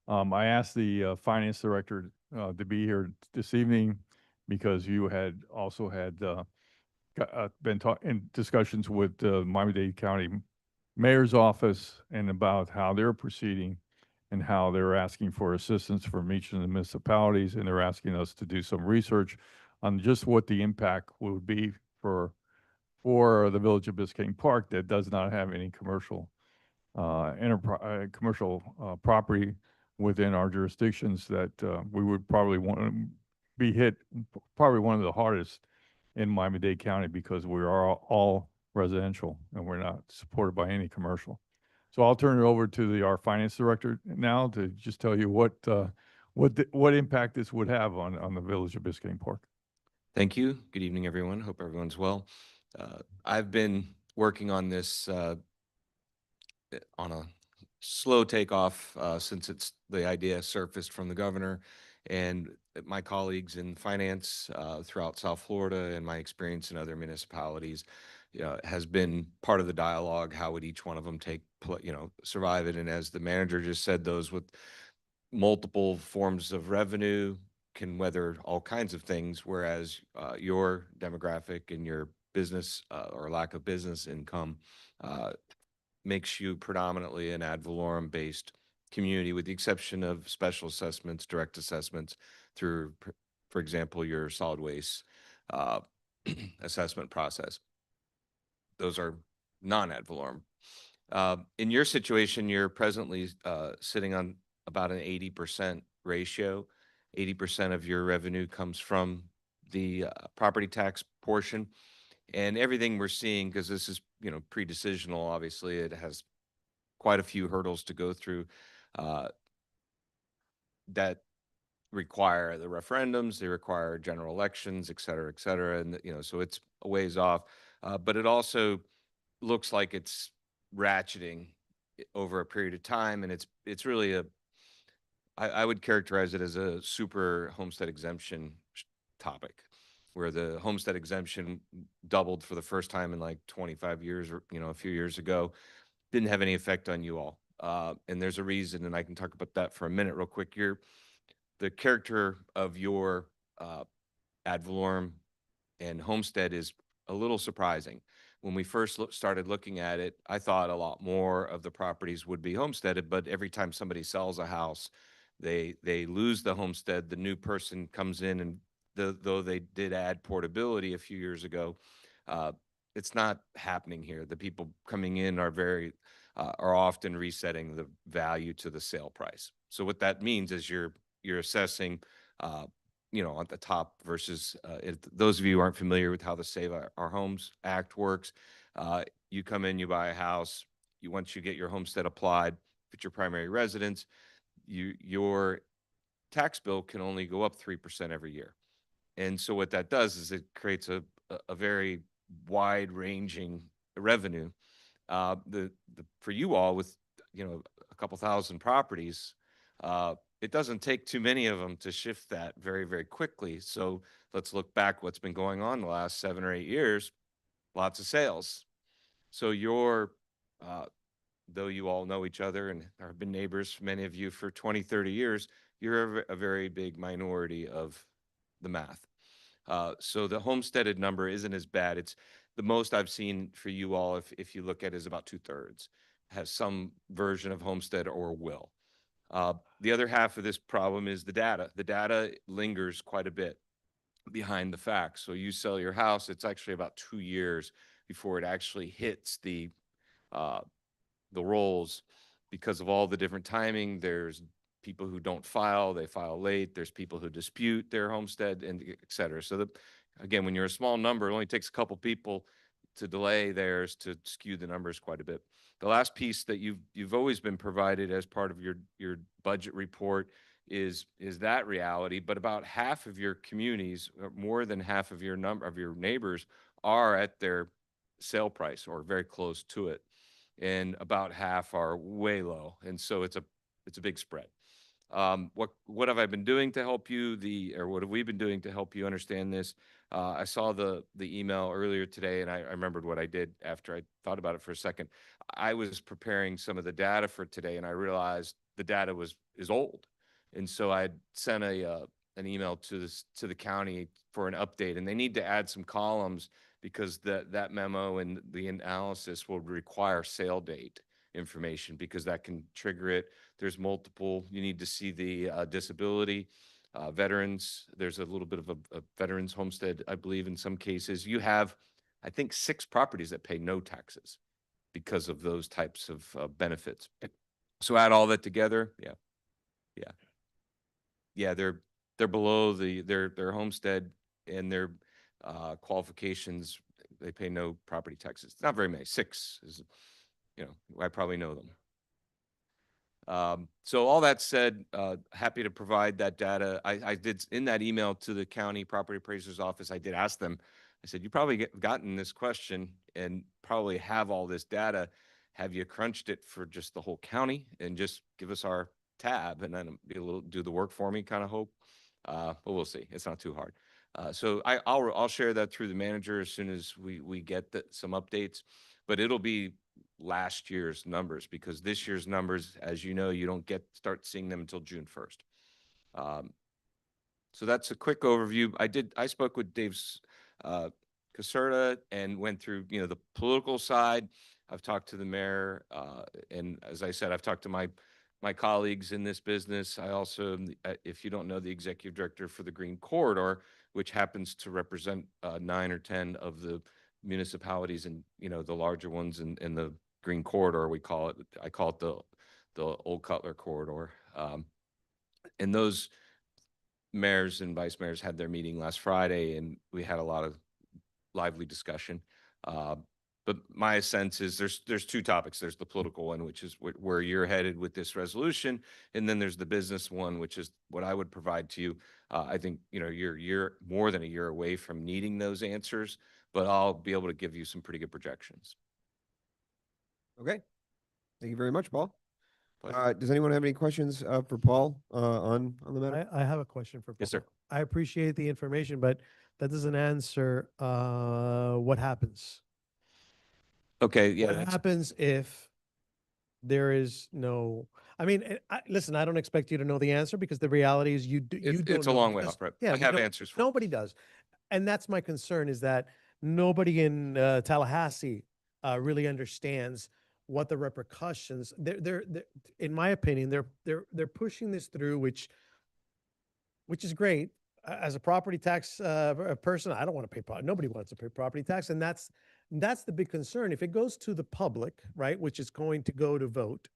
I asked the finance director to be here this evening because you had also had been in discussions with the Miami-Dade County Mayor's office and about how they're proceeding and how they're asking for assistance from each of the municipalities, and they're asking us to do some research on just what the impact would be for the Village of Biscayne Park that does not have any commercial property within our jurisdictions that we would probably want to be hit probably one of the hardest in Miami-Dade County because we are all residential and we're not supported by any commercial. So I'll turn it over to our finance director now to just tell you what impact this would have on the Village of Biscayne Park. Thank you. Good evening, everyone. Hope everyone's well. I've been working on this on a slow takeoff since the idea surfaced from the governor, and my colleagues in finance throughout South Florida and my experience in other municipalities has been part of the dialogue. How would each one of them survive it? And as the manager just said, those with multiple forms of revenue can weather all kinds of things, whereas your demographic and your business or lack of business income makes you predominantly an ad valorem based community, with the exception of special assessments, direct assessments through, for example, your solid waste assessment process. Those are non-ad valorem. In your situation, you're presently sitting on about an 80% ratio. 80% of your revenue comes from the property tax portion. And everything we're seeing, because this is, pre-decisional, obviously, it has quite a few hurdles to go through that require the referendums, they require general elections, et cetera, et cetera. And, so it's a ways off. But it also looks like it's ratcheting over a period of time. And it's really I would characterize it as a super homestead exemption topic, where the homestead exemption doubled for the first time in like 25 years, or, a few years ago, didn't have any effect on you all. And there's a reason, and I can talk about that for a minute real quick. The character of your ad valorem and homestead is a little surprising. when we first started looking at it, I thought a lot more of the properties would be homesteaded, but every time somebody sells a house, they lose the homestead. The new person comes in, and though they did add portability a few years ago, it's not happening here. The people coming in are often resetting the value to the sale price. So what that means is you're assessing, at the top versus, those of you who aren't familiar with how the Save Our Homes Act works, you come in, you buy a house, once you get your homestead applied, if it's your primary residence, your tax bill can only go up 3% every year. And so what that does is it creates a very wide ranging revenue. For you all with, a couple thousand properties, it doesn't take too many of them to shift that very, very quickly. So let's look back what's been going on the last 7 or 8 years, lots of sales. So though you all know each other and have been neighbors, many of you for 20, 30 years, you're a very big minority of the math. So the homesteaded number isn't as bad. It's the most I've seen for you all, if you look at it, is about 2/3 has some version of homestead or will. The other half of this problem is the data. The data lingers quite a bit behind the facts. So you sell your house, it's actually about 2 years before it actually hits the rolls because of all the different timing. There's people who don't file, they file late. There's people who dispute their homestead, and et cetera. So again, when you're a small number, it only takes a couple people to delay theirs to skew the numbers quite a bit. The last piece that you've always been provided as part of your budget report is that reality, but about half of your communities, or more than half of your neighbors, are at their sale price or very close to it, and about half are way low, and so it's a big spread. What have I been doing to help you? Or what have we been doing to help you understand this? I saw the email earlier today, and I remembered what I did after I thought about it for a second. I was preparing some of the data for today, and I realized the data is old, and so I sent an email to the county for an update, and they need to add some columns because that memo and the analysis will require sale date information because that can trigger it. There's multiple. You need to see the disability, veterans. There's a little bit of a veterans homestead, I believe, in some cases. You have, I think, 6 properties that pay no taxes because of those types of benefits. So add all that together, they're below their homestead and their qualifications. They pay no property taxes. Not very many. 6 is, I probably know them. So all that said, happy to provide that data. I did, in that email to the county property appraiser's office, I did ask them, I said, you probably gotten this question and probably have all this data. Have you crunched it for just the whole county and just give us our tab and then be able to do the work for me, kind of hope. But we'll see. It's not too hard. So I'll share that through the manager as soon as we get some updates, but it'll be last year's numbers because this year's numbers, as you know, you don't start seeing them until June 1st. So that's a quick overview. I spoke with Dave Caserta and went through, the political side. I've talked to the mayor, and as I said, I've talked to my colleagues in this business. I also, if you don't know, the executive director for the Green Corridor, which happens to represent 9 or 10 of the municipalities and, the larger ones in the Green Corridor, I call it the Old Cutler Corridor. And those mayors and vice mayors had their meeting last Friday, and we had a lot of lively discussion. But my sense is there's 2 topics. There's the political one, which is where you're headed with this resolution, and then there's the business one, which is what I would provide to you. I think you're more than a year away from needing those answers, but I'll be able to give you some pretty good projections. Okay. Thank you very much, Paul. Pleasure. Does anyone have any questions for Paul on the matter? I have a question for Paul. Yes, sir. I appreciate the information, but that doesn't answer what happens. Okay, yeah. What happens if there is no? I mean, listen, I don't expect you to know the answer because the reality is you don't It's a know long way because- off, right? Yeah, I have answers for you. Nobody does, and that's my concern. Is that nobody in Tallahassee really understands what the repercussions. They're in my opinion, they're pushing this through, which is great. As a property tax person, I don't want to pay. Nobody wants to pay property tax, and that's the big concern. If it goes to the public, right, which is going to go to vote,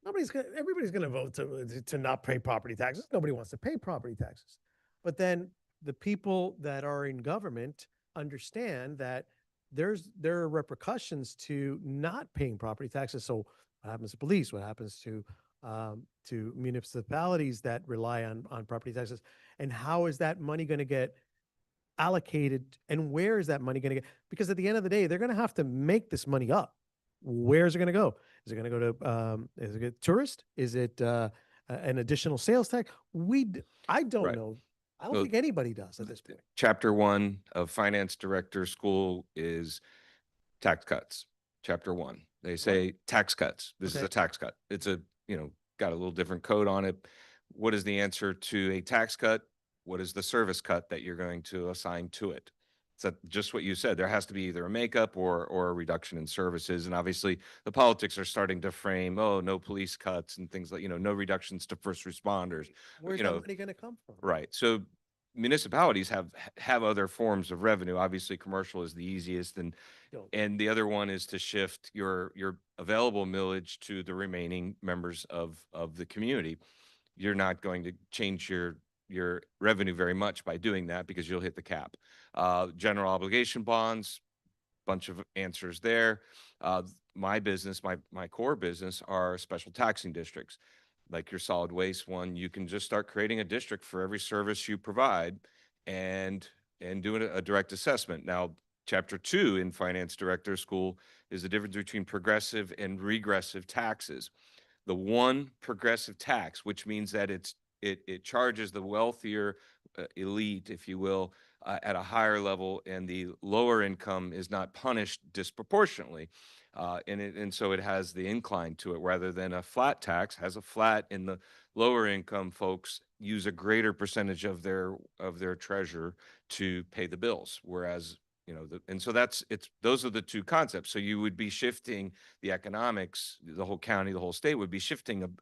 everybody's going to vote to not pay property taxes. Nobody wants to pay property taxes. But then the people that are in government understand that there are repercussions to not paying property taxes. So what happens to police? What happens to municipalities that rely on property taxes? And how is that money going to get allocated? And where is that money going to get? Because at the end of the day, they're going to have to make this money up. Where is it going to go? Is it going to go to is it a tourist? Is it an additional sales tax? I don't Right. know. I don't Well, think anybody does at this point. Chapter 1 of Finance Director School is tax cuts. Chapter 1. They say tax cuts. This is Okay. a tax cut. It's got a little different code on it. What is the answer to a tax cut? What is the service cut that you're going to assign to it? So just what you said, there has to be either a makeup or a reduction in services. And obviously the politics are starting to frame, oh, no police cuts and things like, no reductions to first responders. Where's you that know, money going to come from? Right. So municipalities have other forms of revenue. Obviously, commercial is the easiest, Yo. and the other one is to shift your available millage to the remaining members of the community. You're not going to change your revenue very much by doing that because you'll hit the cap. General obligation bonds, bunch of answers there. My business, my core business are special taxing districts. Like your solid waste one, you can just start creating a district for every service you provide and doing a direct assessment. Now, chapter 2 in Finance Director School is the difference between progressive and regressive taxes. The one progressive tax, which means that it charges the wealthier elite, if you will, at a higher level, and the lower income is not punished disproportionately. And so it has the incline to it rather than a flat tax has a flat, and the lower income folks use a greater percentage of their treasure to pay the bills. Whereas, and so those are the two concepts. So you would be shifting the economics, the whole county, the whole state would be shifting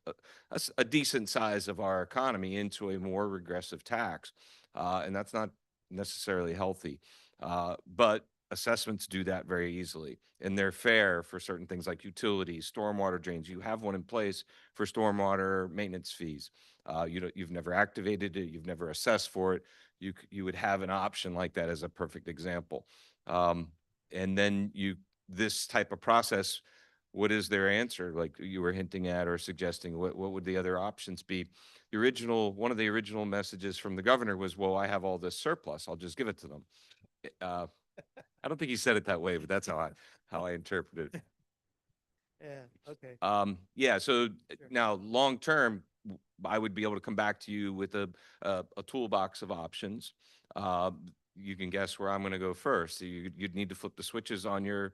a decent size of our economy into a more regressive tax. And that's not necessarily healthy. But assessments do that very easily, and they're fair for certain things like utilities, stormwater drains. You have one in place for stormwater maintenance fees. You've never activated it, you've never assessed for it. You would have an option like that as a perfect example. And then this type of process, what is their answer? Like you were hinting at or suggesting, what would the other options be? One of the original messages from the governor was, well, I have all this surplus, I'll just give it to them. I don't think he said it that way, but that's how I interpreted it. Yeah. Okay. Yeah. So now, long term, I would be able to come back to you with a toolbox of options. You can guess where I'm going to go first. You'd need to flip the switches on your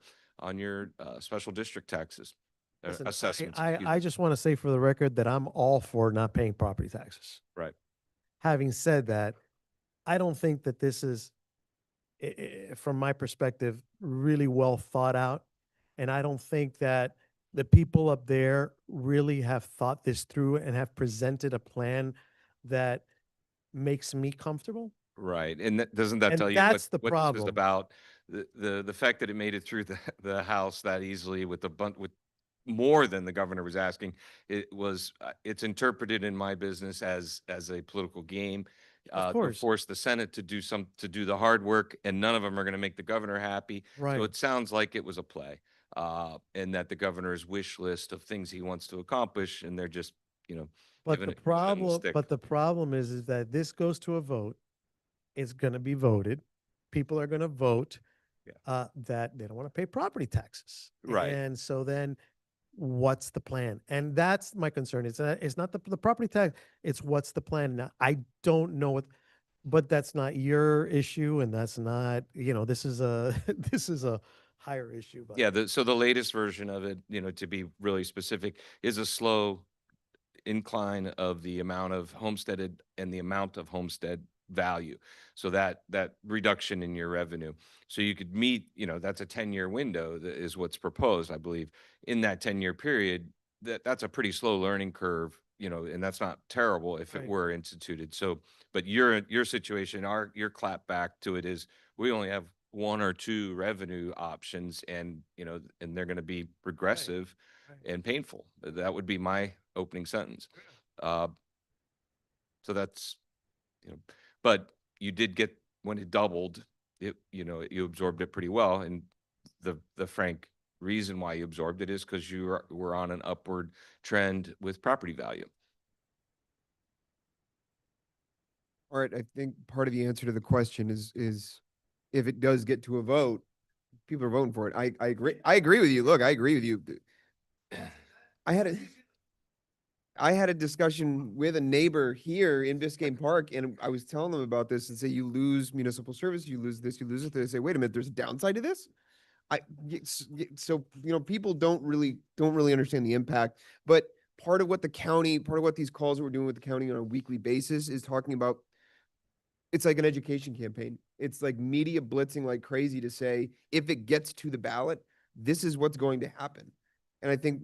special district taxes. Listen, Assessments. I just want to say for the record that I'm all for not paying property taxes. Right. Having said that, I don't think that this is, from my perspective, really well thought out. And I don't think that the people up there really have thought this through and have presented a plan that makes me comfortable. Right. And doesn't that And tell you that's what the this is problem. about? The fact that it made it through the House that easily with more than the governor was asking, it's interpreted in my business as a political game. Of To course. force the Senate to do the hard work, and none of them are going to make the governor happy. Right. So it sounds like it was a play, and that the governor's wish list of things he wants to accomplish, and they're just, But giving the it a problem, stick. but the problem is that this goes to a vote. It's going to be voted. People are going to vote that they don't want to pay property taxes. Right. And so then what's the plan? And that's my concern. It's not the property tax. It's what's the plan. Now, I don't know what, but that's not your issue. And that's not, this is a, this is a higher issue. But Yeah. So the latest version of it, to be really specific, is a slow incline of the amount of homesteaded and the amount of homestead value. So that reduction in your revenue. So you could meet, that's a 10-year window that is what's proposed, I believe. In that 10-year period, that's a pretty slow learning curve, and that's not terrible if it Right. were instituted. So, but your situation, your clap back to it is we only have one or two revenue options, and and they're going to be regressive Right. and painful. That would be my opening sentence. So that's, but you did get, when it doubled, you absorbed it pretty well. And the frank reason why you absorbed it is because you were on an upward trend with property value. All right, I think part of the answer to the question is if it does get to a vote, people are voting for it. I agree. I agree with you. Look, I agree with you. I had a discussion with a neighbor here in Biscayne Park, and I was telling them about this and say, you lose municipal service, you lose this, you lose it. They say, wait a minute, there's a downside to this? So, people don't really understand the impact, but part of what these calls that we're doing with the county on a weekly basis is talking about, it's like an education campaign. It's like media blitzing like crazy to say, if it gets to the ballot, this is what's going to happen. And I think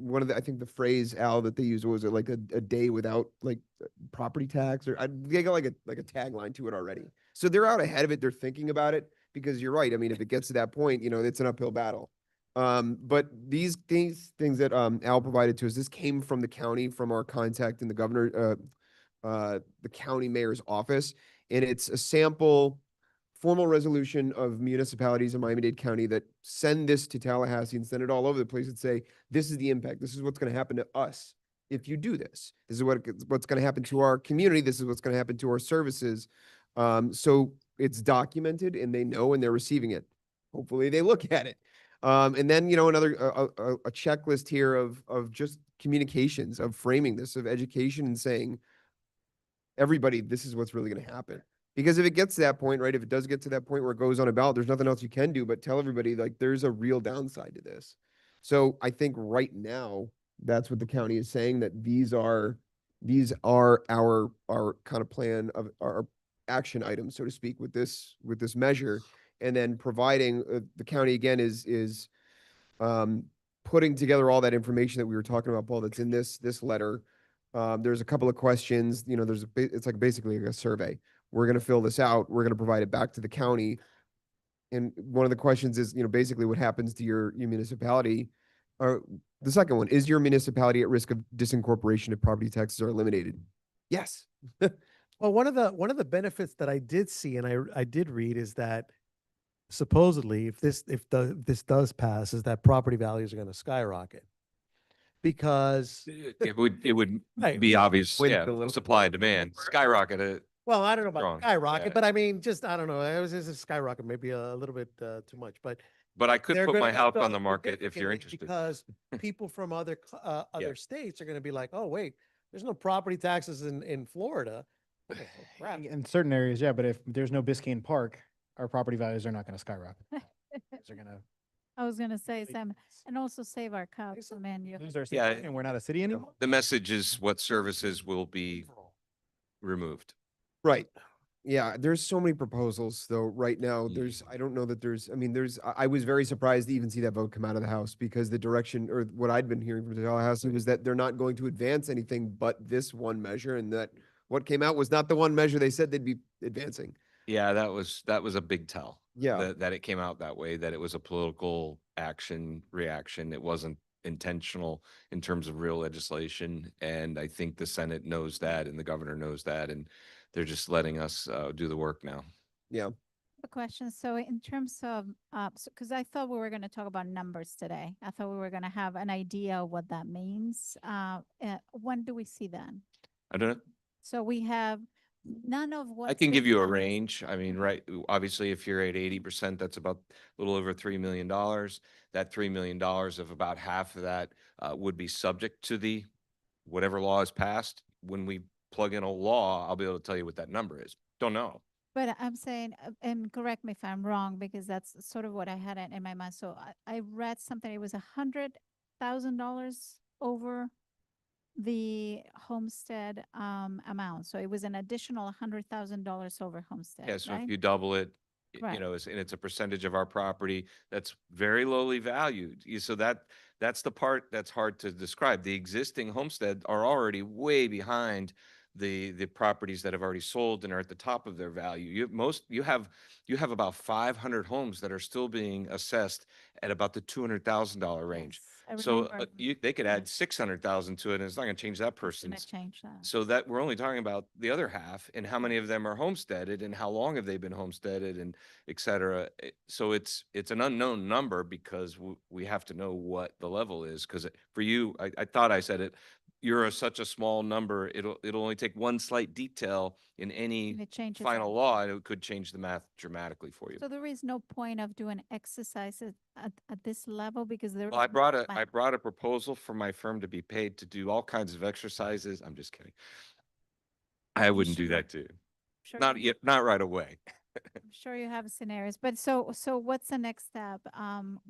the phrase, Al, that they used was it like a day without like property tax, or they got like a tagline to it already. So they're out ahead of it. They're thinking about it, because you're right. I mean, if it gets to that point, it's an uphill battle. But these things that Al provided to us, this came from the county, from our contact in the governor, the county mayor's office, and it's a sample formal resolution of municipalities in Miami-Dade County that send this to Tallahassee and send it all over the place and say, this is the impact. This is what's going to happen to us if you do this. This is what's going to happen to our community. This is what's going to happen to our services. So it's documented, and they know, and they're receiving it. Hopefully they look at it. And then, another a checklist here of just communications, of framing this, of education, and saying, everybody, this is what's really going to happen. Because if it gets to that point, right, if it does get to that point where it goes on a ballot, there's nothing else you can do but tell everybody, like, there's a real downside to this. So I think right now, that's what the county is saying, that these are our kind of plan of our action items, so to speak, with this measure. And then providing, the county again is putting together all that information that we were talking about, Paul, that's in this letter. There's a couple of questions, it's like basically a survey. We're going to fill this out. We're going to provide it back to the county. And one of the questions is, basically what happens to your municipality. Or the second one, is your municipality at risk of disincorporation if property taxes are eliminated? Yes. Well, one of the benefits that I did see, and I did read, is that supposedly if this does pass, is that property values are going to skyrocket, because It would Right. be obvious, Went yeah, a little- supply and demand skyrocket. well, I don't know about Strong, skyrocket, yeah. but I mean, just I don't know. It was just a skyrocket, maybe a little bit too much, but But I could they're put my gonna house go on the market if you're significantly, interested. because people from other states are going to be like, oh wait, there's no property taxes in Florida. Okay, well, crap. In certain areas, yeah, but if there's no Biscayne Park, our property values are not going to skyrocket. They're going to I was gonna say, Sam, and also save our cows, man. lose our Yeah. city, and we're not a city anymore. The message is what services will be removed. Right. Yeah, there's so many proposals though right now. I don't know that I was very surprised to even see that vote come out of the House, because the direction, or what I'd been hearing from Tallahassee, was that they're not going to advance anything but this one measure, and that what came out was not the one measure they said they'd be advancing. Yeah, that was a big tell. Yeah. That it came out that way, that it was a political reaction. It wasn't intentional in terms of real legislation. And I think the Senate knows that, and the governor knows that, and they're just letting us do the work now. Yeah. A question. So in terms of, because I thought we were going to talk about numbers today. I thought we were going to have an idea of what that means. When do we see that? I don't know. So we have none of what. I can give you a range. I mean, right, obviously, if you're at 80%, that's about a little over $3 million. That $3 million, of about half of that would be subject to the whatever law is passed. When we plug in a law, I'll be able to tell you what that number is. Don't know. But I'm saying, and correct me if I'm wrong, because that's sort of what I had in my mind. So I read something, it was $100,000 over the homestead amount. So it was an additional $100,000 over homestead, Yeah, so right? if you double it, you Correct. know, and it's a percentage of our property that's very lowly valued. So that's the part that's hard to describe. The existing homestead are already way behind the properties that have already sold and are at the top of their value. You have about 500 homes that are still being assessed at about the $200,000 range. Yes, I So remember. they could add 600,000 to it, and it's not going to change that It's gonna person's. change that. So that we're only talking about the other half and how many of them are homesteaded and how long have they been homesteaded and et cetera. So it's an unknown number because we have to know what the level is. Because for you, I thought I said it, such a small number. It'll only take one slight detail in any And it changes final everything. law and it could change the math dramatically for you. So there is no point of doing exercises at this level because there. Well, is no I math. brought a proposal for my firm to be paid to do all kinds of exercises. I'm just kidding. I wouldn't do that too. Sure Not you- yet, not right away. I'm sure you have scenarios, but so what's the next step?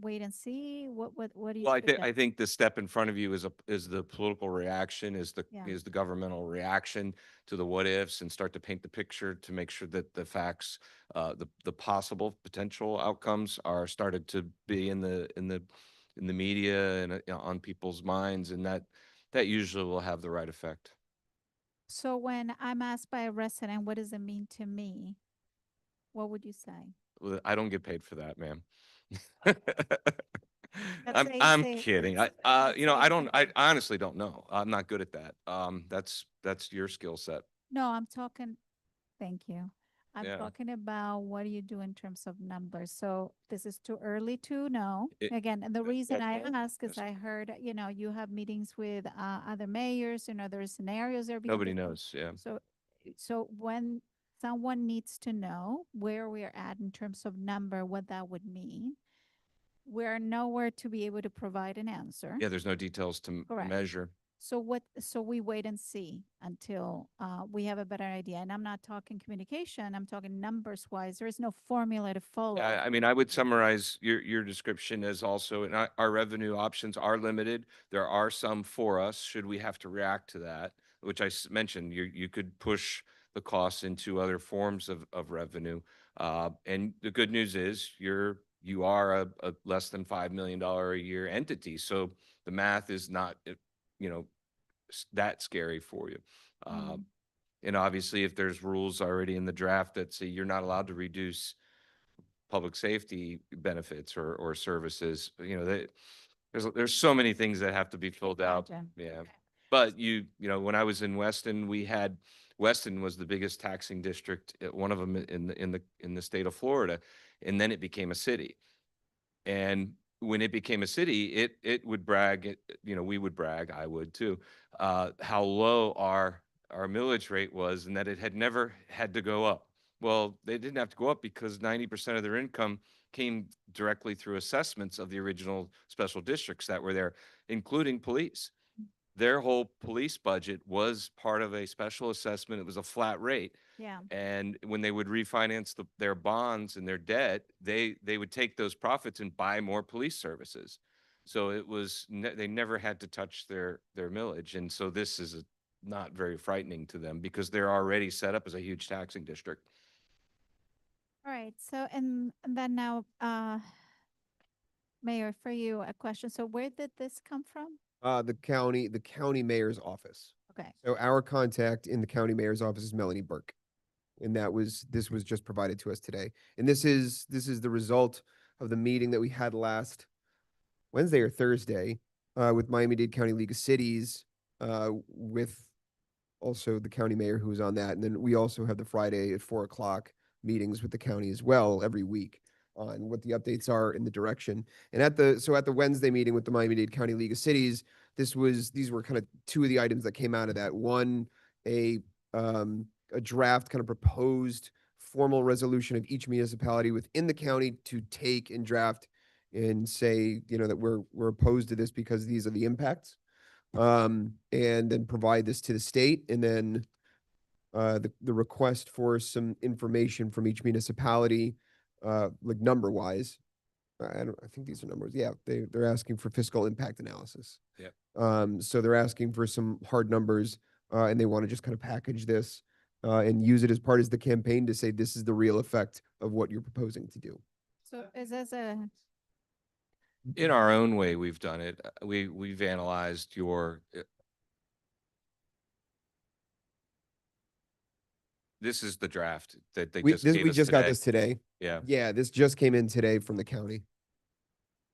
Wait and see. What do you? Well, I suggest? think the step in front of you is the political reaction, Yeah. is the governmental reaction to the what ifs and start to paint the picture to make sure that the facts, the possible potential outcomes are started to be in the media and on people's minds, and that usually will have the right effect. So when I'm asked by a resident, what does it mean to me? What would you say? Well, I don't get paid for that, ma'am. Let's say I'm it's a- kidding. let's say I honestly don't know. I'm not good at that. That's your skill set. No, I'm talking, thank you. I'm Yeah. talking about what do you do in terms of numbers? So this is too early to know. It- Again, and the reason I okay. ask is Yes. I heard, you have meetings with other mayors, there are scenarios there. being Nobody different. knows. Yeah. So when someone needs to know where we're at in terms of number, what that would mean, we're nowhere to be able to provide an answer. Yeah. There's no details to Correct. measure. So we wait and see until we have a better idea. And I'm not talking communication, I'm talking numbers wise. There is no formula to follow. Yeah, I mean, I would summarize your description as also, and our revenue options are limited. There are some for us, should we have to react to that, which I mentioned, you could push the costs into other forms of revenue. And the good news is you are a less than $5 million a year entity. So the math is not, that scary for you. And obviously, if there's rules already in the draft that say you're not allowed to reduce public safety benefits or services, there's so many things that have to be filled out. Imagine. Yeah. But when I was in Weston, Weston was the biggest taxing district, one of them in the state of Florida, and then it became a city. And when it became a city, it would brag, we would brag, I would too, how low our millage rate was and that it had never had to go up. Well, they didn't have to go up because 90% of their income came directly through assessments of the original special districts that were there, including police. Their whole police budget was part of a special assessment. It was a flat rate. Yeah. And when they would refinance their bonds and their debt, they would take those profits and buy more police services. So it was, they never had to touch their millage. And so this is not very frightening to them because they're already set up as a huge taxing district. All right. So, and then now, Mayor, for you, a question. So where did this come from? The county mayor's office. Okay. So our contact in the county mayor's office is Melanie Burke. And this was just provided to us today. And this is the result of the meeting that we had last Wednesday or Thursday with Miami-Dade County League of Cities, with also the county mayor who was on that. And then we also have the Friday at 4:00 meetings with the county as well every week on what the updates are in the direction. And at the Wednesday meeting with the Miami-Dade County League of Cities, these were kind of two of the items that came out of that. One, a draft kind of proposed formal resolution of each municipality within the county to take and draft and say, that we're opposed to this because these are the impacts. And then provide this to the state, and then the request for some information from each municipality, like number wise. I think these are numbers. Yeah, they're asking for fiscal impact analysis. Yep. So they're asking for some hard numbers, and they want to just kind of package this and use it as part of the campaign to say this is the real effect of what you're proposing to do. So is this a, In our own way, we've done it. We've analyzed your, this is the draft that they just gave We us just got today. this today. Yeah. Yeah, this just came in today from the county.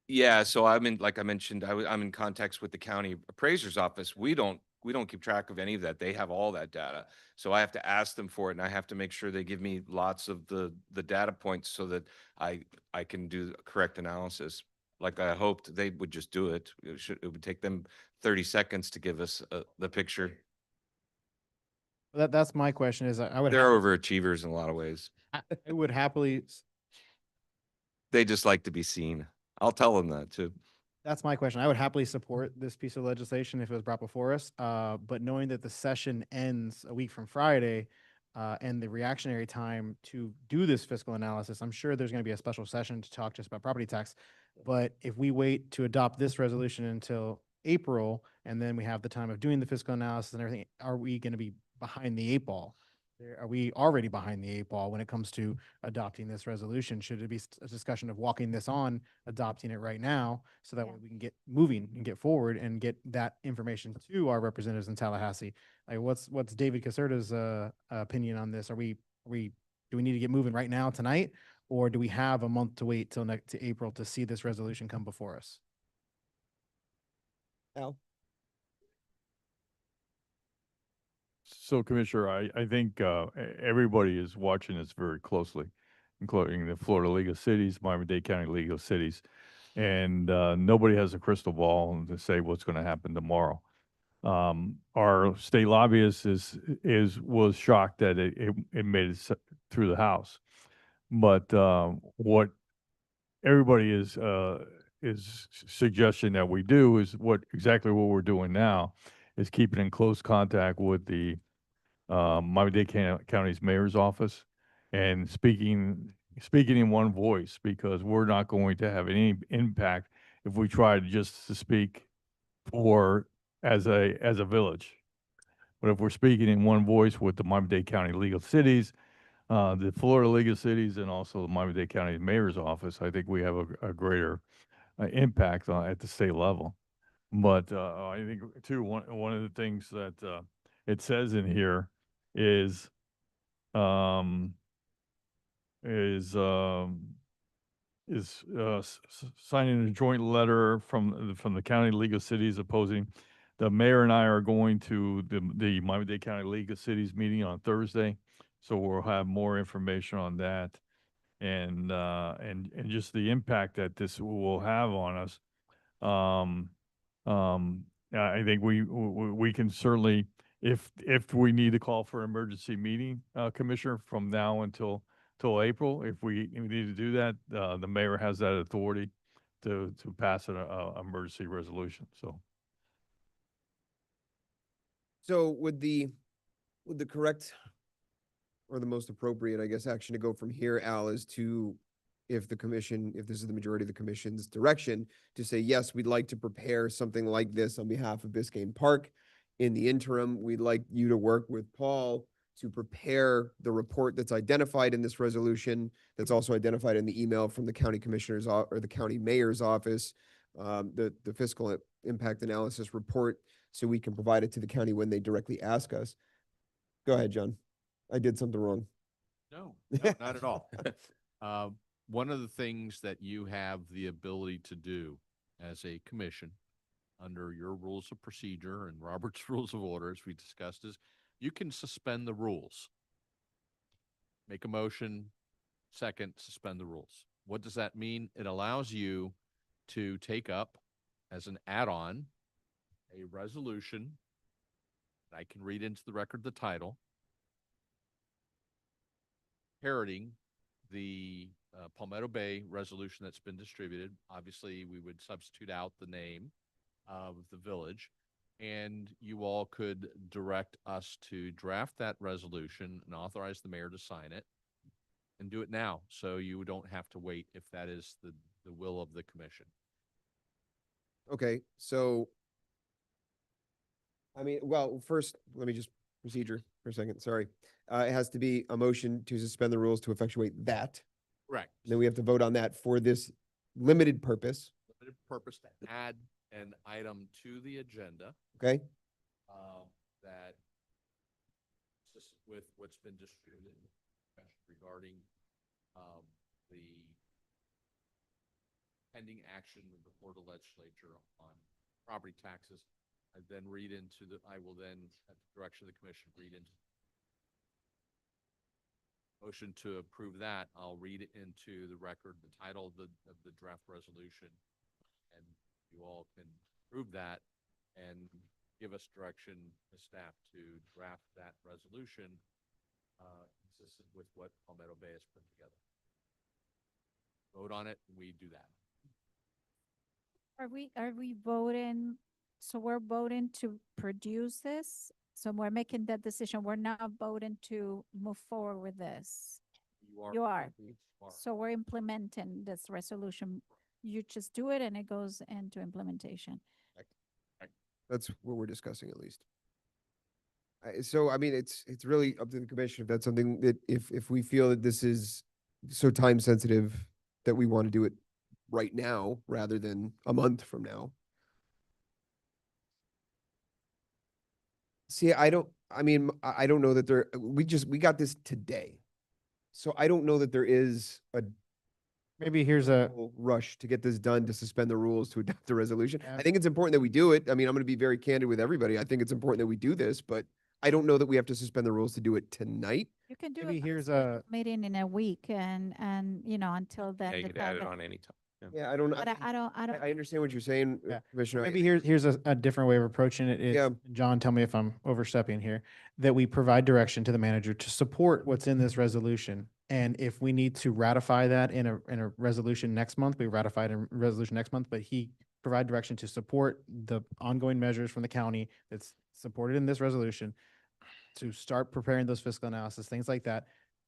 Yeah, so I'm in, like I mentioned, I'm in contacts with the county appraiser's office. We don't keep track of any of that. They have all that data. So I have to ask them for it, and I have to make sure they give me lots of the data points so that I can do correct analysis. Like I hoped they would just do it. It would take them 30 seconds to give us the picture. That's my question is I would They're overachievers in a lot of ways. I would happily, They just like to be seen. I'll tell them that too. that's my question. I would happily support this piece of legislation if it was brought before us. But knowing that the session ends a week from Friday, and the reactionary time to do this fiscal analysis, I'm sure there's going to be a special session to talk just about property tax. But if we wait to adopt this resolution until April, and then we have the time of doing the fiscal analysis and everything, are we going to be behind the 8 ball? Are we already behind the 8 ball when it comes to adopting this resolution? Should it be a discussion of walking this on, adopting it right now, so that way we can get moving and get forward and get that information to our representatives in Tallahassee? Like, what's David Caserta's opinion on this? Do we need to get moving right now tonight, or do we have a month to wait till next to April to see this resolution come before us? Al? So Commissioner, I think everybody is watching this very closely, including the Florida League of Cities, Miami-Dade County League of Cities. And nobody has a crystal ball to say what's going to happen tomorrow. Our state lobbyist was shocked that it made it through the House. But what everybody is suggesting that we do is exactly what we're doing now, is keeping in close contact with the Miami-Dade County's mayor's office and speaking in one voice, because we're not going to have any impact if we try to speak as a village. But if we're speaking in one voice with the Miami-Dade County League of Cities, the Florida League of Cities, and also the Miami-Dade County mayor's office, I think we have a greater impact at the state level. But I think too, one of the things that it says in here is signing a joint letter from the County League of Cities opposing. The mayor and I are going to the Miami-Dade County League of Cities meeting on Thursday, so we'll have more information on that, and just the impact that this will have on us. I think we can certainly, if we need to call for an emergency meeting, Commissioner, from now until April, if we need to do that, the mayor has that authority to pass an emergency resolution. So would the correct or the most appropriate, I guess, action to go from here, Al, is to, if this is the majority of the commission's direction, to say, yes, we'd like to prepare something like this on behalf of Biscayne Park. In the interim, we'd like you to work with Paul to prepare the report that's identified in this resolution, that's also identified in the email from the county commissioner's or the county mayor's office, the fiscal impact analysis report, so we can provide it to the county when they directly ask us. Go ahead, John. I did something wrong. No, not at all. One of the things that you have the ability to do as a commission under your rules of procedure and Robert's Rules of Order, as we discussed, is you can suspend the rules. Make a motion, second, suspend the rules. What does that mean? It allows you to take up as an add-on a resolution. I can read into the record the title, parroting the Palmetto Bay resolution that's been distributed. Obviously, we would substitute out the name of the village, and you all could direct us to draft that resolution and authorize the mayor to sign it, and do it now, so you don't have to wait if that is the will of the commission. Okay, so I mean, well, first, let me just procedure for a second, sorry. It has to be a motion to suspend the rules to effectuate that. Correct. Then we have to vote on that for this limited purpose, Limited purpose to add an item to the agenda, okay? that just with what's been distributed regarding, the pending action of the Florida legislature on property taxes. I then read into I will then, at the direction of the commission, read into motion to approve that. I'll read it into the record, the title of the draft resolution, and you all can approve that and give us direction as staff to draft that resolution, consistent with what Palmetto Bay has put together. Vote on it, and we do that. Are we voting, so we're voting to produce this? So we're making that decision. We're not voting to move forward with this. You are. So we're implementing this resolution. You just do it and it goes into implementation. That's what we're discussing at least. So, I mean, it's really up to the commission if that's something that, if we feel that this is so time sensitive that we want to do it right now rather than a month from now. See, I don't know that we got this today. So I don't know that there is a Maybe here's a, whole rush to get this done, to suspend the rules, to adopt a resolution. Yeah. I think it's important that we do it. I mean, I'm going to be very candid with everybody. I think it's important that we do this, but I don't know that we have to suspend the rules to do it tonight. You can do maybe a here's special a, meeting in a week and, you know, until then. Yeah, you the could add it public- on any time. Yeah, I don't, But I don't, I understand what you're saying, Yeah. Commissioner. maybe here's a different way of approaching it. Yeah. Is, John, tell me if I'm overstepping here, that we provide direction to the manager to support what's in this resolution. And if we need to ratify that in a resolution next month, we ratify it in resolution next month, but he provide direction to support the ongoing measures from the county that's supported in this resolution to start preparing those fiscal analysis, things like that.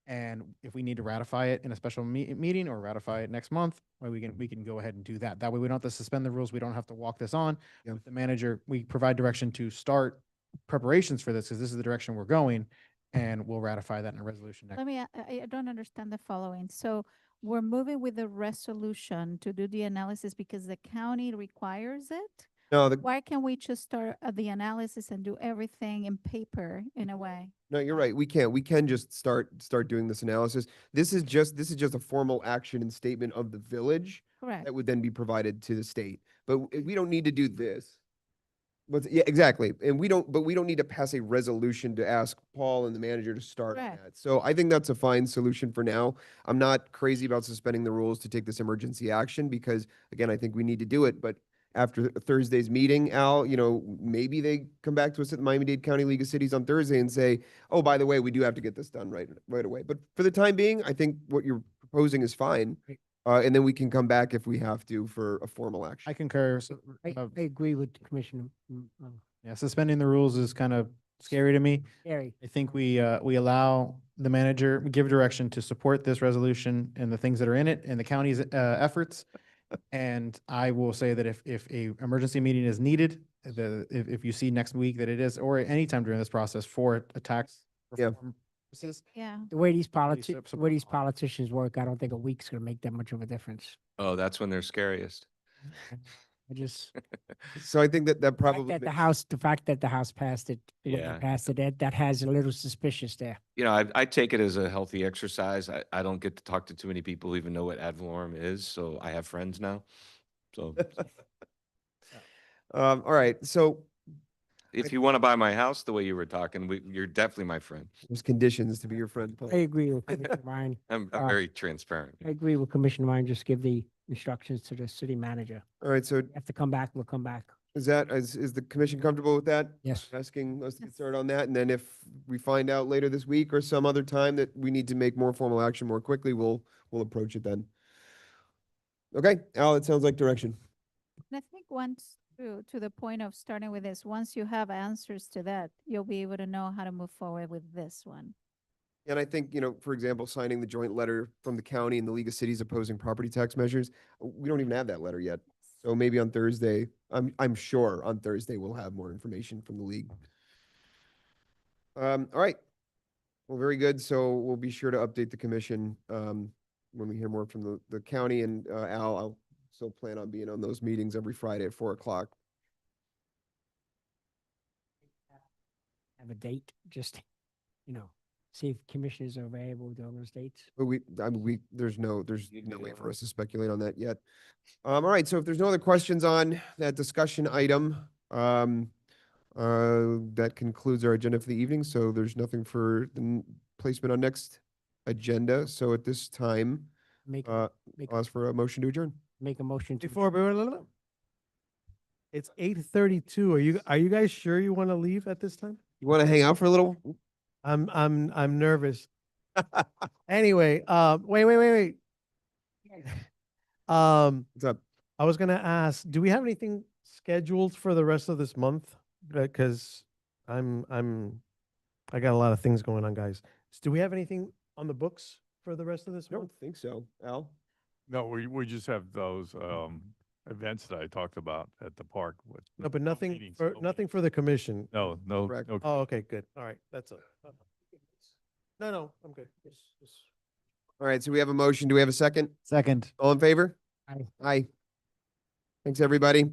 And if we need to ratify it in a special meeting or ratify it next month, well, we can go ahead and do that. That way we don't have to suspend the rules. We don't have to walk this on. Yeah. With the manager, we provide direction to start preparations for this because this is the direction we're going, and we'll ratify that in a resolution next. Let me, I don't understand the following. So we're moving with the resolution to do the analysis because the county requires it? No, Why can't we just start the analysis and do everything in paper in a way? no, you're right. We can just start doing this analysis. This is just a formal action and statement of the village Correct. that would then be provided to the state. But we don't need to do this. But yeah, exactly. And we don't need to pass a resolution to ask Paul and the manager to start on Correct. that. So I think that's a fine solution for now. I'm not crazy about suspending the rules to take this emergency action because, again, I think we need to do it. But after Thursday's meeting, Al, maybe they come back to us at the Miami-Dade County League of Cities on Thursday and say, oh, by the way, we do have to get this done right away. But for the time being, I think what you're proposing is fine. And then we can come back if we have to for a formal action. I concur. I agree with Commissioner. Yeah, suspending the rules is kind of scary to me. Gary, I think we allow the manager, we give direction to support this resolution and the things that are in it and the county's efforts. And I will say that if a emergency meeting is needed, if you see next week that it is, or anytime during this process for a tax Yeah. reform purposes, Yeah. the way these support politicians work, I don't think a week's gonna make that much of a difference. Oh, that's when they're scariest. I just, So I think that the probably. fact that the House passed it, the way they Yeah. passed it, that has a little suspicious there. You know, I take it as a healthy exercise. I don't get to talk to too many people who even know what ad valorem is, so I have friends now. So All right, so if you want to buy my house the way you were talking, you're definitely my friend. there's conditions to be your friend, Paul. I agree with Commissioner Ryan. I'm Uh, very transparent. I agree with Commissioner Ryan. Just give the instructions to the city manager. All right, so You have to come back, we'll come back. is the commission comfortable with that? Yes. Asking us to get Yes. started on that, and then if we find out later this week or some other time that we need to make more formal action more quickly, we'll approach it then. Okay, Al, it sounds like direction. And I think once to the point of starting with this, once you have answers to that, you'll be able to know how to move forward with this one. And I think, for example, signing the joint letter from the county and the League of Cities opposing property tax measures, we don't even have that letter yet. So maybe on Thursday, I'm sure on Thursday we'll have more information from the league. All right. Well, very good. So we'll be sure to update the commission when we hear more from the county, and Al, I'll still plan on being on those meetings every Friday at 4:00. Have a date, just, see if commissioners are available during those dates. But there's no way for us to speculate on that yet. All right, so if there's no other questions on that discussion item, that concludes our agenda for the evening. So there's nothing for the placement on next agenda. So at this time, Make, make, I'll ask for a motion to adjourn. make a motion to. Before, it's 8:32. Are you guys sure you want to leave at this time? You want to hang out for a little? I'm nervous. Anyway, wait. What's up? I was gonna ask, do we have anything scheduled for the rest of this month? Because I got a lot of things going on, guys. Do we have anything on the books for the rest of this I month? don't think so. Al? No, we just have those events that I talked about at the park with. No, but meetings, nothing for the commission. No, Correct. no. Oh, okay, good. All right, that's it. No, I'm good. All right, so we have a motion. Do we have a second? Second. All in favor? Aye. Aye. Thanks, everybody.